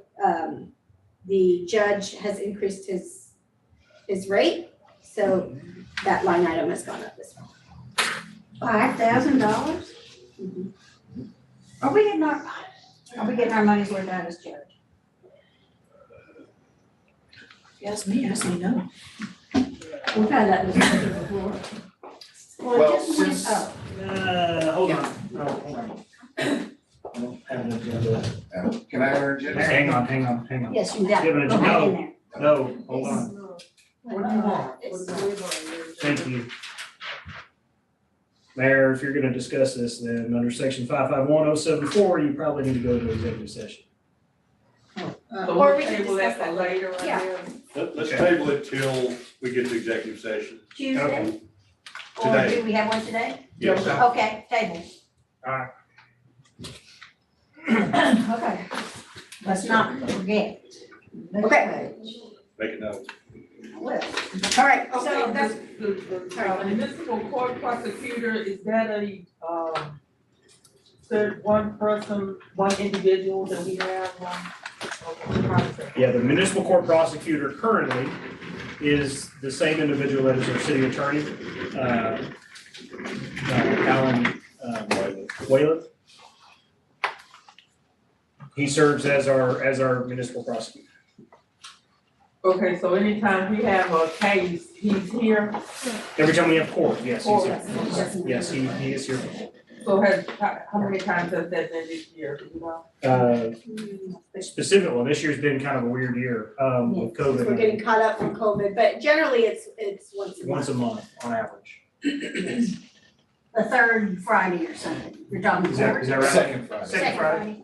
the judge has increased his rate, so that line item has gone up as well. $5,000? Are we getting our money's worth out as judge? Yes, me, I say no. We've had that discussion before. Well, Well, it just went since- up. Hold on. Oh, hold on. I don't have an agenda. Can I interject? Hang on. Yes, you got Give it. it a- Go back in no. there. No, hold on. What do you want? Thank you. Mayor, if you're gonna discuss this, then under section 551074, you probably need to go to executive session. So Or we we can table discuss that for that later, I Yeah. guess? Let's Okay. table it till we get to executive session. Tuesday? Or Today. do we have one today? Yes. Okay, table. Alright. Okay. Let's not forget. Okay. Make a note. All right, so Okay, that's, the municipal court prosecutor, is that a, third one person, one individual that we have on? Yeah, the municipal court prosecutor currently is the same individual that is our city attorney, Alan Whalen. He serves as our municipal prosecutor. Okay, so anytime we have a case, he's here, Every time we have court, yes, he's here. Yes. Yes, he is here. so how many times has that been this year, do you know? Specific, well, this year's been kind of a weird year, with COVID. we're getting caught up from COVID, but generally it's once a month. Once a month on average. The third Friday or something. You're talking Is that court? right? Second Friday. Second Friday?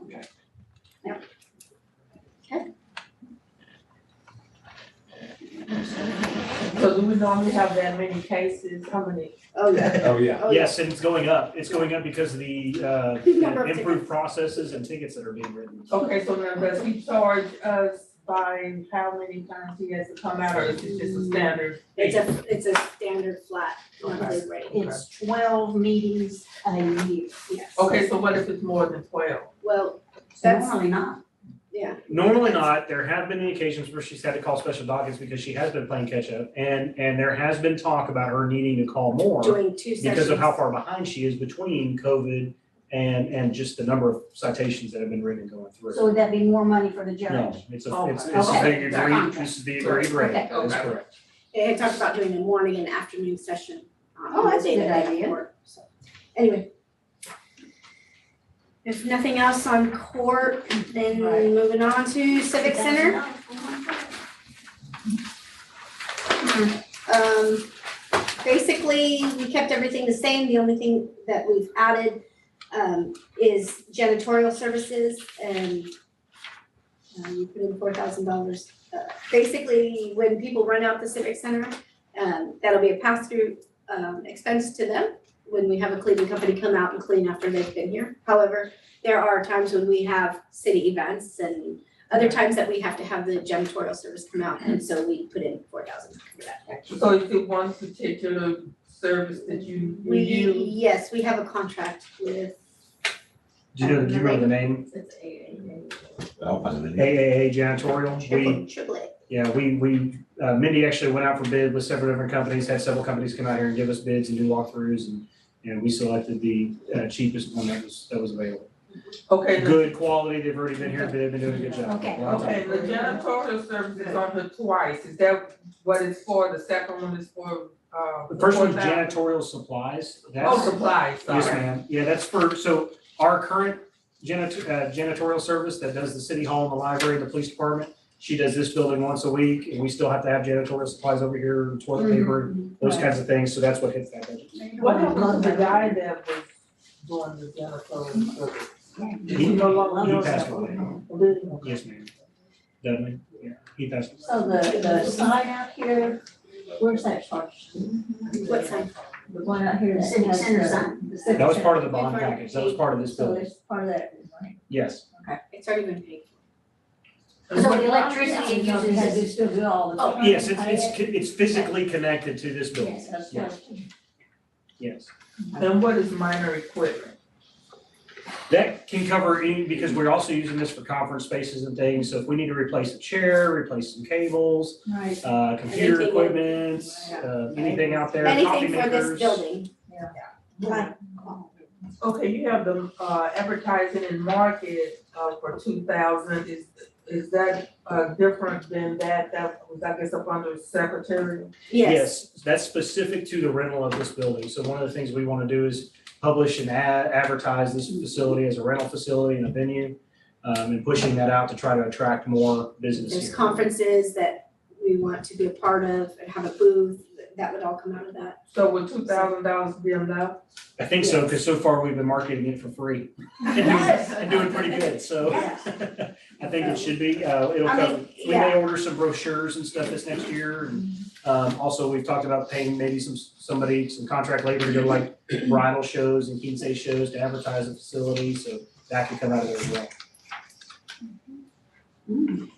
So do we normally have that many cases, how many? Oh, yeah. Oh, yeah. Oh, yeah. Yes, and it's going up. It's going up because of the Number of improved processes and tickets that are being written. Okay, so now does he charge us by how many times he has to come out, or is it just a standard? It's a standard flat monthly rate. It's 12 meetings a year. Yes. Okay, so what if it's more than 12? Well, that's, Normally not. yeah, Normally not. There have been the occasions where she's had to call special dockets because she has been playing catch up. And there has been talk about her needing to call more doing two sessions. because of how far behind she is between COVID and just the number of citations that have been written going through. So would that be more money for the No, judge? it's Okay. this is the agreed rate, that is Okay. correct. They had talked about doing a morning and afternoon session. Oh, that's a the day good that they idea. work, so. Anyway. If nothing else on court, then Right. moving on to Civic Center. Basically, we kept everything the same. The only thing that we've added is janitorial services and you put in $4,000. Basically, when people rent out the Civic Center, that'll be a pass-through expense to them when we have a cleaning company come out and clean after they've been here. However, there are times when we have city events and other times that we have to have the janitorial service come out, and so we put in $4,000 for that. So is it one particular service that you use? Yes, we have a contract with Do you know the name? It's I'll find it. AAA Janitorial. Triple A. Yeah, Mindy actually went out for bid with several different companies, had several companies come out here and give us bids and do walkthroughs, and we selected the cheapest one that was available. Okay, Good quality, they've already been here, they've been doing a good job. Okay. okay, the janitorial service is on here twice, is that what it's for? The second one is for, The first one's 4,000? janitorial supplies, Oh, that's, supplies, sorry. yes, ma'am, yeah, that's so our current janitorial service that does the city hall and the library, the police department, she does this building once a week, and we still have to have janitorial supplies over here, toilet paper, those kinds of things, so that's what hits that budget. What happened to the guy that was doing the janitorial service? He no longer- passed away, yes, ma'am, Dudley, yeah, he passed away. So the sign out here, where's that charged? What sign? The one out here that Civic has Center the- sign. the Civic That was Center. part of the bond package, that was part of this So building, it's part of that, right? yes. It's already been paid. So the electricity You know, uses they had to is, still do all the. Oh, Yes, it's physically connected to this building, Yes, that's Yeah. what. yes. And what is minor equipment? That can cover any, because we're also using this for conference spaces and things, so if we need to replace a chair, replace some cables, Right. computer Anything. equipment, anything out there, coffee Anything for this makers. building. Like, Okay, you have the advertising and market for 2,000, is that different than that was, I guess, up under secretary? Yes, that's specific to the rental of this building, so one of the things we wanna do is publish and advertise this facility as a rental facility and a venue, and pushing that out to try to attract more business There's here. conferences that we want to be a part of and have a booth, that would all come out of that. So would $2,000 be enough? I think so, cause so far we've been marketing it for free and doing pretty good, so Yes. I think it should be, it'll I cover, mean, we may order some brochures and stuff this next year, and also we've talked about paying maybe some contract labor to go like bridal shows and quince shows to advertise the facility, so that could come out of there as well.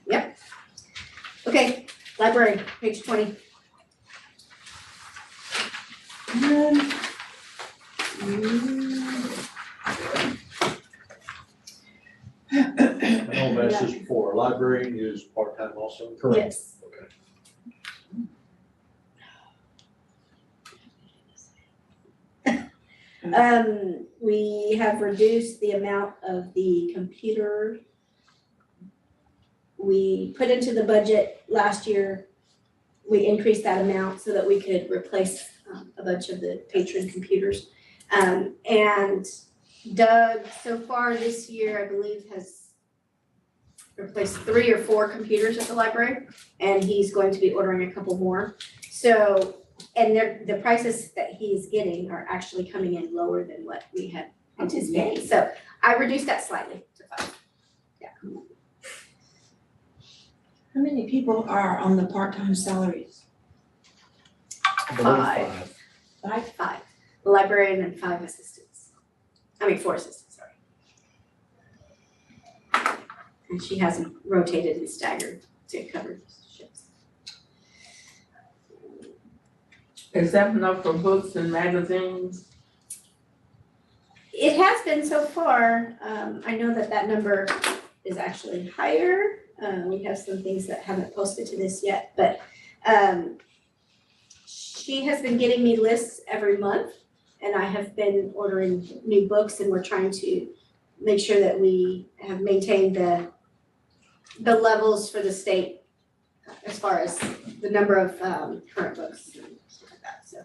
Yep. Okay, library, page 20. No message for library is part-time also? Yes. Okay. We have reduced the amount of the computer we put into the budget last year. We increased that amount so that we could replace a bunch of the patron computers. And Doug, so far this year, I believe, has replaced 3 or 4 computers at the library, and he's going to be ordering a couple more. So, and the prices that he's getting are actually coming in lower than what we had anticipated. So I reduced that slightly to 5. Yeah. how many people are on the part-time salaries? I believe 5. 5. The librarian and 5 assistants. 4 assistants, sorry. And she has them rotated and staggered to cover shifts. Is that enough for books and magazines? It has been so far. I know that number is actually higher. We have some things that haven't posted to this yet, but she has been getting me lists every month, and I have been ordering new books, and we're trying to make sure that we have maintained the levels for the state as far as the number of current books and stuff like that. So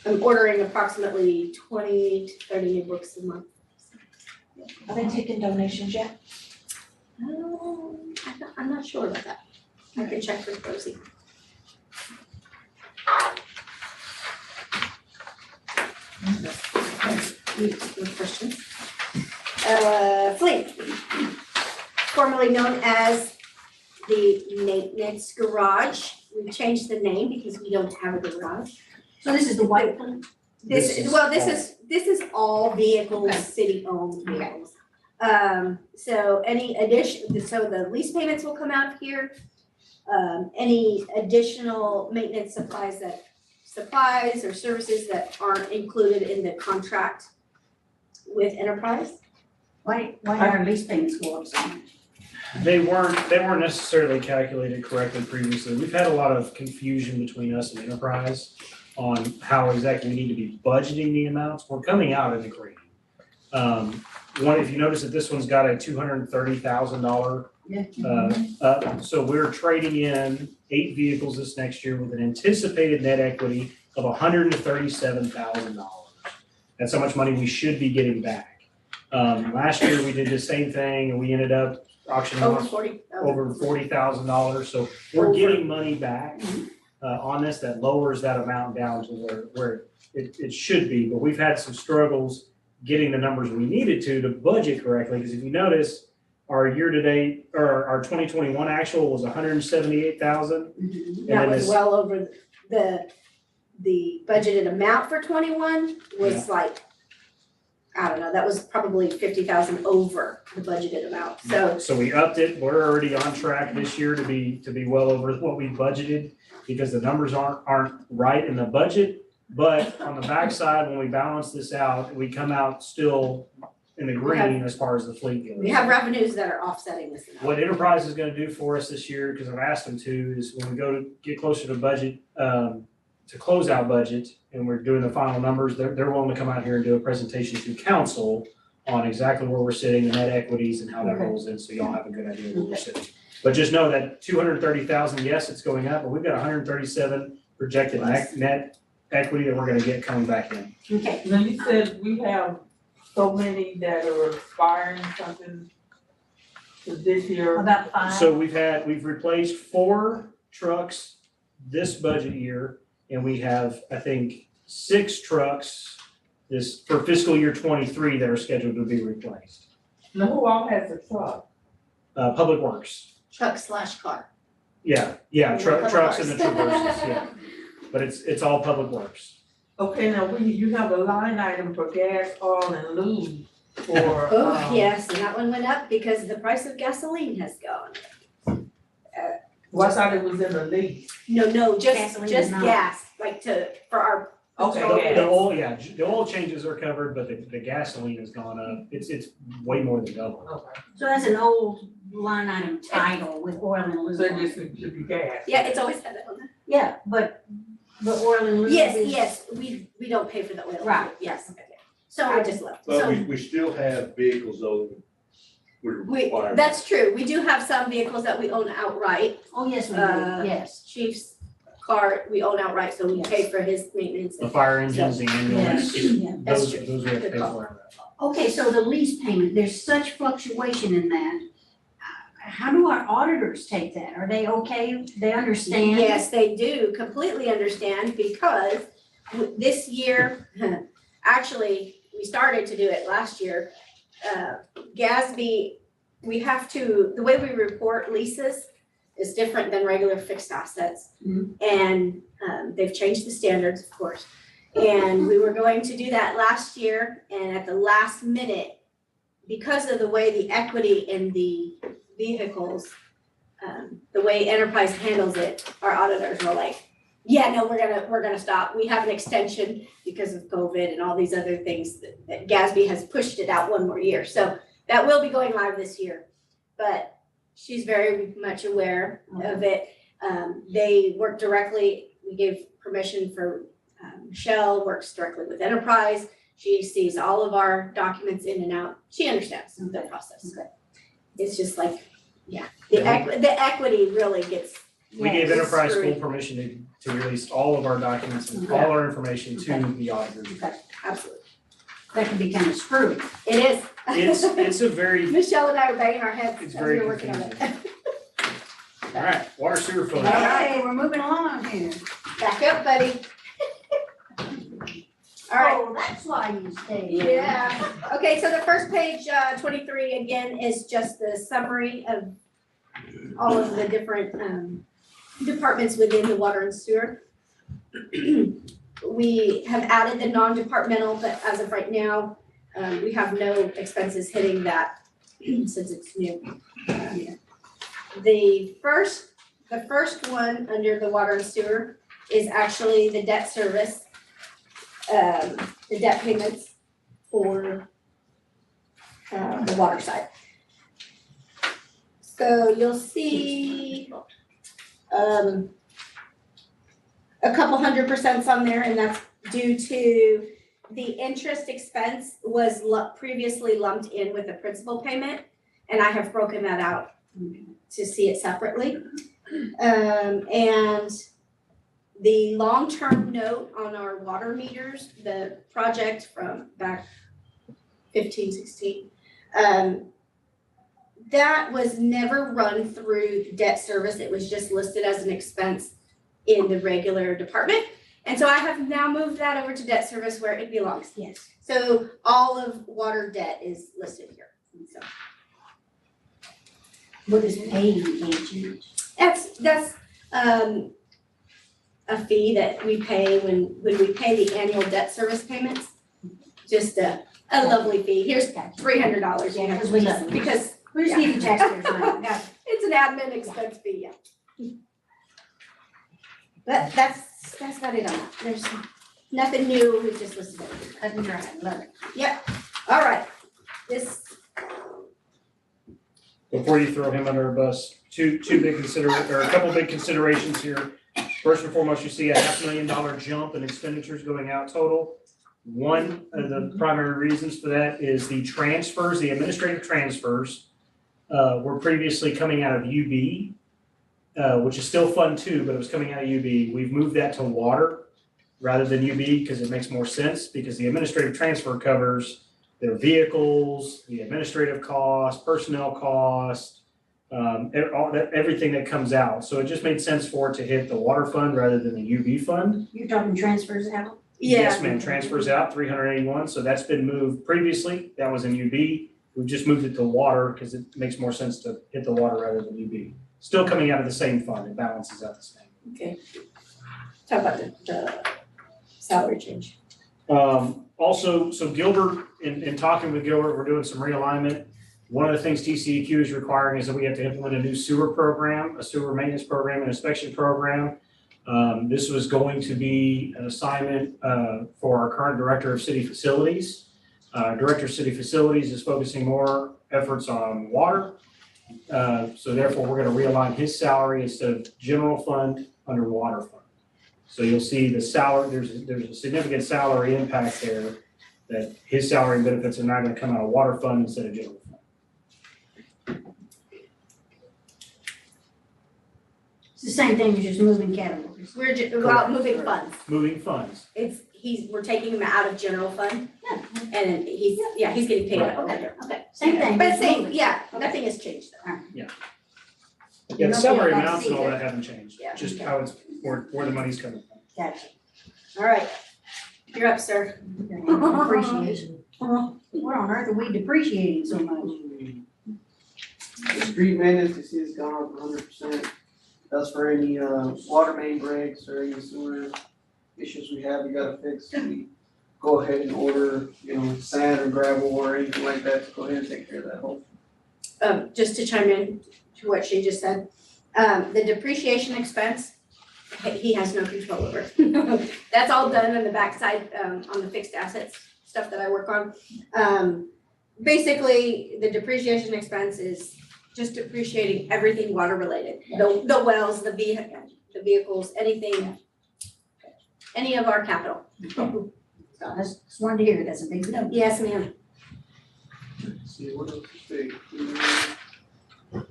I'm ordering approximately 20 to 30 new books a month. Are they taking donations yet? I'm not sure about that. I can check with Rosie. Any questions? Fleet, formerly known as the maintenance garage. We changed the name because we don't have a garage. So this is the white one? This is all vehicles, city-owned vehicles. So any addition, so the lease payments will come out of here. Any additional maintenance supplies or services that aren't included in the contract with Enterprise. Why are lease payments go up so much? They weren't necessarily calculated correctly previously. We've had a lot of confusion between us and Enterprise on how exactly we need to be budgeting the amounts. We're coming out in the green. If you notice that this one's got a $230,000 so we're trading in 8 vehicles this next year with an anticipated net equity of $137,000. That's how much money we should be getting back. Last year we did the same thing and we ended up auctioning off over $40,000. So we're getting money back on this that lowers that amount down to where it should be. But we've had some struggles getting the numbers we needed to budget correctly. Because if you notice, our year-to-date, or our 2021 actual was 178,000. That was well over the budgeted amount for 21 was like, I don't know, that was probably 50,000 over the budgeted amount. So we upped it. We're already on track this year to be well over what we budgeted because the numbers aren't right in the budget. But on the backside, when we balance this out, we come out still in the green as far as the fleet goes. we have revenues that are offsetting this amount. What Enterprise is gonna do for us this year, because I've asked them to, is when we go to get closer to budget, to close out budget, and we're doing the final numbers, they're willing to come out here and do a presentation to council on exactly where we're sitting, the net equities and how that rolls in, so y'all have a good idea where we're sitting. But just know that 230,000, yes, it's going up, but we've got 137 projected net equity that we're gonna get coming back in. Okay. Now you said we have so many that are expiring something this year. About 5? So we've replaced 4 trucks this budget year, and we have, I think, 6 trucks for fiscal year 23 that are scheduled to be replaced. Now who all has a truck? Public Works, Truck/car. yeah, trucks and the Traverses, yeah. But it's all Public Works. Okay, now you have a line item for gas, oil and lube for, Yes, and that one went up because the price of gasoline has gone. well, I thought it was in the lease. No, just Gasoline amount. gas, like for our. Okay, The gas. the oil changes are covered, but the gasoline has gone up. It's way more than double. Okay, So that's an old line item title with oil and lube. so it on just it. should be gas. Yeah, it's always had that on there. Yeah, but the oil and lube is. Yes, we don't pay for the oil. Right. Yes, So I just left. But So- we still have vehicles though, we're required. That's true. We do have some vehicles that we own outright. Oh, yes, we do, yes. Chief's car, we own outright, so we pay for his maintenance. The fire engines, the ambulance, Yeah. That's those true. we have to Good pay call. for. Okay, so the lease payment, there's such fluctuation in that. How do our auditors take that? Are they okay? They understand? Yes, they do completely understand because this year, actually, we started to do it last year. GASB, we have to, the way we report leases is different than regular fixed assets. And they've changed the standards, of course. And we were going to do that last year, and at the last minute, because of the way the equity in the vehicles, the way Enterprise handles it, our auditors were like, yeah, no, we're gonna stop. We have an extension because of COVID and all these other things that GASB has pushed it out one more year. So that will be going live this year. But she's very much aware of it. They work directly. We gave permission for Michelle works directly with Enterprise. She sees all of our documents in and out. She understands the process. It's just like, yeah, the equity really gets. We gave Yes. Enterprise full Screwed. permission to release all of our documents and all our information to the auditors. Okay, absolutely. That can be kind of screwy. It is. It's a very, Michelle and I are banging our heads It's as very we're working on it. all right, water sewer fund. Okay, we're moving along here. Back up, buddy. All right. Oh, that's why you stayed. Yeah, okay, so the first page, 23, again, is just the summary of all of the different departments within the water and sewer. We have added the non-departmental, but as of right now, we have no expenses hitting that since it's new. The first one under the water and sewer is actually the debt service, the debt payments for the water side. So you'll see a couple 100% on there, and that's due to the interest expense was previously lumped in with the principal payment, and I have broken that out to see it separately. And the long-term note on our water meters, the project from back 15, 16, that was never run through debt service. It was just listed as an expense in the regular department. And so I have now moved that over to debt service where it belongs. Yes. So all of water debt is listed here. And so What is paid agent? that's a fee that we pay when we pay the annual debt service payments. Just a lovely fee. Here's $300, Yeah, because we love it. because We just need the taxpayers' money. Got it. it's an admin expense fee, yeah. But that's about it on that. There's nothing new, we just listed it. Cut and dry, love it. All right, this, Before you throw him under a bus, a couple big considerations here. First and foremost, you see a $500,000 jump in expenditures going out total. One of the primary reasons for that is the transfers, the administrative transfers, were previously coming out of UB, which is still Fund 2, but it was coming out of UB. We've moved that to water rather than UB because it makes more sense, because the administrative transfer covers their vehicles, the administrative cost, personnel cost, everything that comes out. So it just made sense for it to hit the water fund rather than the UB fund. You're talking transfers out? Yes, ma'am, transfers out, 381, so that's been moved previously, that was in UB. We've just moved it to water because it makes more sense to hit the water rather than UB. Still coming out of the same fund, it balances out the same. okay. Talk about the salary change. Also, so Gilbert, in talking with Gilbert, we're doing some realignment. One of the things TCEQ is requiring is that we have to implement a new sewer program, a sewer maintenance program, and inspection program. This was going to be an assignment for our current Director of City Facilities. Director of City Facilities is focusing more efforts on water. So therefore, we're gonna realign his salary instead of general fund under water fund. So you'll see the salary, there's a significant salary impact there, that his salary and benefits are now gonna come out of water fund instead of general fund. It's the same thing, you're just moving categories. We're moving funds. Moving funds. We're taking him out of general fund. And he's getting paid out. Right. Okay, same thing. But just same, moving. yeah, Okay. nothing has changed though. Yeah, the salary amounts and all that haven't changed, Yeah. just how it's, where the money's coming from. Gotcha. All right, you're up, sir. Appreciation. What on earth are we depreciating so much? The street maintenance, you see, has gone up 100%. That's for any water main breaks or any sewer issues we have, we gotta fix. We go ahead and order, sand or gravel or anything like that to go ahead and take care of that whole. Just to chime in to what she just said, the depreciation expense, he has no control over. That's all done on the backside, on the fixed assets, stuff that I work on. Basically, the depreciation expense is just depreciating everything water related, the wells, the vehicles, anything. any of our capital. So I just wanted to hear, that's a big number. Yes, ma'am. Let's see, what else to say?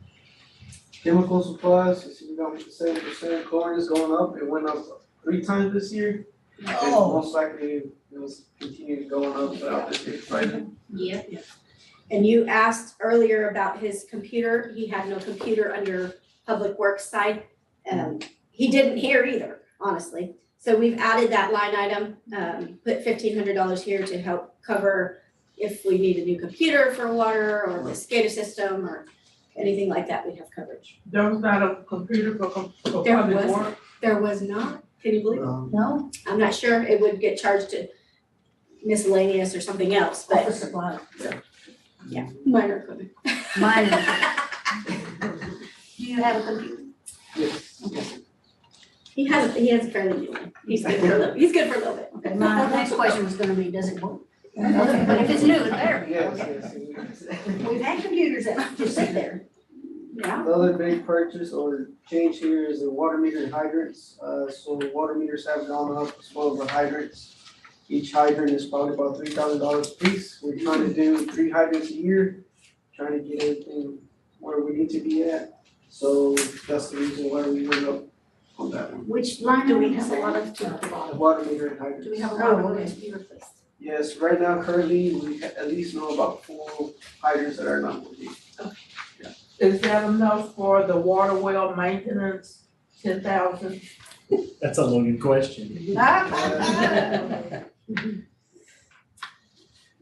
Chemical supplies, let's see, we got 7%, corn is going up, it went up 3 times this year. And most likely it will continue going up throughout this year, right? Yeah. And you asked earlier about his computer. He had no computer under Public Works side. He didn't here either, honestly. So we've added that line item, put $1,500 here to help cover if we need a new computer for water or the SCADA system or anything like that, we have coverage. There was not a computer for There public was- work? There was not, can you believe it? No, I'm not sure, it would get charged to miscellaneous or something else, but office supply, yeah, minor equipment. mine. Do you have a computer? Yes. Okay. He has a fairly new one. He's good for a little bit. Okay, my next question was gonna be, does it work? Okay, but if it's new, it's there. Yes, Okay. yes. We've had computers that just sit there. Yeah. The other big purchase or change here is the water meter and hydrants. So water meters have gone up as well as the hydrants. Each hydrant is probably about $3,000 a piece. We're trying to do 3 hydrants a year, trying to get everything where we need to be at. So that's the reason why we went up on that one. Which line Do do we we have a lot of, The water meter and hydrants. do we have a lot of Oh, okay. ones to be replaced? Yes, right now currently, we at least know about 4 hydrants that are not working. Is that enough for the water well maintenance, 10,000? That's a loaded question.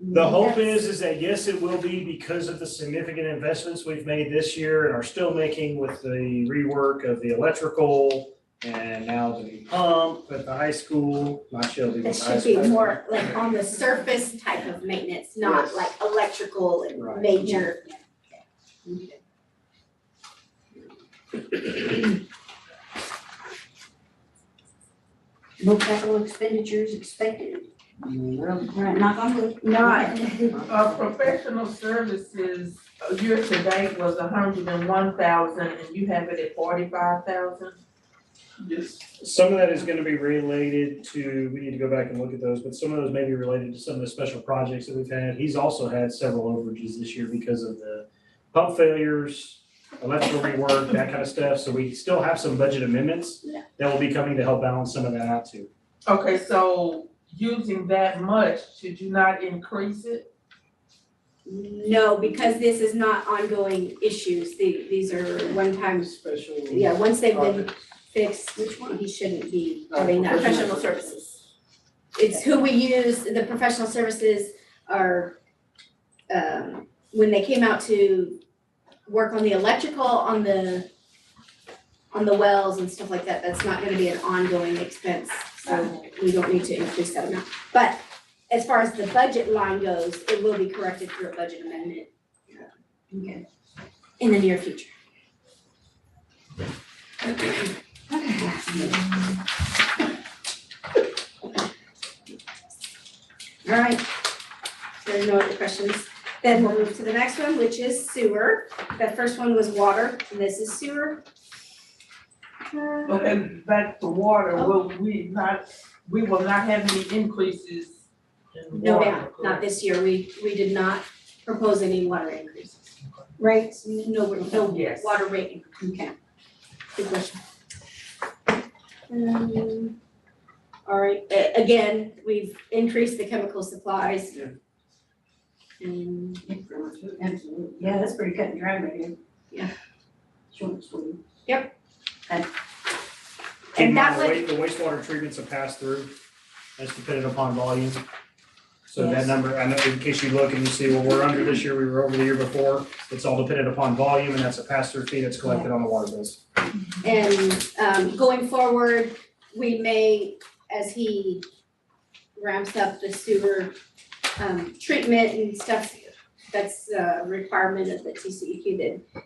The hope is that yes, it will be because of the significant investments we've made this year and are still making with the rework of the electrical and now the new pump at the high school, not Shelby, but It the high should be school. more like on the surface type of maintenance, not Yes. like electrical and Right. major. No capital expenditures expected. All right, knock on wood. Not, Professional services, year to date was 101,000 and you have it at 45,000? Yes. Some of that is gonna be related to, we need to go back and look at those, but some of those may be related to some of the special projects that we've had. He's also had several overages this year because of the pump failures, electrical rework, that kind of stuff. So we still have some budget amendments that will be coming to help balance some of that out too. Okay, so using that much, should you not increase it? no, because this is not ongoing issues. These are one-time, Special. yeah, once they've been projects. fixed, he shouldn't be having that. Professional services. It's who we use, the professional services are, when they came out to work on the electrical, on the wells and stuff like that, that's not gonna be an ongoing expense, so we don't need to increase that amount. But as far as the budget line goes, it will be corrected through a budget amendment Okay. in the near future. All right, if there are no other questions, then we'll move to the next one, which is sewer. That first one was water, and this is sewer. Okay, back to water, we will not have any increases in No, water, ma'am, not correct? this year. We did not propose any water increases. Rates, no Yes. water rate increase. Okay. Good question. All right, again, we've increased the chemical supplies. Yeah. And Absolutely. Yeah, that's pretty cut and dry right here. Yeah. Short and sweet. Keep in And that mind, the wastewater treatment's a pass-through, that's dependent upon volume. So that number, I know in case you look and you see, well, we're under this year, we were over the year before, it's all dependent upon volume, and that's a pass-through fee that's collected on the water bills. And going forward, we may, as he ramps up the sewer treatment and stuff, that's a requirement of the TCEQ, that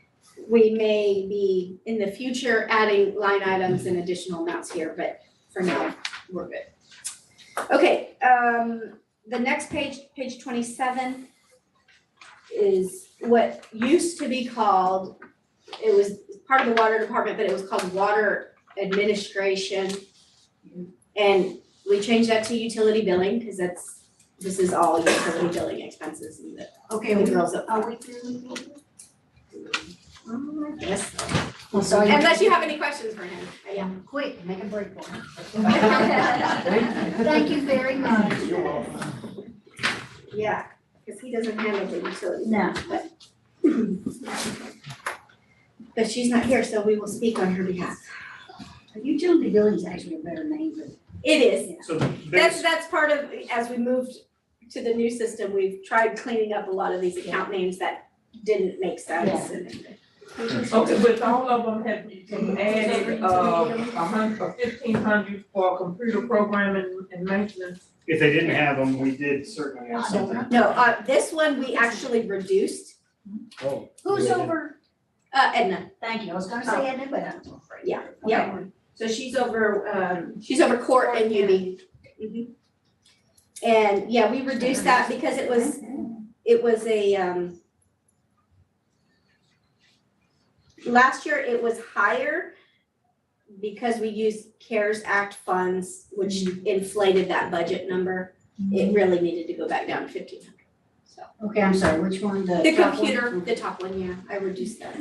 we may be in the future adding line items and additional amounts here, but for now, we're good. Okay, the next page, page 27, is what used to be called, it was part of the water department, but it was called water administration. And we changed that to utility billing, cause this is all utility billing expenses and Okay, the girls up. are we through with it? Yes, Well, so unless you have any questions for him, yeah. Quick, make a break for it. Thank you very much. You're welcome. Yeah, cause he doesn't handle the utility. No. But she's not here, so we will speak on her behalf. Utility billing is actually a better name, but It is, So the biggest, that's part of, as we moved to the new system, we've tried cleaning up a lot of these account names that didn't make sense and. Okay, but all of them have added, $1,500 for computer programming and maintenance. if they didn't have them, we did certainly have something. No, this one we actually reduced, Oh. who's yeah. over? Edna, Thank you, I was gonna say Edna, but I'm afraid. Yeah, Okay. yeah. So she's over court and UB. Mhm. And yeah, we reduced that because it was a, last year it was higher because we used CARES Act funds, which inflated that budget number. It really needed to go back down to 1,500. So Okay, I'm sorry, which one, the the top one? computer, the top one, yeah, I reduced that.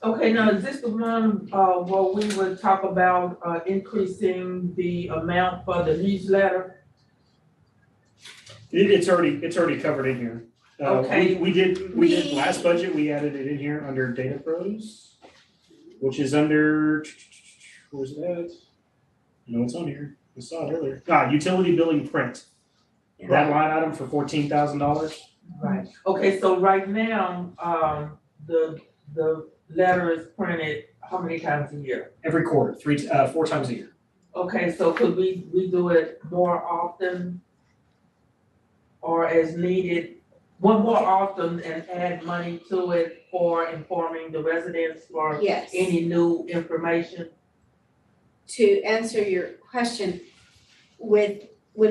Okay, now is this the one, where we would talk about, increasing the amount for the newsletter? It's already covered in here. Okay. We did last budget, we added it in here under data pros, which is under, where's it at? No, it's on here, I saw it earlier. Utility billing print. That line item for $14,000. Right. Okay, so right now, the letter is printed how many times a year? Every quarter, 4 times a year. Okay, so could we do it more often? Or as needed, one more often and add money to it for informing the residents for Yes. any new information? To answer your question, when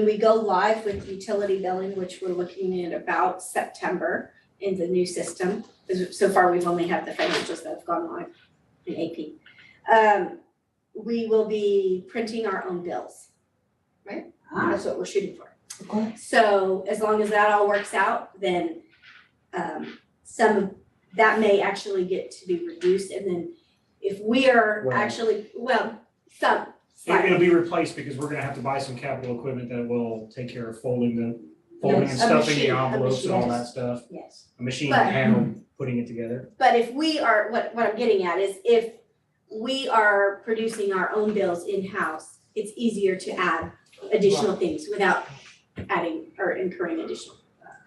we go live with utility billing, which we're looking at about September in the new system, because so far we've only had the financials that have gone live in AP. We will be printing our own bills, right? That's what we're shooting for. Okay. So as long as that all works out, then some of that may actually get to be reduced, and then if we are Well- actually, some slightly. It'll be replaced because we're gonna have to buy some capital equipment that will take care of folding and Yes, a stuffing machine, the a envelopes and all machine, that stuff. Yes. A machine But- to handle putting it together. But if we are, what I'm getting at is if we are producing our own bills in-house, it's easier to add additional things without adding or incurring additional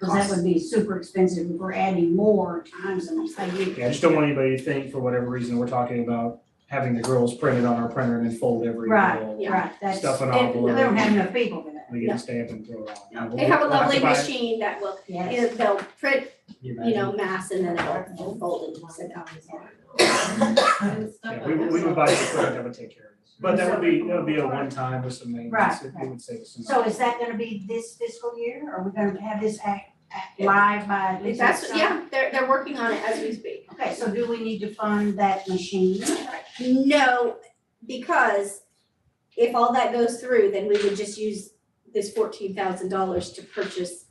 Cause that costs. would be super expensive if we're adding more times than I use. Yeah, I just don't want anybody to think for whatever reason we're talking about having the girls print it on our printer and then fold every Right, bill. right, that's, Stuff an we envelope. don't have enough people for that. We get a stamp and throw it on. They have a We'll to lovely buy it. machine that will, Yes. they'll print, You you know, imagine? mass and then it'll fold and send out. Yeah, we would buy the equipment that would take care of this. But that would be a one-time with some maintenance. It would save us some. So is that gonna be this fiscal year, or are we gonna have this act live by at least That's, next summer? yeah, they're working on it as we speak. Okay, so do we need to fund that machine? No, because if all that goes through, then we would just use this $14,000 to purchase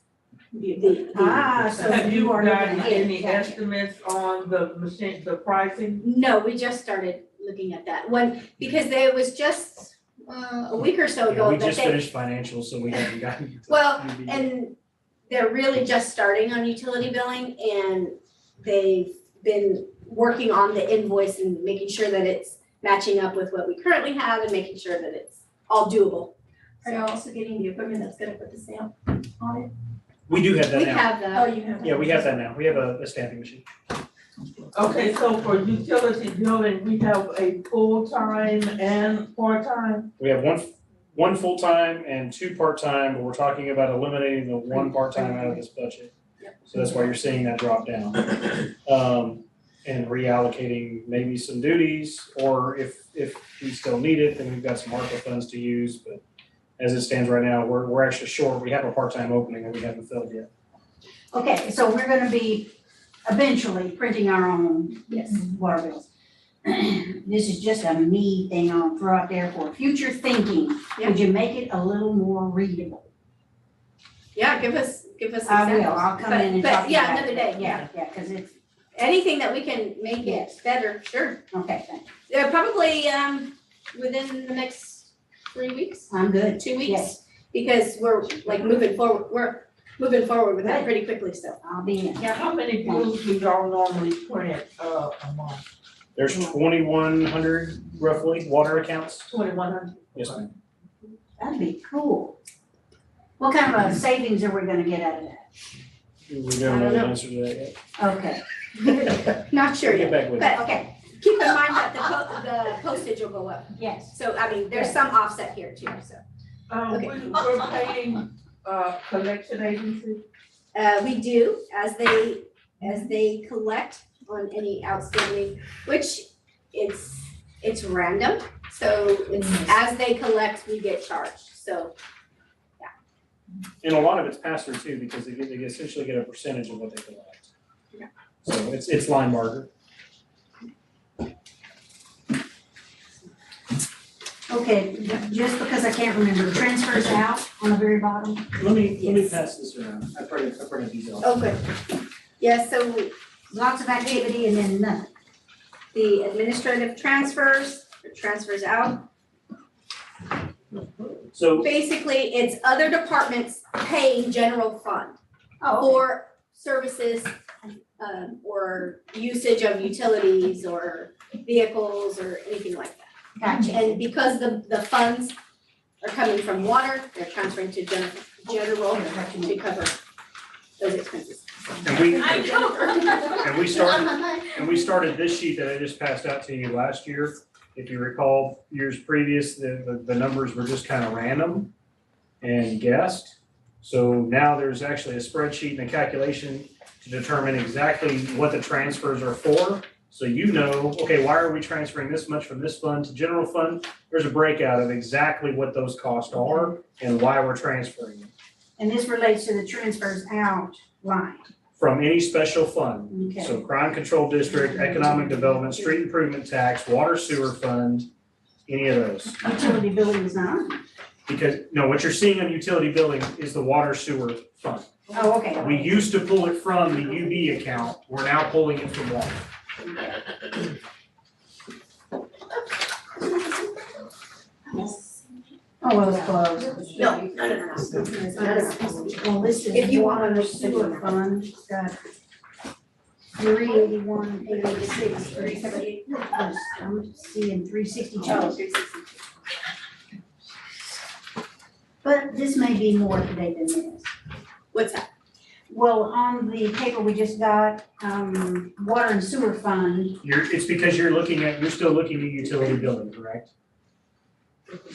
the. So Have you you are got looking at any gotcha. estimates on the machine, the pricing? No, we just started looking at that one, because there was just a week or so Yeah, ago we that just they, finished financials, so we haven't gotten. to Well, UB. and they're really just starting on utility billing, and they've been working on the invoice and making sure that it's matching up with what we currently have and making sure that it's all doable. Are you also getting the equipment that's gonna put the stamp on it? We do have that We now. have Oh, the, you have. Yeah, we have that now. We have a stamping machine. Okay, so for utility billing, we have a full-time and part-time? We have one full-time and 2 part-time, but we're talking about eliminating the 1 part-time out of this budget. So that's why you're seeing that drop down. And reallocating maybe some duties, or if we still need it, then we've got some ARPA funds to use, but as it stands right now, we're actually short. We have a part-time opening that we haven't filled yet. Okay, so we're gonna be eventually printing our own yes. water bills. this is just a me thing I'll throw out there for future thinking. Yeah. Could you make it a little more readable? Yeah, give us I examples. will, I'll come in and But talk to you yeah, about another it. day, Yeah, cause it's, anything that we can make it Yes. better, sure. okay, thanks. Probably within the next 3 weeks, I'm good. 2 weeks. Yes. Because we're like moving forward with that pretty quickly, so. I'll be in. How many blooms do y'all normally plant, a month? There's 2,100 roughly water accounts. 2,100? Yes, ma'am. That'd be cool. What kind of a savings are we gonna get out of that? We I don't don't know the know. answer to that yet. Okay, Not sure Get yet, back with you. but okay, keep in mind that the postage will go up. yes. So, I mean, there's some offset here too, so. Okay. We're paying, collection agency? We do, as they collect on any outstanding, which it's random. So it's as they collect, we get charged, so. And a lot of it's passed through too, because they essentially get a percentage of what they collect. Yeah. So it's line barter. Okay, just because I can't remember, transfers out on the very bottom. Let me Yes. pass this around. I printed these off. Oh, good. Yeah, so Lots of activity and then nothing. the administrative transfers out, So basically, it's other departments paying general fund Oh, for services, or usage of utilities or vehicles or anything like that. gotcha. And because the funds are coming from water, they're transferring to general to cover those expenses. and we started this sheet that I just passed out to you last year. If you recall, years previous, the numbers were just kind of random and guessed. So now there's actually a spreadsheet and a calculation to determine exactly what the transfers are for. So you know, okay, why are we transferring this much from this fund to general fund? There's a breakout of exactly what those costs are and why we're transferring them And this relates to the transfers out line. from any special fund. Okay. So crime control district, economic development, street improvement tax, water sewer fund, any of those. Utility billing is not on. Because, no, what you're seeing on utility billing is the water sewer fund. Oh, okay. We used to pull it from the UB account, we're now pulling it from water. Oh, well, it's closed. No. Well, this is If you want water sewer fund, it's got 381, 886, 378. I'm seeing 362. Oh, 362. But this may be more today than this. What's that? Well, on the paper we just got, water and sewer fund, It's because you're still looking at utility billing, correct?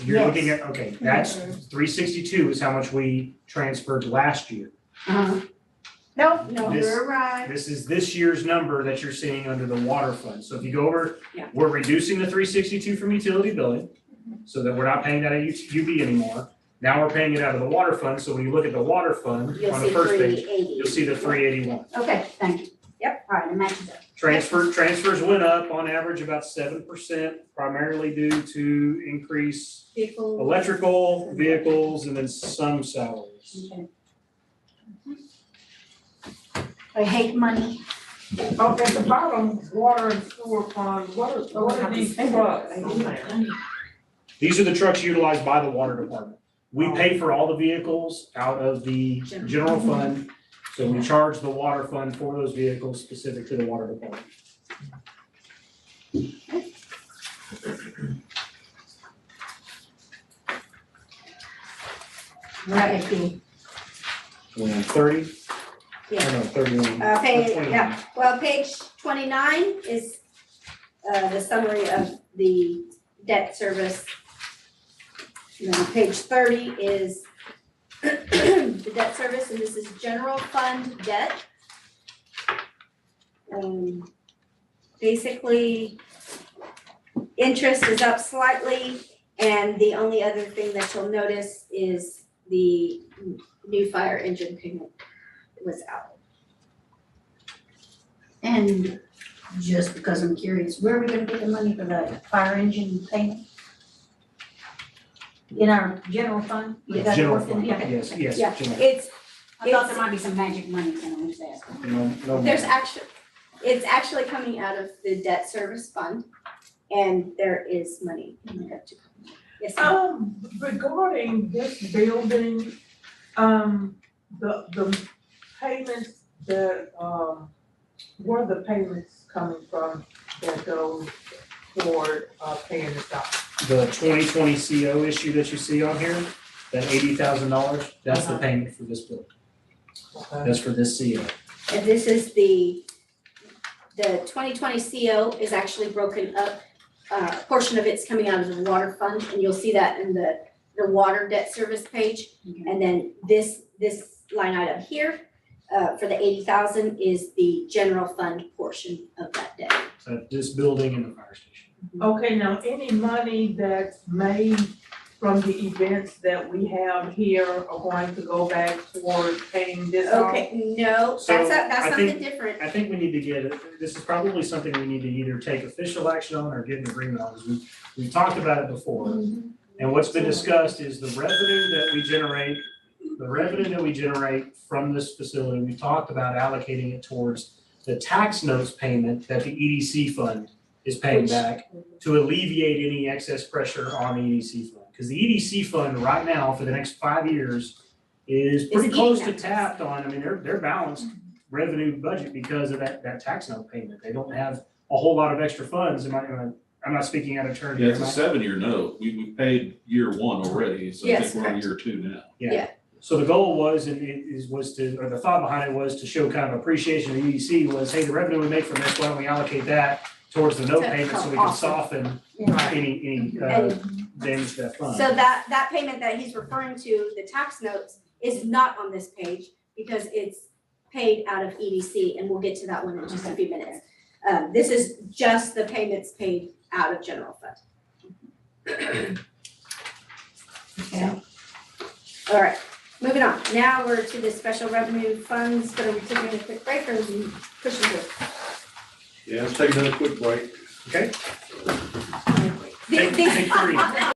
You're looking at, okay, that's 362 is how much we transferred last year. no, This- you're right. This is this year's number that you're seeing under the water fund. So if you go over, Yeah. we're reducing the 362 from utility billing so that we're not paying that at UB anymore. Now we're paying it out of the water fund, so when you look at the water fund You'll on the see first page, 380. you'll see the 381. Okay, thank you. Yep. All right, it matches up. Transfers went up on average about 7%, primarily due to increase Vehicle. electrical, vehicles, and then some salaries. Okay. I hate money. Oh, at the bottom, water and sewer fund, what are these trucks? These are the trucks utilized by the water department. We pay for all the vehicles out of the general fund, so we charge the water fund for those vehicles specific to the water department. Right, okay. 30? Yeah. Oh, no, 31. Page 29 is the summary of the debt service. And then page 30 is the debt service, and this is general fund debt. Basically, interest is up slightly, and the only other thing that you'll notice is the new fire engine payment was out. And just because I'm curious, where are we gonna get the money for the fire engine payment? In our general fund? We got it General worked in fund, there? Okay. yes, Yeah, general. it's, I thought there might be some magic money in I'm just asking. No. there's it's actually coming out of the debt service fund, and there is money in there to come. Yes, ma'am. Regarding this building, the payments that, where are the payments coming from that go toward, paying this off? The 2020 CO issue that you see on here, that $80,000, that's the payment for this building. Okay. That's for this CO. And this is the 2020 CO is actually broken up. A portion of it's coming out of the water fund, and you'll see that in the water debt service page. And then this line item here, for the 80,000 is the general fund portion of that debt. So this building and the fire station. Okay, now, any money that's made from the events that we have here are going to go back toward paying this off? Okay, no, So, that's I something think- different. I think we need to get it, this is probably something we need to either take official action on or get an agreement on, because we've talked about it before. And what's been discussed is the revenue that we generate from this facility, we talked about allocating it towards the tax notes payment that the EDC fund is paying back to alleviate any excess pressure on the EDC fund. Because the EDC fund right now, for the next 5 years, is pretty It's close eating to that. tapped on, I mean, they're balanced revenue budget because of that tax note payment. They don't have a whole lot of extra funds. I'm not speaking out of turn Yeah, here. it's a am I? 7-year note. We paid year 1 already, so I Yes, think we're on correct. year 2 now. So the goal was, or the thought behind it was to show kind of appreciation of the EDC was, hey, the revenue we make from this, why don't we allocate that towards the note To payment so help we can offset. soften any damage to that fund. So that payment that he's referring to, the tax notes, is not on this page because it's paid out of EDC, and we'll get to that one in just a few minutes. This is just the payments paid out of general fund. Okay. All right, moving on. Now we're to the special revenue funds, but are we taking a quick break or are we pushing through? Yeah, let's take another quick break. Okay? These- Take 3.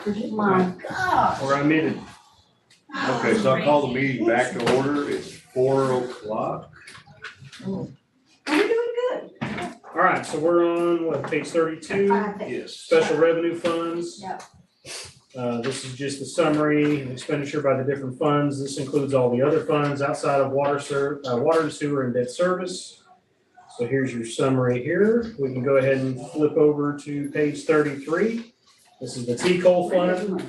My God. Or I muted. Okay, so I call the meeting back to order. It's 4:00. We're doing good. All right, so we're on, what, page 32? Yes. Special revenue funds. Yep. This is just the summary of expenditure by the different funds. This includes all the other funds outside of water and sewer and debt service. So here's your summary here. We can go ahead and flip over to page 33. This is the T-Cole fund.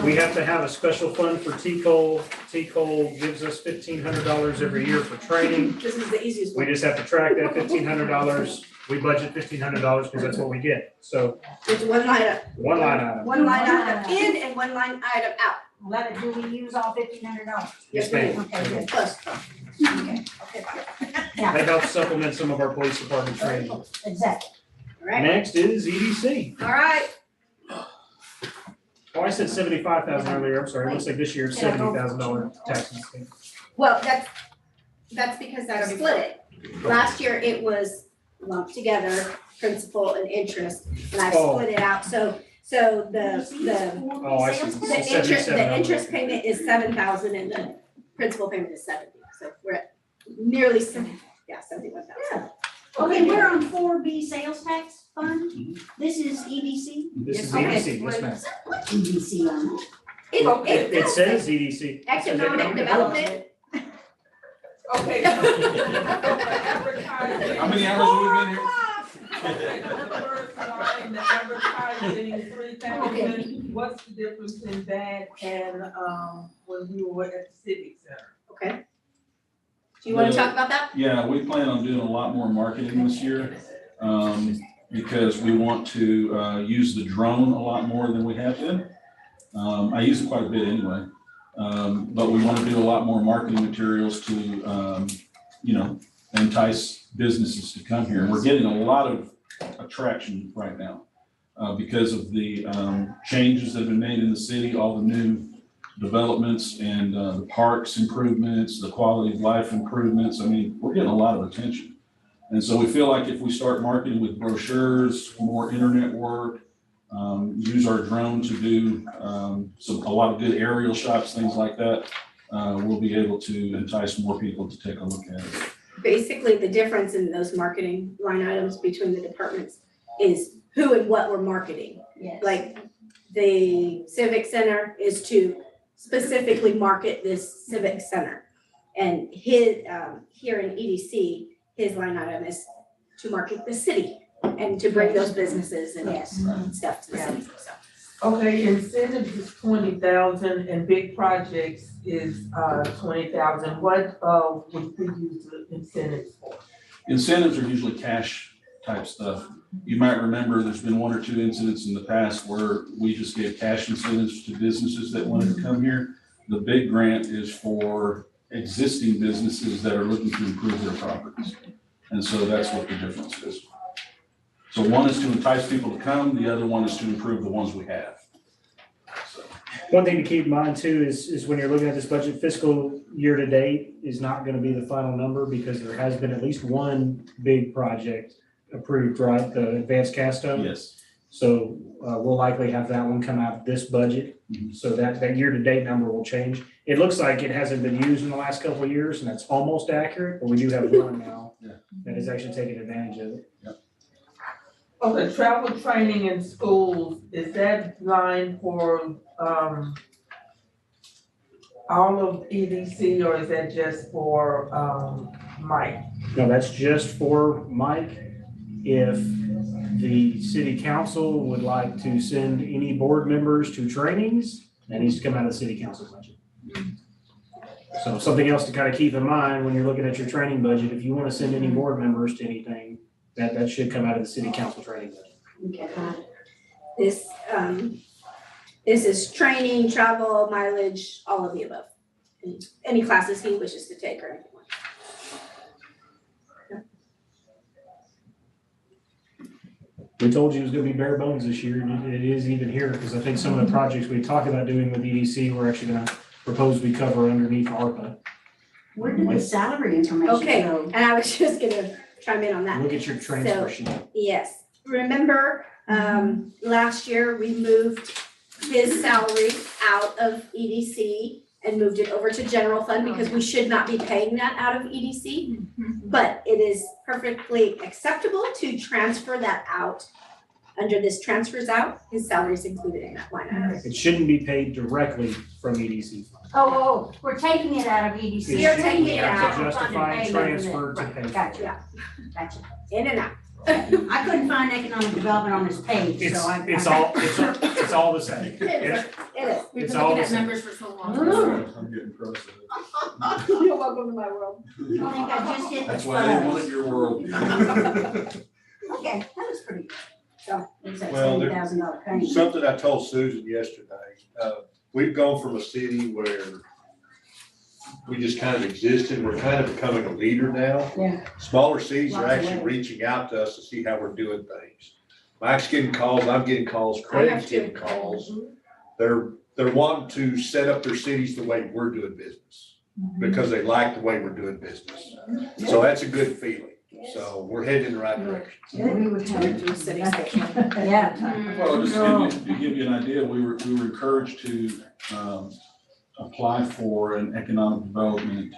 We have to have a special fund for T-Cole. T-Cole gives us $1,500 every year for training. This is the easiest We one. just have to track that $1,500. We budget $1,500 because that's what we get. So It's one line item, one line item. one line item in and one line item out. Let it, do we use all $1,500? Yes, ma'am. Okay, good. Plus. Okay. Yeah, That helps supplement some of our police department training. exactly. All right, Next is EDC. all right. Oh, I said 75,000 earlier. I'm sorry. It looks like this year it's $70,000 taxes. Well, that's because I split it. Last year it was lumped together, principal and interest, and I Oh. split it out, so the Oh, I see. the interest payment is 7,000 and the principal payment is 70, so we're at nearly 71,000. Okay, we're on 4B sales tax fund. This is EDC. This is Okay. EDC, yes, ma'am. What EDC on it? Okay. It says EDC. Economic development. Okay. How many hours have we been here? Okay, the first line, the advertising, 3,000, what's the difference in that and, when we were at the civic center? Okay. Do you wanna talk about that? Yeah, we plan on doing a lot more marketing this year, because we want to, use the drone a lot more than we have been. I use it quite a bit anyway, but we want to do a lot more marketing materials to, entice businesses to come here. And we're getting a lot of attraction right now, because of the, changes that have been made in the city, all the new developments and, the parks improvements, the quality of life improvements. I mean, we're getting a lot of attention. And so we feel like if we start marketing with brochures, more internet work, use our drone to do, a lot of good aerial shots, things like that, we'll be able to entice more people to take a look at it. Basically, the difference in those marketing line items between the departments is who and what we're marketing. Yes. Like, the civic center is to specifically market this civic center. And his, here in EDC, his line item is to market the city and to bring those businesses and Yes. stuff to the city, so. Okay, incentives is 20,000 and big projects is 20,000. What would we use the incentives for? Incentives are usually cash type stuff. You might remember there's been one or two incidents in the past where we just gave cash incentives to businesses that wanted to come here. The big grant is for existing businesses that are looking to improve their properties. And so that's what the difference is. So one is to entice people to come, the other one is to improve the ones we have. So. One thing to keep in mind too is when you're looking at this budget, fiscal year to date is not gonna be the final number because there has been at least one big project approved, right? The advanced cast stone? Yes. So we'll likely have that one come out this budget. So that year to date number will change. It looks like it hasn't been used in the last couple of years and that's almost accurate, but we do have one now that is actually taking advantage of it. Okay, travel training in schools, is that line for all of EDC or is that just for Mike? No, that's just for Mike. If the city council would like to send any board members to trainings, that needs to come out of the city council budget. So something else to kind of keep in mind when you're looking at your training budget, if you want to send any board members to anything, that should come out of the city council training budget. Okay. This is training, travel, mileage, all of the above. Any classes he wishes to take or anything like that. We told you it was gonna be bare bones this year, and it is even here, because I think some of the projects we talked about doing with EDC, we're actually gonna propose we cover underneath ARPA. Where did the salary information go? Okay, and I was just gonna chime in on that. Look at your transfer sheet. Yes, remember, last year we moved his salary out of EDC and moved it over to general fund because we should not be paying that out of EDC. But it is perfectly acceptable to transfer that out. Under this transfers out, his salary is included in that line item. It shouldn't be paid directly from EDC. Oh, we're taking it out of EDC. We are taking it You have out. to justify and transfer to pay. Gotcha, gotcha. In and out. I couldn't find economic development on this page, It's, so I. it's all the same. It is. We've It's been all looking the at same. numbers for so long. I'm getting cross. You're welcome to my world. I think I just hit the That's why I didn't want it in your world. Okay, that was pretty good. So, it's that Well, there- $70,000 claim. Something I told Susan yesterday, we've gone from a city where we just kind of existed, we're kind of becoming a leader now. Yeah. Smaller cities are Lots of actually ways. reaching out to us to see how we're doing things. Mike's getting calls, I'm getting calls, I Craig's have getting to. calls. They're wanting to set up their cities the way we're doing business, because they like the way we're doing business. So that's a good feeling. So we're heading in the right direction. Yeah, we would have to City Yeah. Well, just to give you an idea, we were encouraged to, apply for an economic development,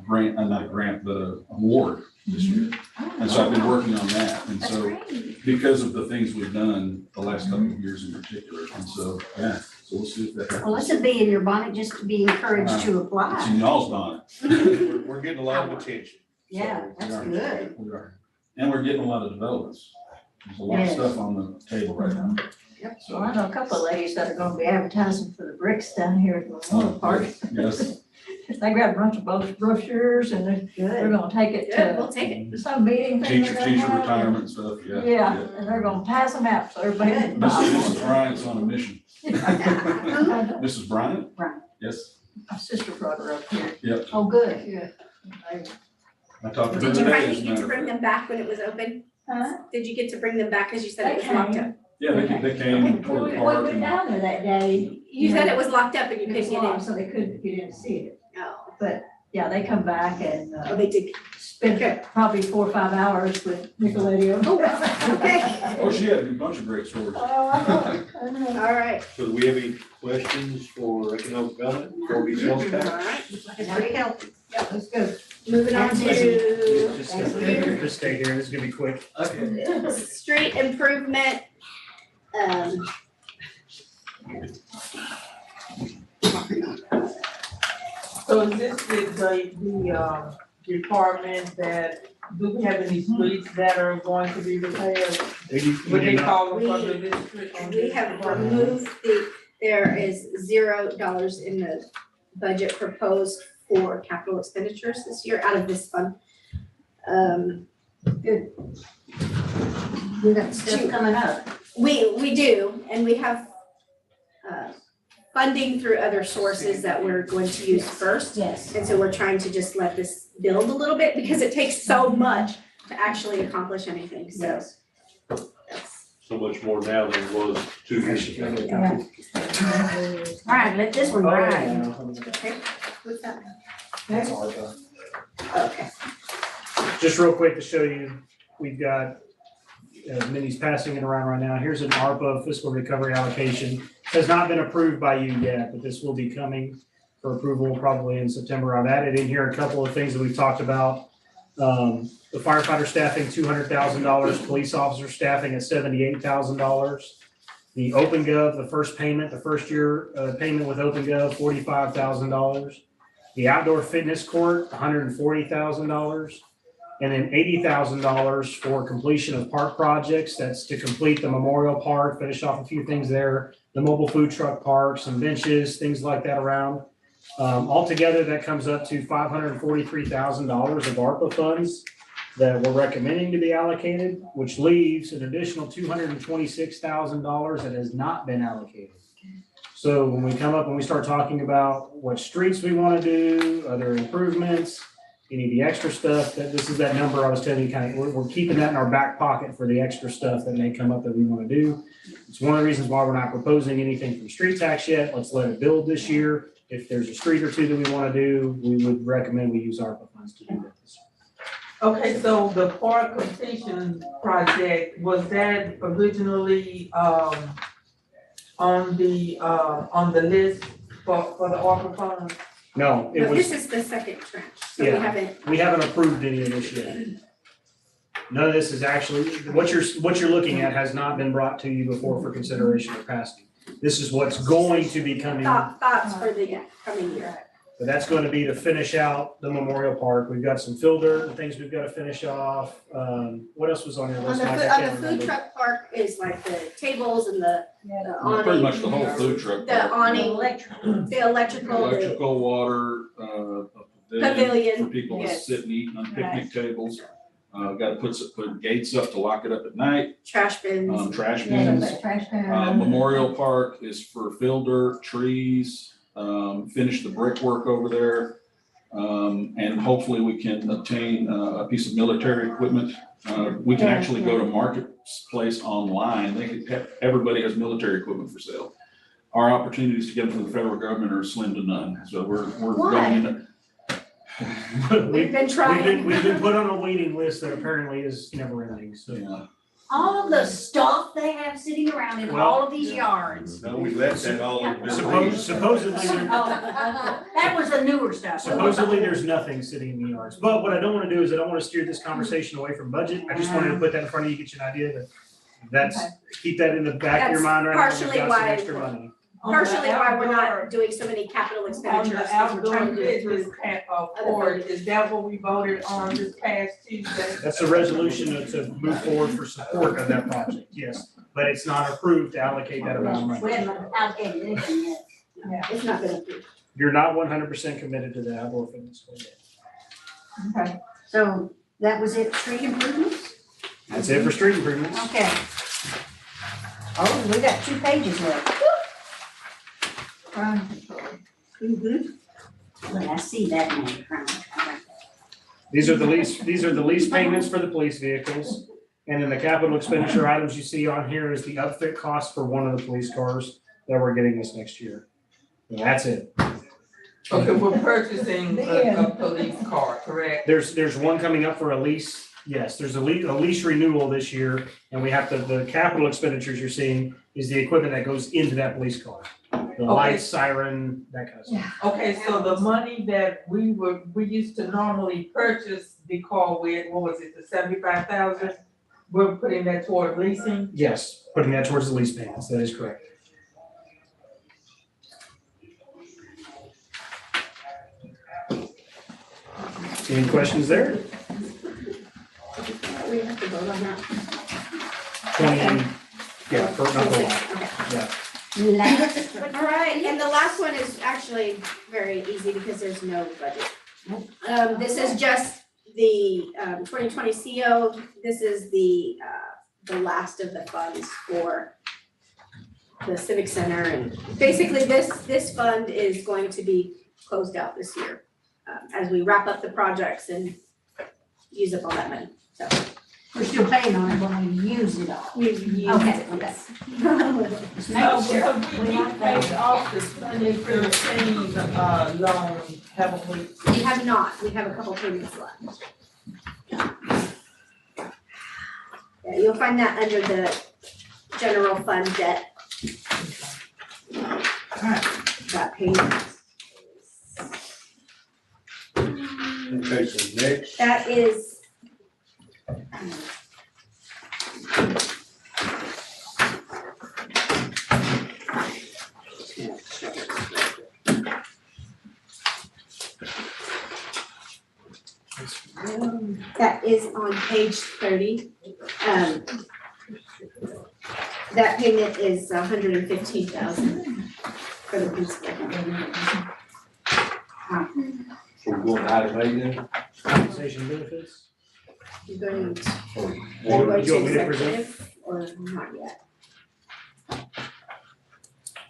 grant, not a grant, but a award this year. And so I've been working on that, and That's so great. because of the things we've done the last couple of years in particular, and so, yeah, so we'll see if that Well, happens. this would be in your bonnet just to be encouraged to It's apply. in y'all's bonnet. We're getting a lot of attention. Yeah, We that's are. good. We are. And we're getting a lot of developments. There's a lot of Yes. stuff on the table right now. Well, I know a couple of ladies that are gonna be advertising for the bricks down here at the Memorial Park. Yes, They grabbed a bunch of those brochures and they're gonna take it Good, we'll to take it. some meeting thing they're gonna teacher have. retirement stuff, yeah. Yeah, and they're gonna pass them out, so everybody can buy Mrs. Bryant's on a mission. them. Mrs. Bryant? Bryant. Yes, My sister brought her up here. yep. Oh, good. Yeah. I talked to her Did you today, finally as a get matter to of bring fact. them back when it was open? Huh? Did you get to bring them back, cause you said it They was locked came. up? Yeah, they came toward We the park went and, down there that day. You said it was locked up and you It was couldn't get in. locked, so they couldn't get in to see it. Oh, Yeah, they come back and oh, they did. spent probably 4 or 5 hours with Nicoletti. Okay. oh, she had a bunch of great stories. Oh, I know. All right. So do we have any questions for economic development before we sales All tax? right. It's pretty healthy. Let's go. Moving on to Just stay here, this is gonna be quick. street improvement. So is this the department that, do we have any streets that are going to be repaired? Would they call them from the district? on We this have department? removed there is $0 in the budget proposed for capital expenditures this year out of this fund. We got stuff coming up. We do, and we have funding through other sources that we're going to use first. Yes. And so we're trying to just let this build a little bit because it takes so much to actually accomplish anything, so. Yes. That's- So much more now than it was 2 years ago. Yeah. All right, let this one ride. Okay, what's that? That's ARPA. Okay. Just real quick to show you, we've got, Minnie's passing it around right now. Here's an ARPA fiscal recovery allocation. Has not been approved by you yet, but this will be coming for approval probably in September. I've added in here a couple of things that we've talked about. The firefighter staffing, $200,000, police officer staffing at $78,000. The OpenGov, the first payment, the first year payment with OpenGov, $45,000. The outdoor fitness court, $140,000. And then $80,000 for completion of park projects. That's to complete the Memorial Park, finish off a few things there, the mobile food truck park, some benches, things like that around. Altogether, that comes up to $543,000 of ARPA funds that we're recommending to be allocated, which leaves an additional $226,000 that has not been allocated. So when we come up and we start talking about what streets we want to do, other improvements, any of the extra stuff, that this is that number I was telling you, kind of, we're keeping that in our back pocket for the extra stuff that may come up that we want to do. It's one of the reasons why we're not proposing anything from street tax yet. Let's let it build this year. If there's a street or two that we want to do, we would recommend we use ARPA funds to do that this year. Okay, so the park completion project, was that originally, on the list for the ARPA funds? No, it No, was, this is the second tranche, so we Yeah. haven't, we haven't approved any of this yet. None of this is actually, what you're looking at has not been brought to you before for consideration or passing. This is what's going to be coming, but thoughts for the coming year. that's going to be to finish out the Memorial Park. We've got some fill dirt and things we've got to finish off. What else was on your On list, the Mike? food, I on can't the food remember. truck park is like the tables and the Pretty much awning, the whole food truck. the awning, Electrical. the electrical, the Electrical, water, a pavilion for pavilion, people to yes. sit and eat on picnic tables. Got to put gates up to lock it up at night, trash bins. trash Yeah, bins. but trash can. Memorial Park is for fill dirt, trees, finish the brickwork over there. And hopefully we can obtain a piece of military equipment. We can actually go to Marketplace online. Everybody has military equipment for sale. Our opportunities to get them from the federal government are slim to none. So we're going into. We've been trying. We've been put on a waiting list that apparently is never ending, so. Yeah. All of the stuff they have sitting around in all of these yards. No, we left that all in. Supposedly, That was the newer stuff. supposedly there's nothing sitting in the yards. But what I don't want to do is I don't want to steer this conversation away from budget. I just wanted to put that in front of you, get you an idea that that's, keep that in the back of your mind right now. We've Partially got some why- extra money. Partially why we're not doing so many capital On expenditures, the because we're outdoor trying to do it fitness through. court, is that what we voted on this past Tuesday? That's a resolution to move forward for support of that project, yes. But it's not approved to allocate that amount of We money. haven't allocated anything yet. It's not been approved. You're not 100% committed to the outdoor fitness club yet. Okay, so that was it, street improvements? That's it for street improvements. Okay. Oh, we got 2 pages left. Crime control. Well, I see that name, crime. These are the lease payments for the police vehicles. And then the capital expenditure items you see on here is the upfit cost for one of the police cars that we're getting this next year. And that's it. Okay, we're purchasing a police car, correct? There's one coming up for a lease. Yes, there's a lease renewal this year, and we have the capital expenditures you're seeing is the equipment that goes into that police car. The lights, siren, that kind of stuff. Okay, so the money that we used to normally purchase the car with, what was it, the 75,000? We're putting that toward leasing? Yes, putting that towards the lease payments, that is correct. Any questions there? We have to vote on that. 20, yeah, for number one, Okay. yeah. Last, All right, and the last one is actually very easy because there's no budget. This is just the 2020 CO. This is the last of the funds for the Civic Center. And basically, this fund is going to be closed out this year as we wrap up the projects and use up all that money. So we're still paying on it when we use it all. we use Okay, it. okay. Just So making sure. we paid off the 2013 loan, haven't we? We have not. We have a couple payments left. Yeah, you'll find that under the general fund debt. That payment. Okay, so next, That is. That is on page 30. That payment is 115,000 for the principal. so we're going to item 8 then? Compensation benefits? You're going to, Or- you're going you want to me to present? executive or not yet?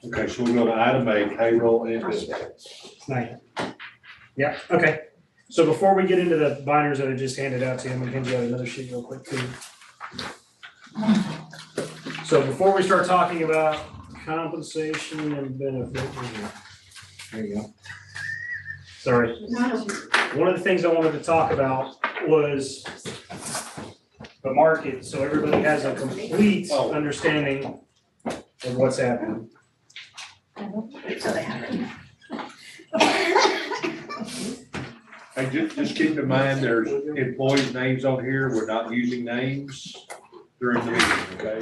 Okay, so we're going to item 8, payroll and benefits. Not yet. Yeah, okay. So before we get into the binders that I just handed out to you, I'm gonna hand you out another sheet real quick too. So before we start talking about compensation and benefit, there you go. Sorry. One of the things I wanted to talk about was the market, so everybody has a complete understanding of what's happening. So they haven't. Hey, just keep in mind, there's employees' names on here, we're not using names during the meeting, okay?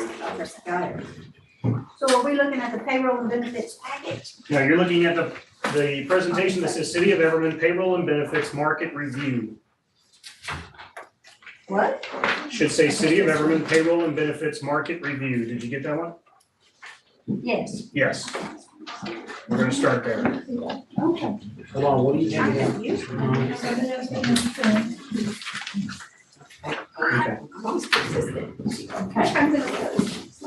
Got it. So are we looking at the payroll and benefits package? Now, you're looking at the presentation that says City of Everman Payroll and Benefits Market Review. What? Should say City of Everman Payroll and Benefits Market Review. Did you get that one? Yes. Yes. We're gonna start there. Okay. Hold on, what do you I think? have used one. Okay.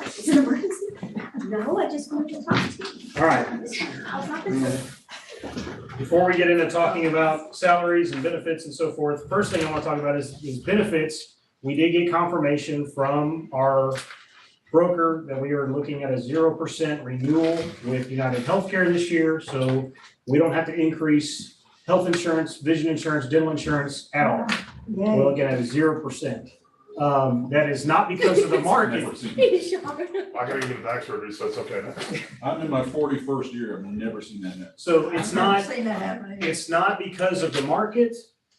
Is it an emergency? No, I just wanted to talk to you. All right. I was not busy. Before we get into talking about salaries and benefits and so forth, first thing I want to talk about is benefits. We did get confirmation from our broker that we are looking at a 0% renewal with United Healthcare this year. So we don't have to increase health insurance, vision insurance, dental insurance at all. We're looking at a 0%. That is not because of the market. Never seen it. I gotta get a back surgery, so it's okay. I'm in my 41st year, I've never seen that yet. So it's not, Seen that happening. it's not because of the market.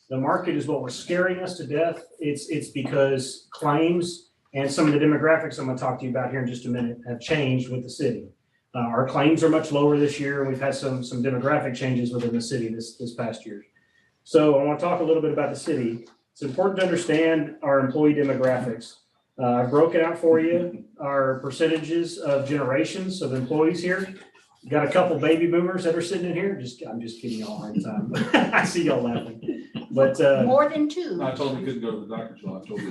The market is what was scaring us to death. It's because claims and some of the demographics I'm gonna talk to you about here in just a minute have changed with the city. Our claims are much lower this year, and we've had some demographic changes within the city this past year. So I want to talk a little bit about the city. It's important to understand our employee demographics. I've broken out for you our percentages of generations of employees here. Got a couple baby boomers that are sitting in here. I'm just kidding y'all all the time. I see y'all laughing. But More than two. I told him he couldn't go to the doctor, so I told him.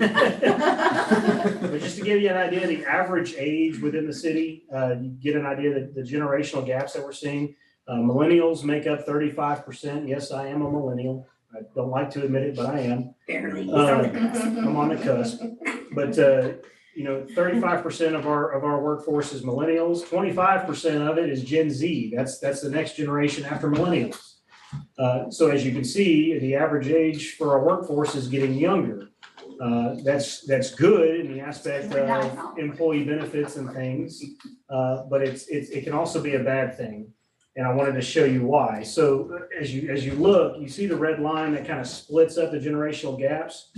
but just to give you an idea, the average age within the city, you get an idea that the generational gaps that we're seeing. Millennials make up 35%. Yes, I am a millennial. I don't like to admit it, but I am. Barely. I'm on the cusp. But 35% of our workforce is millennials. 25% of it is Gen Z. That's the next generation after millennials. So as you can see, the average age for our workforce is getting younger. That's good in the aspect of employee benefits and things, but it can also be a bad thing. And I wanted to show you why. So as you look, you see the red line that kind of splits up the generational gaps.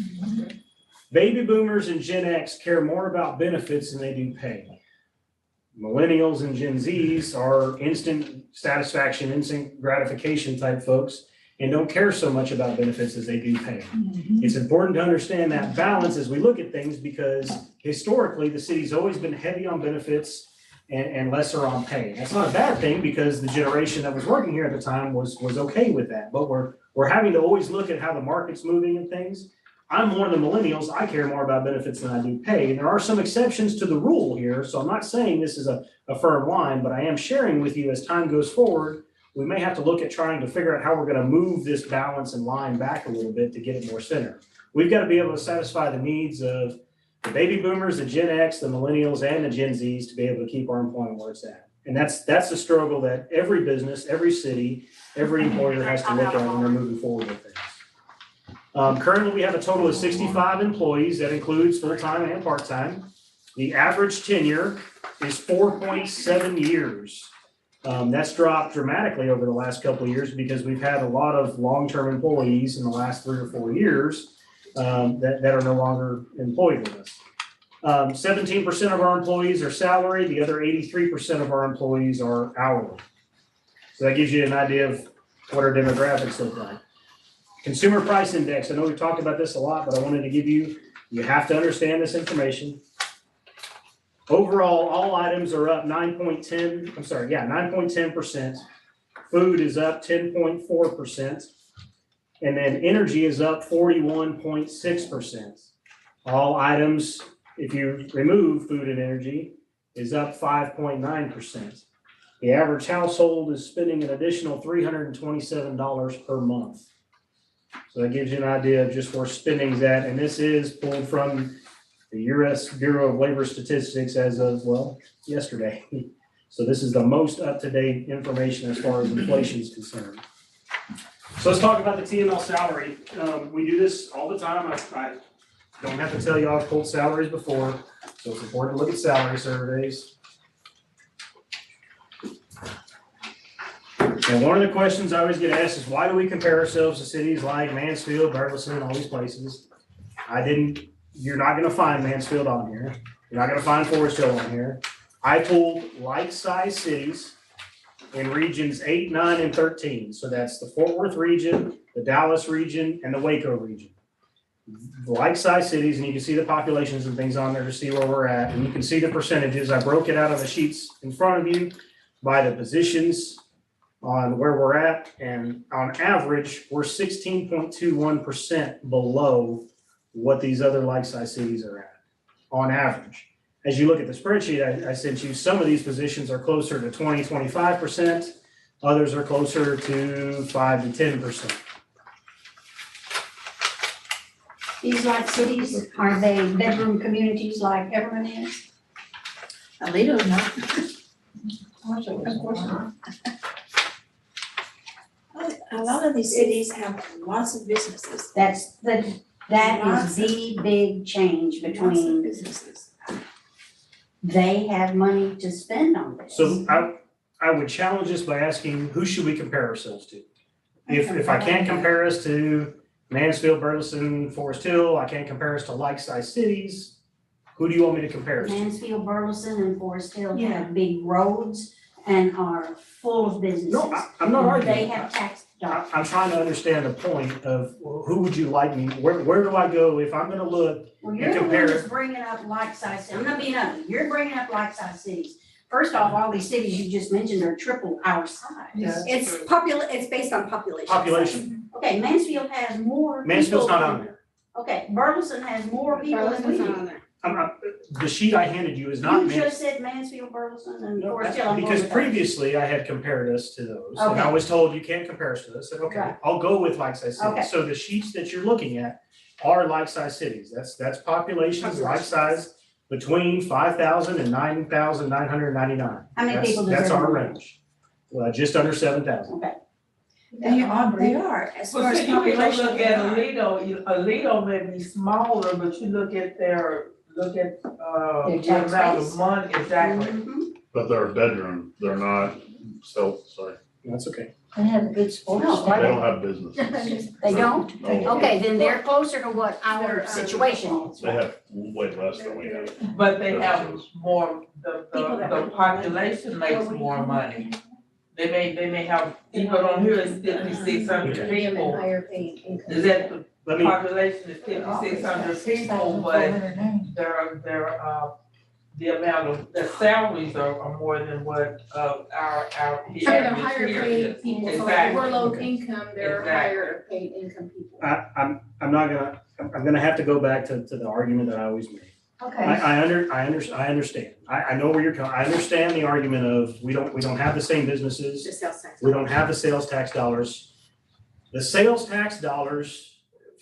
Baby boomers and Gen X care more about benefits than they do pay. Millennials and Gen Zs are instant satisfaction, instant gratification type folks and don't care so much about benefits as they do pay. It's important to understand that balance as we look at things because historically the city's always been heavy on benefits and lesser on pay. That's not a bad thing because the generation that was working here at the time was okay with that. But we're having to always look at how the market's moving and things. I'm one of the millennials. I care more about benefits than I do pay. And there are some exceptions to the rule here. So I'm not saying this is a firm line, but I am sharing with you as time goes forward, we may have to look at trying to figure out how we're going to move this balance and line back a little bit to get it more centered. We've got to be able to satisfy the needs of the baby boomers, the Gen X, the millennials, and the Gen Zs to be able to keep our employment where it's at. And that's the struggle that every business, every city, every employer has to look at when they're moving forward with things. Currently, we have a total of 65 employees. That includes full-time and part-time. The average tenure is 4.7 years. That's dropped dramatically over the last couple of years because we've had a lot of long-term employees in the last 3 or 4 years that are no longer employed with us. 17% of our employees are salaried. The other 83% of our employees are hourly. So that gives you an idea of what our demographics look like. Consumer Price Index. I know we've talked about this a lot, but I wanted to give you have to understand this information. Overall, all items are up 9.10%. Food is up 10.4%. And then energy is up 41.6%. All items, if you remove food and energy, is up 5.9%. The average household is spending an additional $327 per month. So that gives you an idea of just where spending's at. And this is pulled from the U.S. Bureau of Labor Statistics as of, yesterday. So this is the most up-to-date information as far as inflation is concerned. So let's talk about the TML salary. We do this all the time. I don't have to tell you I've pulled salaries before, so it's important to look at salary surveys. And one of the questions I always get asked is, why do we compare ourselves to cities like Mansfield, Burleson, all these places? You're not gonna find Mansfield on here. You're not gonna find Forest Hill on here. I pulled like-sized cities in regions 8, 9, and 13. So that's the Fort Worth region, the Dallas region, and the Waco region. Like-sized cities, and you can see the populations and things on there to see where we're at. And you can see the percentages. I broke it out on the sheets in front of you by the positions on where we're at. And on average, we're 16.21% below what these other like-sized cities are at, on average. As you look at the spreadsheet I sent you, some of these positions are closer to 20, 25%. Others are closer to 5 to 10%. These like cities, are they bedroom communities like Everman is? Alito's not. Of course not. A lot of these cities have lots of businesses. That is the big change Lots of between businesses. they have money to spend on this. So I would challenge this by asking, who should we compare ourselves to? If I can't compare us to Mansfield, Burleson, Forest Hill, I can't compare us to like-sized cities, who do you want me to compare us to? Mansfield, Burleson, and Forest Hill Yeah. have big roads and are full of businesses. No, I'm not arguing. They have tax dollars. I'm trying to understand the point of who would you like me, where do I go if I'm gonna look? Well, you're the one compare that's bringing up like-sized cities. I'm not being ugly. You're bringing up like-sized cities. First off, all these cities you just mentioned are triple our size. It's based on population. Population, Okay, Mansfield has more people. Mansfield's not on there. Okay, Burleson has more people than we Burleson's not do. on there. The sheet I handed you is not You Mansfield. just said Mansfield, Burleson, and No, Forest that's Hill. I'm going because with that. previously I had compared us to those, and I Okay. was told you can't compare us to this, I said, okay, Right. I'll go with like-sized Okay. cities. So the sheets that you're looking at are like-sized cities, that's populations like-size between 5,000 and 9,999. How many people does That's our everyone? range, just under 7,000. Okay. They are, as far But as see, you can population. look at Alito may be smaller, but you look at Their the tax amount base. of money, exactly. Mhm. But they're a bedroom, they're not, sorry, That's okay. They have a good sports. No, they are don't have businesses. They don't? No, Okay, then they're closer to what our situation is. they have way less than we have. But they have more, People that the work. population makes more money. They may have, people on here is 5,600 people. Higher paid income. Is that the Let me, population is 5,600 people, but the amount of, the salaries are more than what, our the Sure, they're average higher here paid is. people, so like Exactly. if we're low Okay. income, they're Exactly. higher paid income people. I'm not gonna, I'm gonna have to go back to the argument that I always make. Okay. I understand. I know where you're coming, I understand the argument of, we don't have the same businesses. Just sales tax. We don't have the sales tax dollars. The sales tax dollars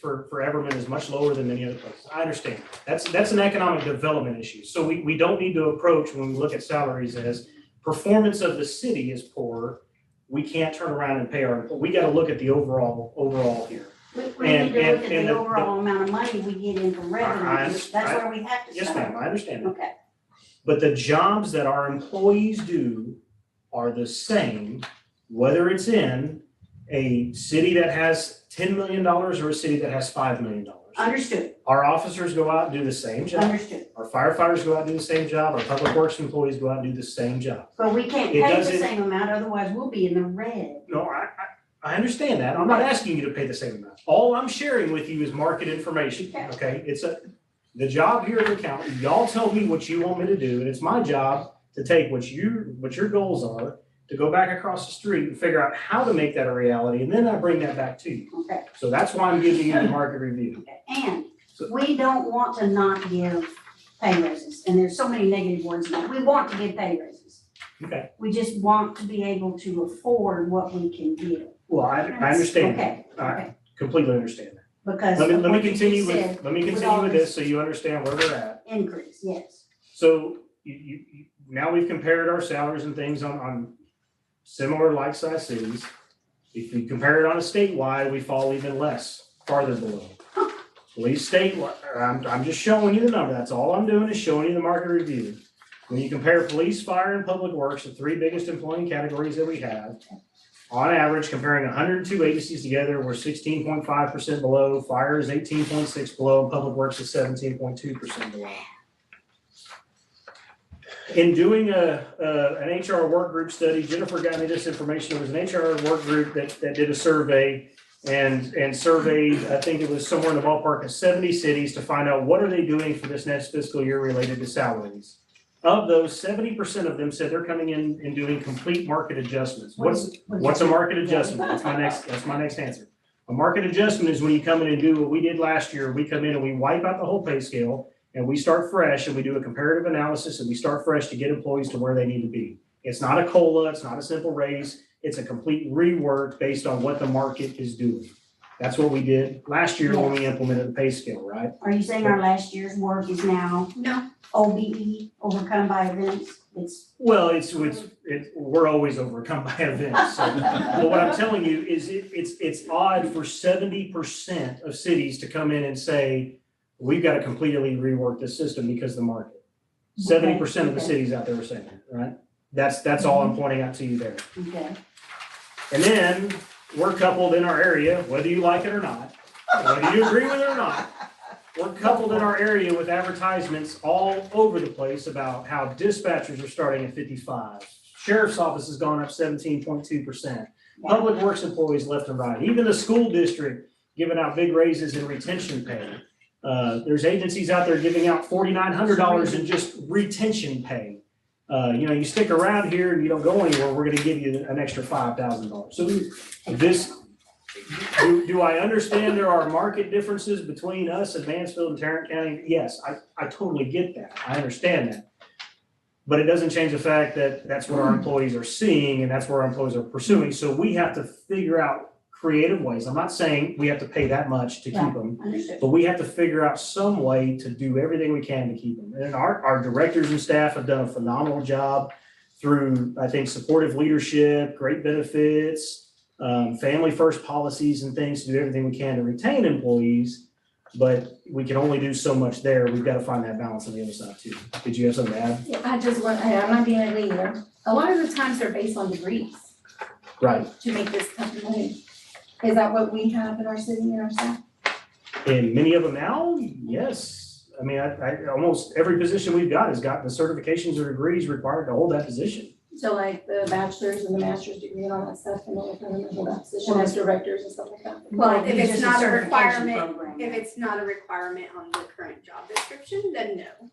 for Everman is much lower than many other places. I understand. That's an economic development issue. So we don't need to approach, when we look at salaries, as performance of the city is poor. We can't turn around and pay our, we gotta look at the overall here. We need to And- look at and the the- overall amount of money we get in from revenue. That's where we have to Yes, start. ma'am, I understand that. Okay. But the jobs that our employees do are the same, whether it's in a city that has $10 million or a city that has $5 million. Understood, Our officers go out and do the same job. understood. Our firefighters go out and do the same job. Our public works employees go out and do the same job. But we can't It pay the doesn't- same amount, otherwise we'll be in the red. No, I understand that. I'm not asking you to pay the same amount. All I'm sharing with you is market information, okay? The job here at the county, y'all tell me what you want me to do, and it's my job to take what your goals are, to go back across the street and figure out how to make that a reality, and then I bring that back to you. Okay, So that's why I'm giving you the market review. okay. And we don't want to not give pay raises, and there's so many negative words in that. We want to give pay raises. Okay. We just want to be able to afford what we can give. Well, I understand that. Okay, I okay. completely understand that. Because Let of me what you continue just said, let me with continue all with this- this so you understand where we're at. increase, yes. So you now we've compared our salaries and things on similar like-sized cities. If we compare it on a statewide, we fall even less, farther below. Police statewide, I'm just showing you the number. That's all I'm doing is showing you the market review. When you compare police, fire, and public works, the three biggest employing categories that we have, on average, comparing 102 agencies together, we're 16.5% below, fire is 18.6 below, and public works is 17.2% below. In doing an HR work group study, Jennifer got me this information. It was an HR work group that did a survey and surveyed, I think it was somewhere in the ballpark of 70 cities to find out what are they doing for this next fiscal year related to salaries. Of those, 70% of them said they're coming in and doing complete market adjustments. What's a market adjustment? That's my next answer. A market adjustment is when you come in and do what we did last year. We come in and we wipe out the whole pay scale and we start fresh and we do a comparative analysis and we start fresh to get employees to where they need to be. It's not a COLA, it's not a simple raise, it's a complete rework based on what the market is doing. That's what we did last year when we implemented the pay scale, right? Are you saying our last year's work is now No. OBE, overcome by events? Well, we're always overcome by events. So, but what I'm telling you is it's odd for 70% of cities to come in and say, we've got to completely rework this system because of the market. 70% of the cities out there are saying that, right? That's all I'm pointing out to you there. Okay. And then we're coupled in our area, whether you like it or not, whether you agree with it or not, we're coupled in our area with advertisements all over the place about how dispatchers are starting at 55. Sheriff's office has gone up 17.2%. Public works employees left and right. Even the school district giving out big raises in retention pay. There's agencies out there giving out $4,900 in just retention pay. You stick around here and you don't go anywhere, we're gonna give you an extra $5,000. So do I understand there are market differences between us and Mansfield and Tarrant County? Yes, I totally get that. I understand that. But it doesn't change the fact that that's what our employees are seeing and that's where our employees are pursuing. So we have to figure out creative ways. I'm not saying we have to pay that much to keep them, but we have to figure out some way to do everything we can to keep them. And our directors and staff have done a phenomenal job through, I think, supportive leadership, great benefits, family first policies and things to do everything we can to retain employees. But we can only do so much there. We've got to find that balance on the other side too. Did you have something to add? Yeah, I'm not being a leader. A lot of the times they're based on degrees. Right. To make this type of money. Is that what we have in our city and our staff? In many of them now, yes. I mean, I almost every position we've got has got the certifications or degrees required to hold that position. So like the bachelor's and the master's degree and all that stuff, and all that hold that position as directors and stuff like that. Well, if it's not a certification requirement, program. if it's not a requirement on the current job description, then no.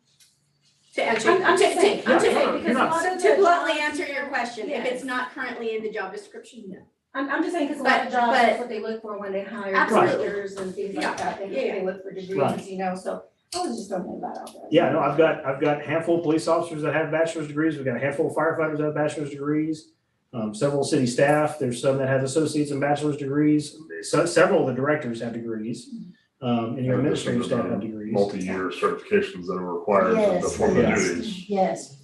To answer, I'm just saying, because a lot of the to bluntly jobs- answer your question, if Yes. it's not currently in the job description, no. I'm just saying, because a lot of jobs, But- that's what they look for when they hire Absolutely. directors and things Yeah. like that, they look for degrees, Right. so I was just throwing that out there. Yeah, no, I've got a handful of police officers that have bachelor's degrees. We've got a handful of firefighters that have bachelor's degrees. Several city staff, there's some that have associates and bachelor's degrees. So several of the directors have degrees. And your administrative staff have degrees. Multi-year certifications that are required to perform the duties. Yes.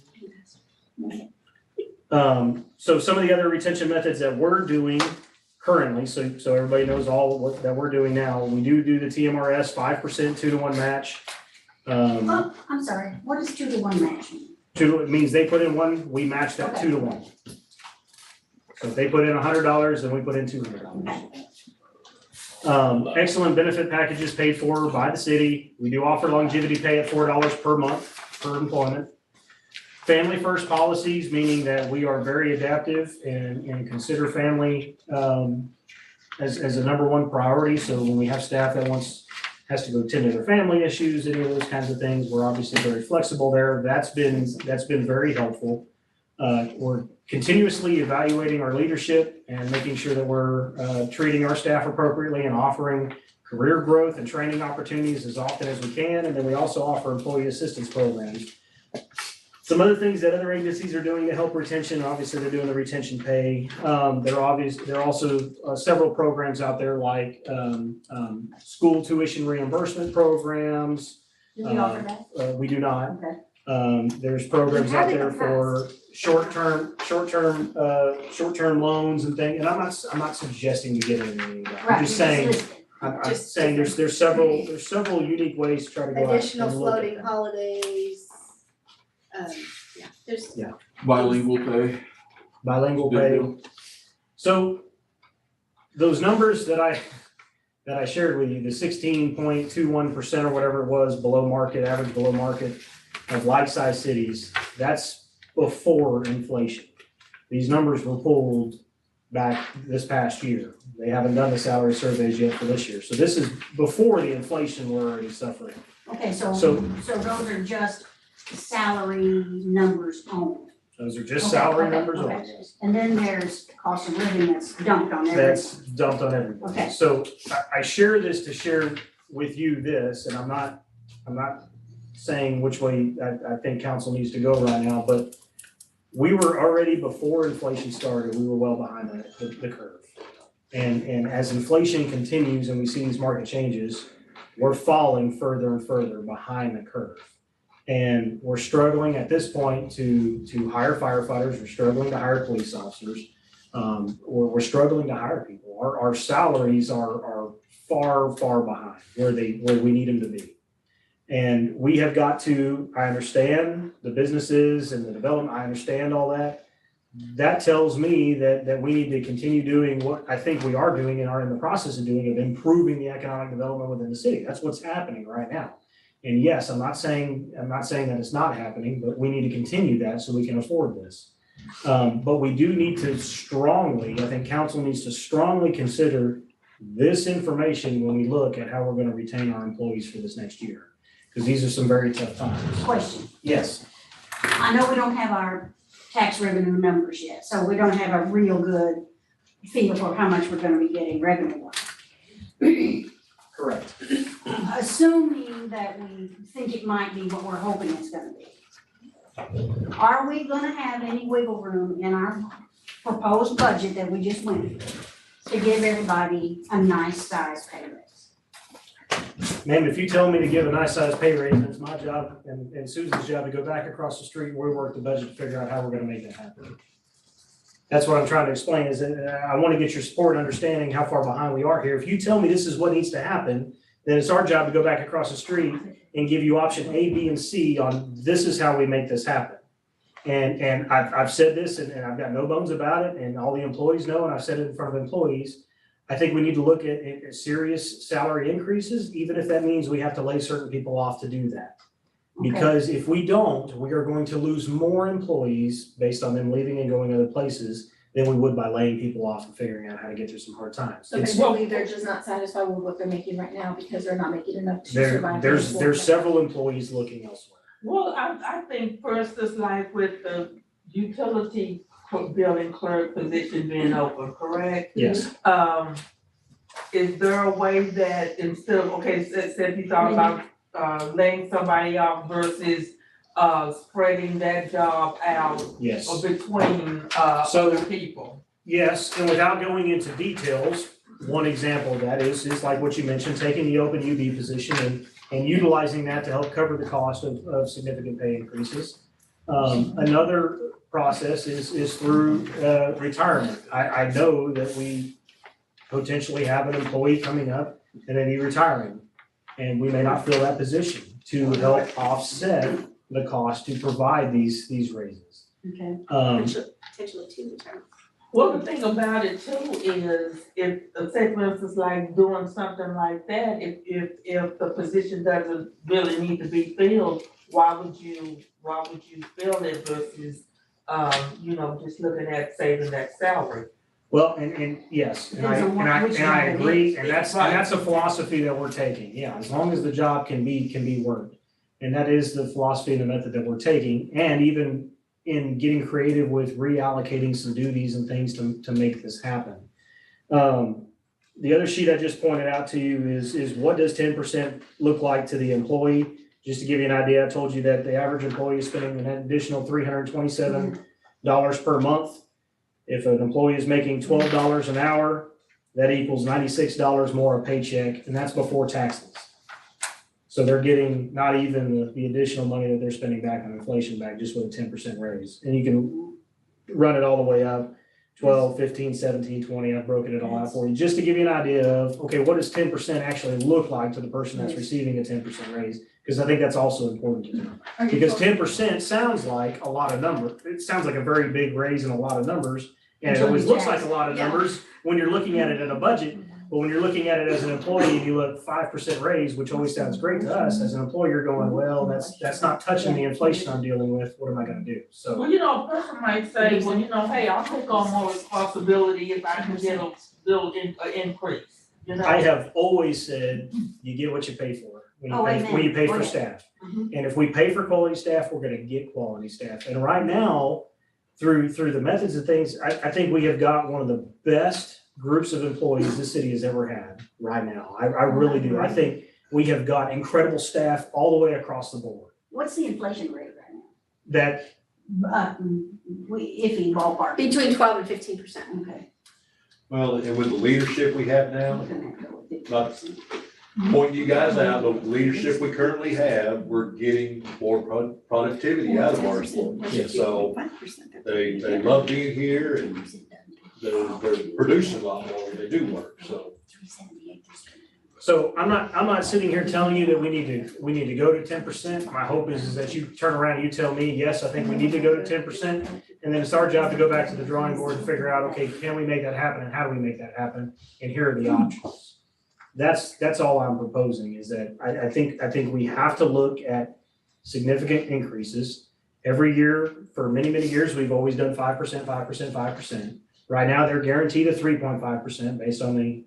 So some of the other retention methods that we're doing currently, so everybody knows that we're doing now, we do the TMRS 5% 2-to-1 match. Oh, I'm sorry, what does 2-to-1 match mean? It means they put in one, we match that 2-to-1. So if they put in $100, then we put in $200. Excellent benefit packages paid for by the city. We do offer longevity pay at $4 per month per employment. Family first policies, meaning that we are very adaptive and consider family as a number one priority. So when we have staff that has to go tend to their family issues, any of those kinds of things, we're obviously very flexible there. That's been very helpful. We're continuously evaluating our leadership and making sure that we're treating our staff appropriately and offering career growth and training opportunities as often as we can. And then we also offer employee assistance programs. Some other things that other agencies are doing to help retention, obviously they're doing the retention pay. There are also several programs out there like school tuition reimbursement programs. Do we offer that? We do not. Okay. There's programs out there for short-term loans and things. And I'm not suggesting we get into any of that. I'm just saying, I'm saying there's several unique ways to try to go out Additional and look at floating that. holidays. There's. Bilingual pay. Bilingual Good pay. deal. So those numbers that I shared with you, the 16.21% or whatever it was below market, average below market of like-sized cities, that's before inflation. These numbers were pulled back this past year. They haven't done the salary surveys yet for this year. So this is before the inflation we're already suffering. Okay, so So- those are just salary numbers only. Those are just Okay, salary okay, numbers okay. only. And then there's cost of living that's dumped on everyone. That's dumped on everybody. Okay. So I share this to share with you this, and I'm not saying which way I think council needs to go right now, but we were already, before inflation started, we were well behind the curve. And as inflation continues and we see these market changes, we're falling further and further behind the curve. And we're struggling at this point to hire firefighters, we're struggling to hire police officers, we're struggling to hire people. Our salaries are far behind where we need them to be. And we have got to, I understand the businesses and the development, I understand all that. That tells me that we need to continue doing what I think we are doing and are in the process of doing, of improving the economic development within the city. That's what's happening right now. And yes, I'm not saying that it's not happening, but we need to continue that so we can afford this. But we do need to I think council needs to strongly consider this information when we look at how we're going to retain our employees for this next year. Because these are some very tough times. Question. Yes. I know we don't have our tax revenue numbers yet, so we don't have a real good feel for how much we're gonna be getting revenue-wise. Correct. Assuming that we think it might be what we're hoping it's gonna be, are we gonna have any wiggle room in our proposed budget that we just went through to give everybody a nice size pay raise? Ma'am, if you tell me to give a nice sized pay raise, it's my job and Susan's job to go back across the street and we work the budget to figure out how we're gonna make that happen. That's what I'm trying to explain is that I wanna get your support and understanding how far behind we are here. If you tell me this is what needs to happen, then it's our job to go back across the street and give you option A, B, and C on this is how we make this happen. And I've said this and I've got no bones about it and all the employees know, and I've said it in front of employees. I think we need to look at serious salary increases, even if that means we have to lay certain people off to do that. Because if we don't, we are going to lose more employees based on them leaving and going other places than we would by laying people off and figuring out how to get through some hard times. So basically, they're just not satisfied with what they're making right now because they're not making enough to survive. There's several employees looking elsewhere. Well, I think for instance, like with the utility building clerk position being open, correct? Yes. Is there a way that instead of, okay, say you thought about laying somebody off versus spreading that job out Yes. between So- other people? Yes, and without going into details, one example of that is like what you mentioned, taking the open UB position and utilizing that to help cover the cost of significant pay increases. Another process is through retirement. I know that we potentially have an employee coming up and they be retiring. And we may not fill that position to help offset the cost to provide these raises. Okay. Potentially two returns. Well, the thing about it too is if, say for instance, like doing something like that, if the position doesn't really need to be filled, why would you fill it versus, just looking at saving that salary? Well, and yes, and I agree, and that's a philosophy that we're taking, yeah, as long as the job can be worked. And that is the philosophy and the method that we're taking, and even in getting creative with reallocating some duties and things to make this happen. The other sheet I just pointed out to you is what does 10% look like to the employee? Just to give you an idea, I told you that the average employee is spending an additional $327 per month. If an employee is making $12 an hour, that equals $96 more a paycheck, and that's before taxes. So they're getting not even the additional money that they're spending back on inflation back just with a 10% raise. And you can run it all the way up, 12, 15, 17, 20, I've broken it all out for you, just to give you an idea of, okay, what does 10% actually look like to the person that's receiving a 10% raise? Because I think that's also important to know. Because 10% sounds like a lot of numbers. It sounds like a very big raise and a lot of numbers. And it Until always you looks tax like a lot of Yeah. numbers when you're looking at it in a budget, but when you're looking at it as an employee and you look 5% raise, which always sounds great to us, as an employer, you're going, well, that's not touching the inflation I'm dealing with, what am I gonna do? So, Well, a person might say, well, hey, I'll take on more responsibility if I can get a little increase, I have always said, you get what you pay for, when you pay for staff. And if we pay for quality staff, we're gonna get quality staff. And right now, through the methods of things, I think we have got one of the best groups of employees this city has ever had right now. I really do. I think we have got incredible staff all the way across the board. What's the inflation rate right now? That, Iffy ballpark. Between 12 and 15%. Okay. Well, and with the leadership we have now, We're gonna have to go with not pointing you guys out, but the leadership we currently have, we're getting more productivity out of our employees. So they love being here and they're producing a lot more when they do work, so. so I'm not sitting here telling you that we need to go to 10%. My hope is that you turn around and you tell me, yes, I think we need to go to 10%. And then it's our job to go back to the drawing board and figure out, okay, can we make that happen and how do we make that happen? And here are the options. That's all I'm proposing, is that I think we have to look at significant increases. Every year, for many, many years, we've always done 5%, 5%, 5%. Right now, they're guaranteed a 3.5% based on the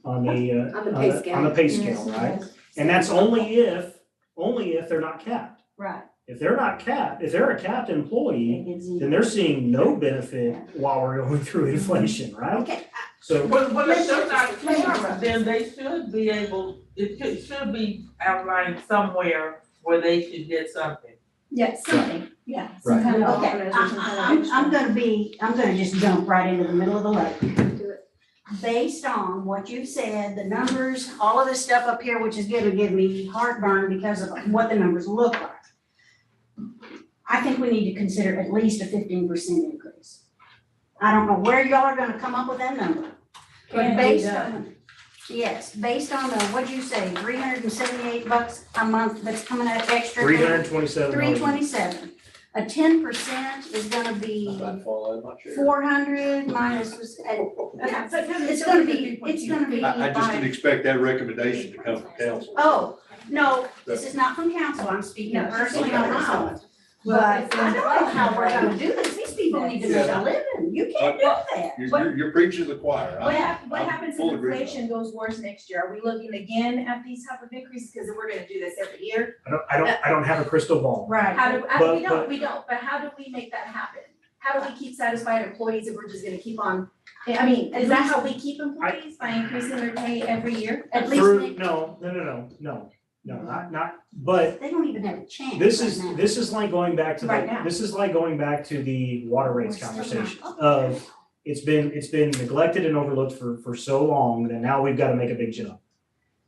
pay scale, right? And that's only if they're not capped. Right. If they're not capped, if they're a capped employee, then they're seeing no benefit while we're going through inflation, right? Okay. So, But if they're not capped, then they should be able, it should be outlined somewhere where they should get something. Yeah, something, yeah. Right. Some kind of Okay, organization, kind of- I'm gonna just jump right into the middle of the lake. Based on what you said, the numbers, all of this stuff up here, which is gonna give me heartburn because of what the numbers look like. I think we need to consider at least a 15% increase. I don't know where y'all are gonna come up with that number. But Can't be based done. on, yes, based on the, what'd you say, $378 a month that's coming out extra? $327. $327. A 10% is gonna be I'd fall out of my chair. 400 minus, it's gonna be. I just didn't expect that recommendation to come from council. Oh, no, this is not from council, I'm speaking personally on my own. But I don't know how we're gonna do this, these people need to make a living, you can't do that. You're preaching to the choir. What I'm happens full if agreement. inflation goes worse next year? Are we looking again at these type of increases? Because we're gonna do this every year. I don't have a crystal ball. Right. How do, But- we don't, but how do we make that happen? How do we keep satisfied employees if we're just gonna keep on? I mean, is that how we keep employees, by increasing their pay every year? At least Through, they, no, not, but they don't even have a chance this right now. is like going back to Right now. this is like going back to the water rates conversation of, it's been neglected and overlooked for so long that now we've got to make a big jump.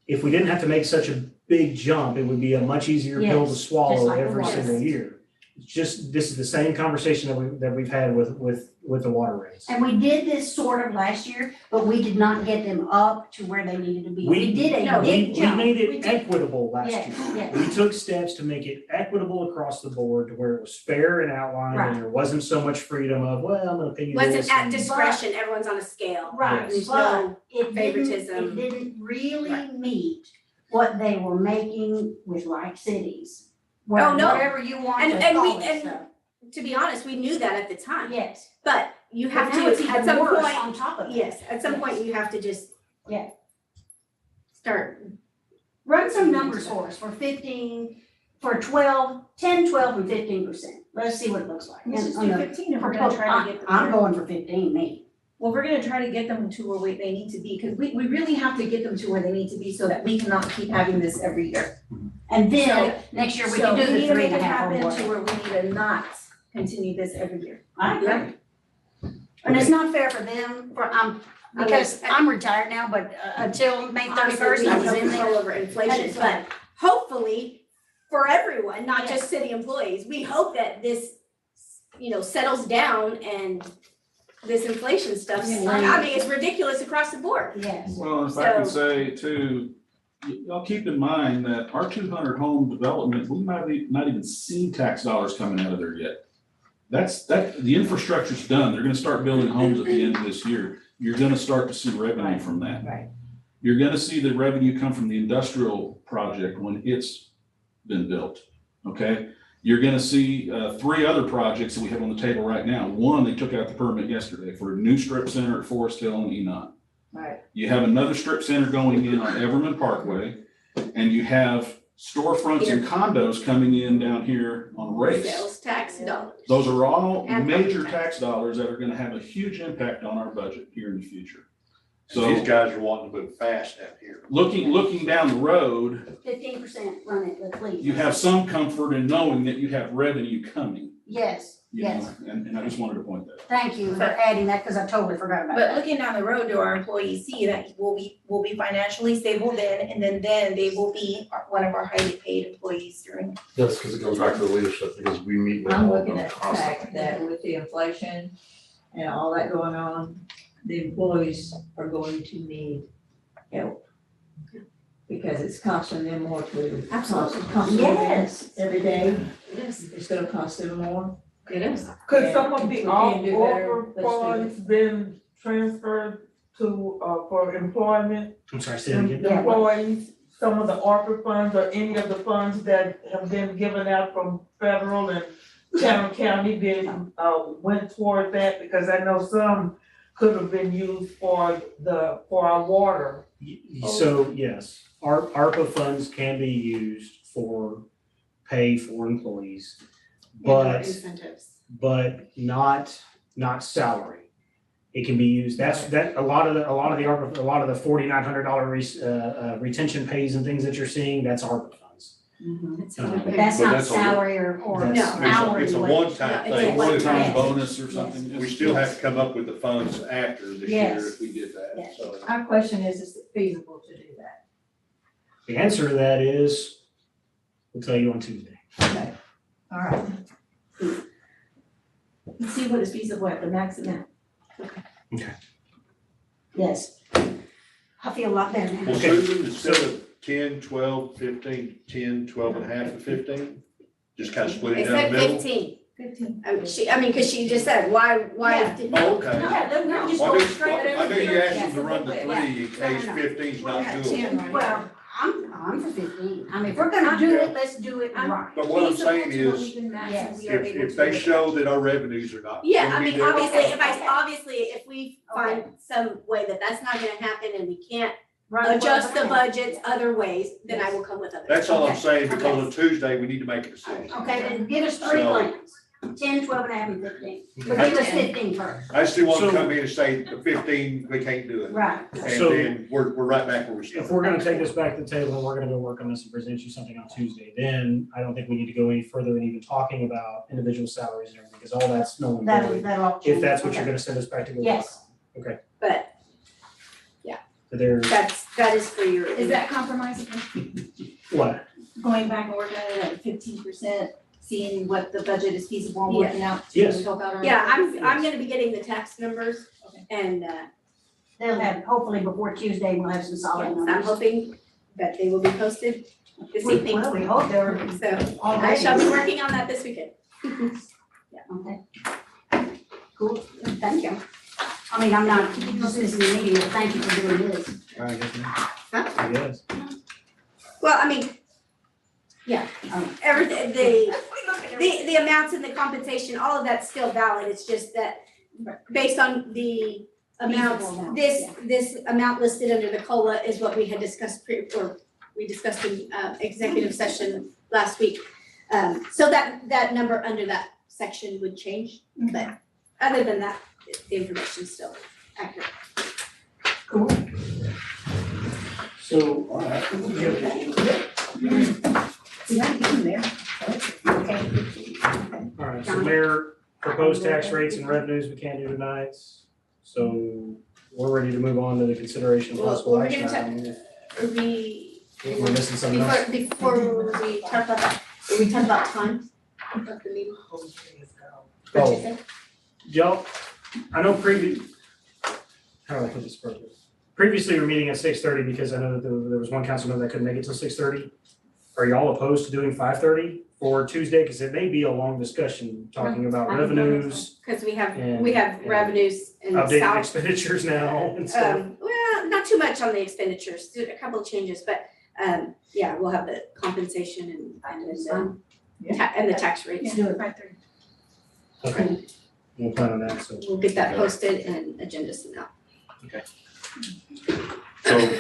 If we didn't have to make such a big jump, it would be a much easier pill to Yes, swallow just like the every water. single year. It's just, this is the same conversation that we've had with the water rates. And we did this sort of last year, but we did not get them up to where they needed to be. We did a big We jump. made We it did. equitable last year. Yes, yes. We took steps to make it equitable across the board to where it was fair and outlined Right. and there wasn't so much freedom of, well, I'm gonna pay you this. Wasn't at and- discretion, everyone's on a scale. Right, There's but no it favoritism. didn't really Right. meet what they were making with like cities. Oh, no. Whatever you want And- to and call we- it, and so, To be honest, we knew that at the time, yes. but you have But now it's to, even at some worse point, on top of it. yes, at some point you have to just. Yeah. Start. Run some numbers for us for 10, 12, and 15%. Let's see what it looks like. Let's just And do on the 15 if we're gonna try to get them. I'm going for 15, me. Well, we're gonna try to get them to where they need to be, because we really have to get them to where they need to be so that we cannot keep having this every year. And then next year we can do So we the need to 3.5 make it or happen more. to where we need to not continue this every year. I agree. And it's not fair for them, because I'm retired now, but until May 31st, I was in control there. over inflation, And so- but hopefully for everyone, not just city employees, we hope that this, settles down and this inflation stuff, I mean, it's ridiculous across the board. Yes. Well, if I can say too, y'all keep in mind that our 200 home development, we might not even seen tax dollars coming out of there yet. the infrastructure's done. They're gonna start building homes at the end of this year. You're gonna start to see revenue from that. Right. You're gonna see the revenue come from the industrial project when it's been built, okay? You're gonna see, 3 other projects that we have on the table right now. One, they took out the permit yesterday for a new strip center at Forest Hill and Enon. Right. You have another strip center going in on Everman Parkway, and you have storefronts and condos coming in down here on Race. Sales tax dollars. Those are all And major property tax dollars that are gonna have a huge impact on our budget here in the future. So So these guys are wanting to move fast out here. looking down the road, 15% run it, please. you have some comfort in knowing that you have revenue coming. Yes, You know, yes. and I just wanted to point that. Thank you for adding that, because I totally forgot about But that. looking down the road, do our employees see that we'll be financially stable then, and then they will be one of our highly paid employees during. Yes, because it goes back to the leadership, because we meet with I'm all of looking them at the constantly. fact that with the inflation and all that going on, the employees are going to need help. Because it's costing them more to. Absolutely. Costing them Yes. every day, Yes, it's gonna cost them more. it is. Could some of the We can do better. offer Let's do it. funds been transferred to, for employment? I'm sorry, say it again. Yeah. Employees, some of the ARPA funds or any of the funds that have been given out from federal and town county been, went toward that? Because I know some could have been used for our water. So, yes, ARPA funds can be used for pay for employees, but Incentives. not salary. It can be used, a lot of the ARPA, a lot of the $4,900 retention pays and things that you're seeing, that's ARPA funds. But that's But not that's a- salary or That's- hourly. It's a wage. one-time No, it's a thing. one-time. One-time bonus or something. We still have to come up with the funds after this year Yes. if we did that, Yes. so. Our question is it feasible to do that? The answer to that is, we'll tell you on Tuesday. Okay, all right. Let's see what is feasible at the max amount. Yes. I feel a lot better now. Well, Okay. Susan, instead of 10, 12, 15, 10, 12 and a half, and 15, just kind of split it It down the said middle? 15. 15. Because she just said, why Yeah. did? Oh, okay. Yeah, no, just Why go do, straight. I knew you asked them to Yeah. run the 3 in case No. 15's not doable. Well, I'm for 15. I mean, if we're gonna do it, let's do it right. But what I'm saying is, Yes. if they show that our revenues are not. Yeah, gonna I be mean, there- obviously, if we find some way that that's not gonna happen and we can't Right. adjust the budgets other ways, then I will come with others. That's all I'm Okay. saying, because on Tuesday, we need to make a decision. Okay, then give us 3 So- plans. 10, 12 and a half, and 15. But give us 15 first. I still want to So- come in and say the 15, we can't do it. Right. And So- then we're right back where we If started. we're gonna take this back to the table and we're gonna go work on this and present you something on Tuesday, then I don't think we need to go any further in even talking about individual salaries and everything, because all that's no one That'll all change. if that's what you're Okay. gonna send us back to go work Yes. on. Okay, But so there's, that is for your. Is that compromisable? what? Going back and working on it at 15%, seeing what the budget is feasible and working out Yes. to help out our. Yeah, employees? I'm gonna be getting the tax numbers and, They'll have, hopefully before Tuesday, we'll have some solid I'm numbers. hoping that they will be posted this evening. Well, we hope they're So I already. shall be working on that this weekend. Okay. Cool, thank you. I mean, I'm not dismissing the meeting, but thank you for doing this. I guess. Well, I mean, yeah, everything, the amounts and the compensation, all of that's still valid, it's just that based on the amounts, Feasible amount, this amount listed under the COLA is what we had discussed we discussed in executive session last week. So that number under that section would change, but other than that, the information's still accurate. Cool. So, See, I'm getting there. Okay. all right, so Mayor, proposed tax rates and revenues we can't do tonight. So we're ready to move on to the consideration of Well, possible we're action gonna item. We're We're missing something else. before we talk about that, we talk about time of the meeting. What'd you Oh, say? Joe, I know how do I put this appropriately? Previously, we were meeting at 6:30 because I know that there was one council member that couldn't make it till 6:30. are y'all opposed to doing 5:30 for Tuesday? Because it may be a long discussion talking about revenues, Cause we have And- revenues and updated salary. expenditures now and stuff. Well, not too much on the expenditures, a couple of changes, but, yeah, we'll have the compensation and and the tax rates. do it. 5:30. Okay, we'll plan on that, so. We'll get that posted and agenda sent out. So,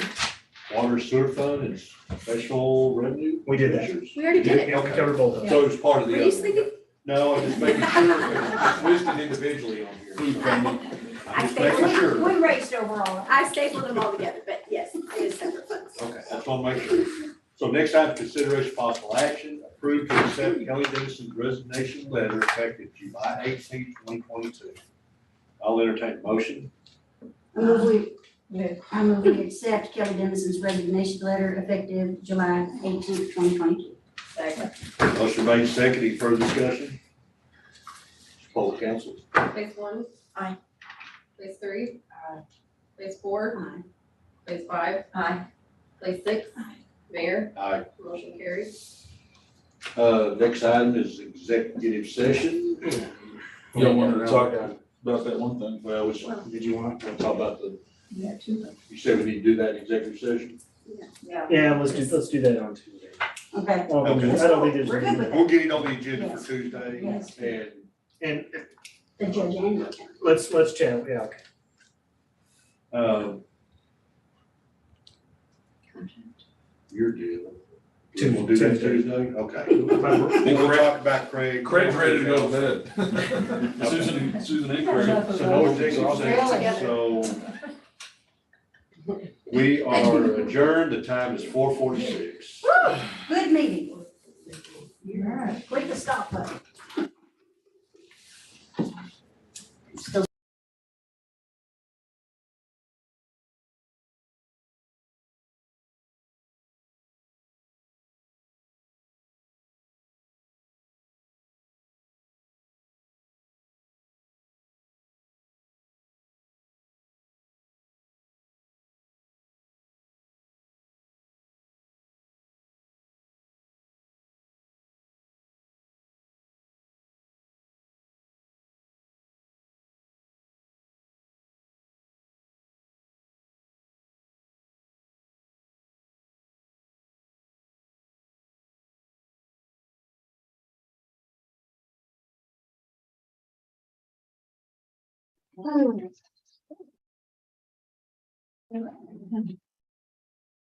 water sewer fund and special revenue? We did that. We already did it. Yeah, we covered both of them. So it's part of the. Were you sleeping? No, I'm just making sure, it's listed individually on here. Food payment. I'm just making sure. We raced overall. I stapled them all together, but yes, it is separate funds. Okay, that's what I'm making sure. So next item, consideration possible action, approve to accept Kelly Dennison's resignation letter effective July 18, 2022. I'll entertain a motion. I move we accept Kelly Dennison's resignation letter effective July 18th, 2022. Motion made, second, any further discussion? Poll the council. Phase one? Aye. Phase three? Phase four? Aye. Phase five? Aye. Phase six? Mayor? Aye. Motion carries. Next item is executive session. Y'all wanted to talk about that one thing? Well, which, did you want to talk about the, Yeah, two. you said we need to do that in executive session? Yeah, let's do that on Tuesday. Okay. I don't think there's. We're good with We'll get it on the agenda Yes. for Tuesday. Yes. And, the judge and the attorney. Let's chat, yeah, okay. your deal. Tuesday. We'll do that Tuesday? Okay. Then we'll talk about Craig. Craig's ready to go to bed. Susan and Craig. So no executive session, so we are adjourned, the time is 4:46. Good meeting. Click the stop button.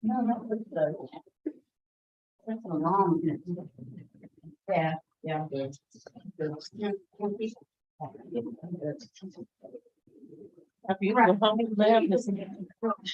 No, not with the. That's a long. Yeah, yeah. Happy,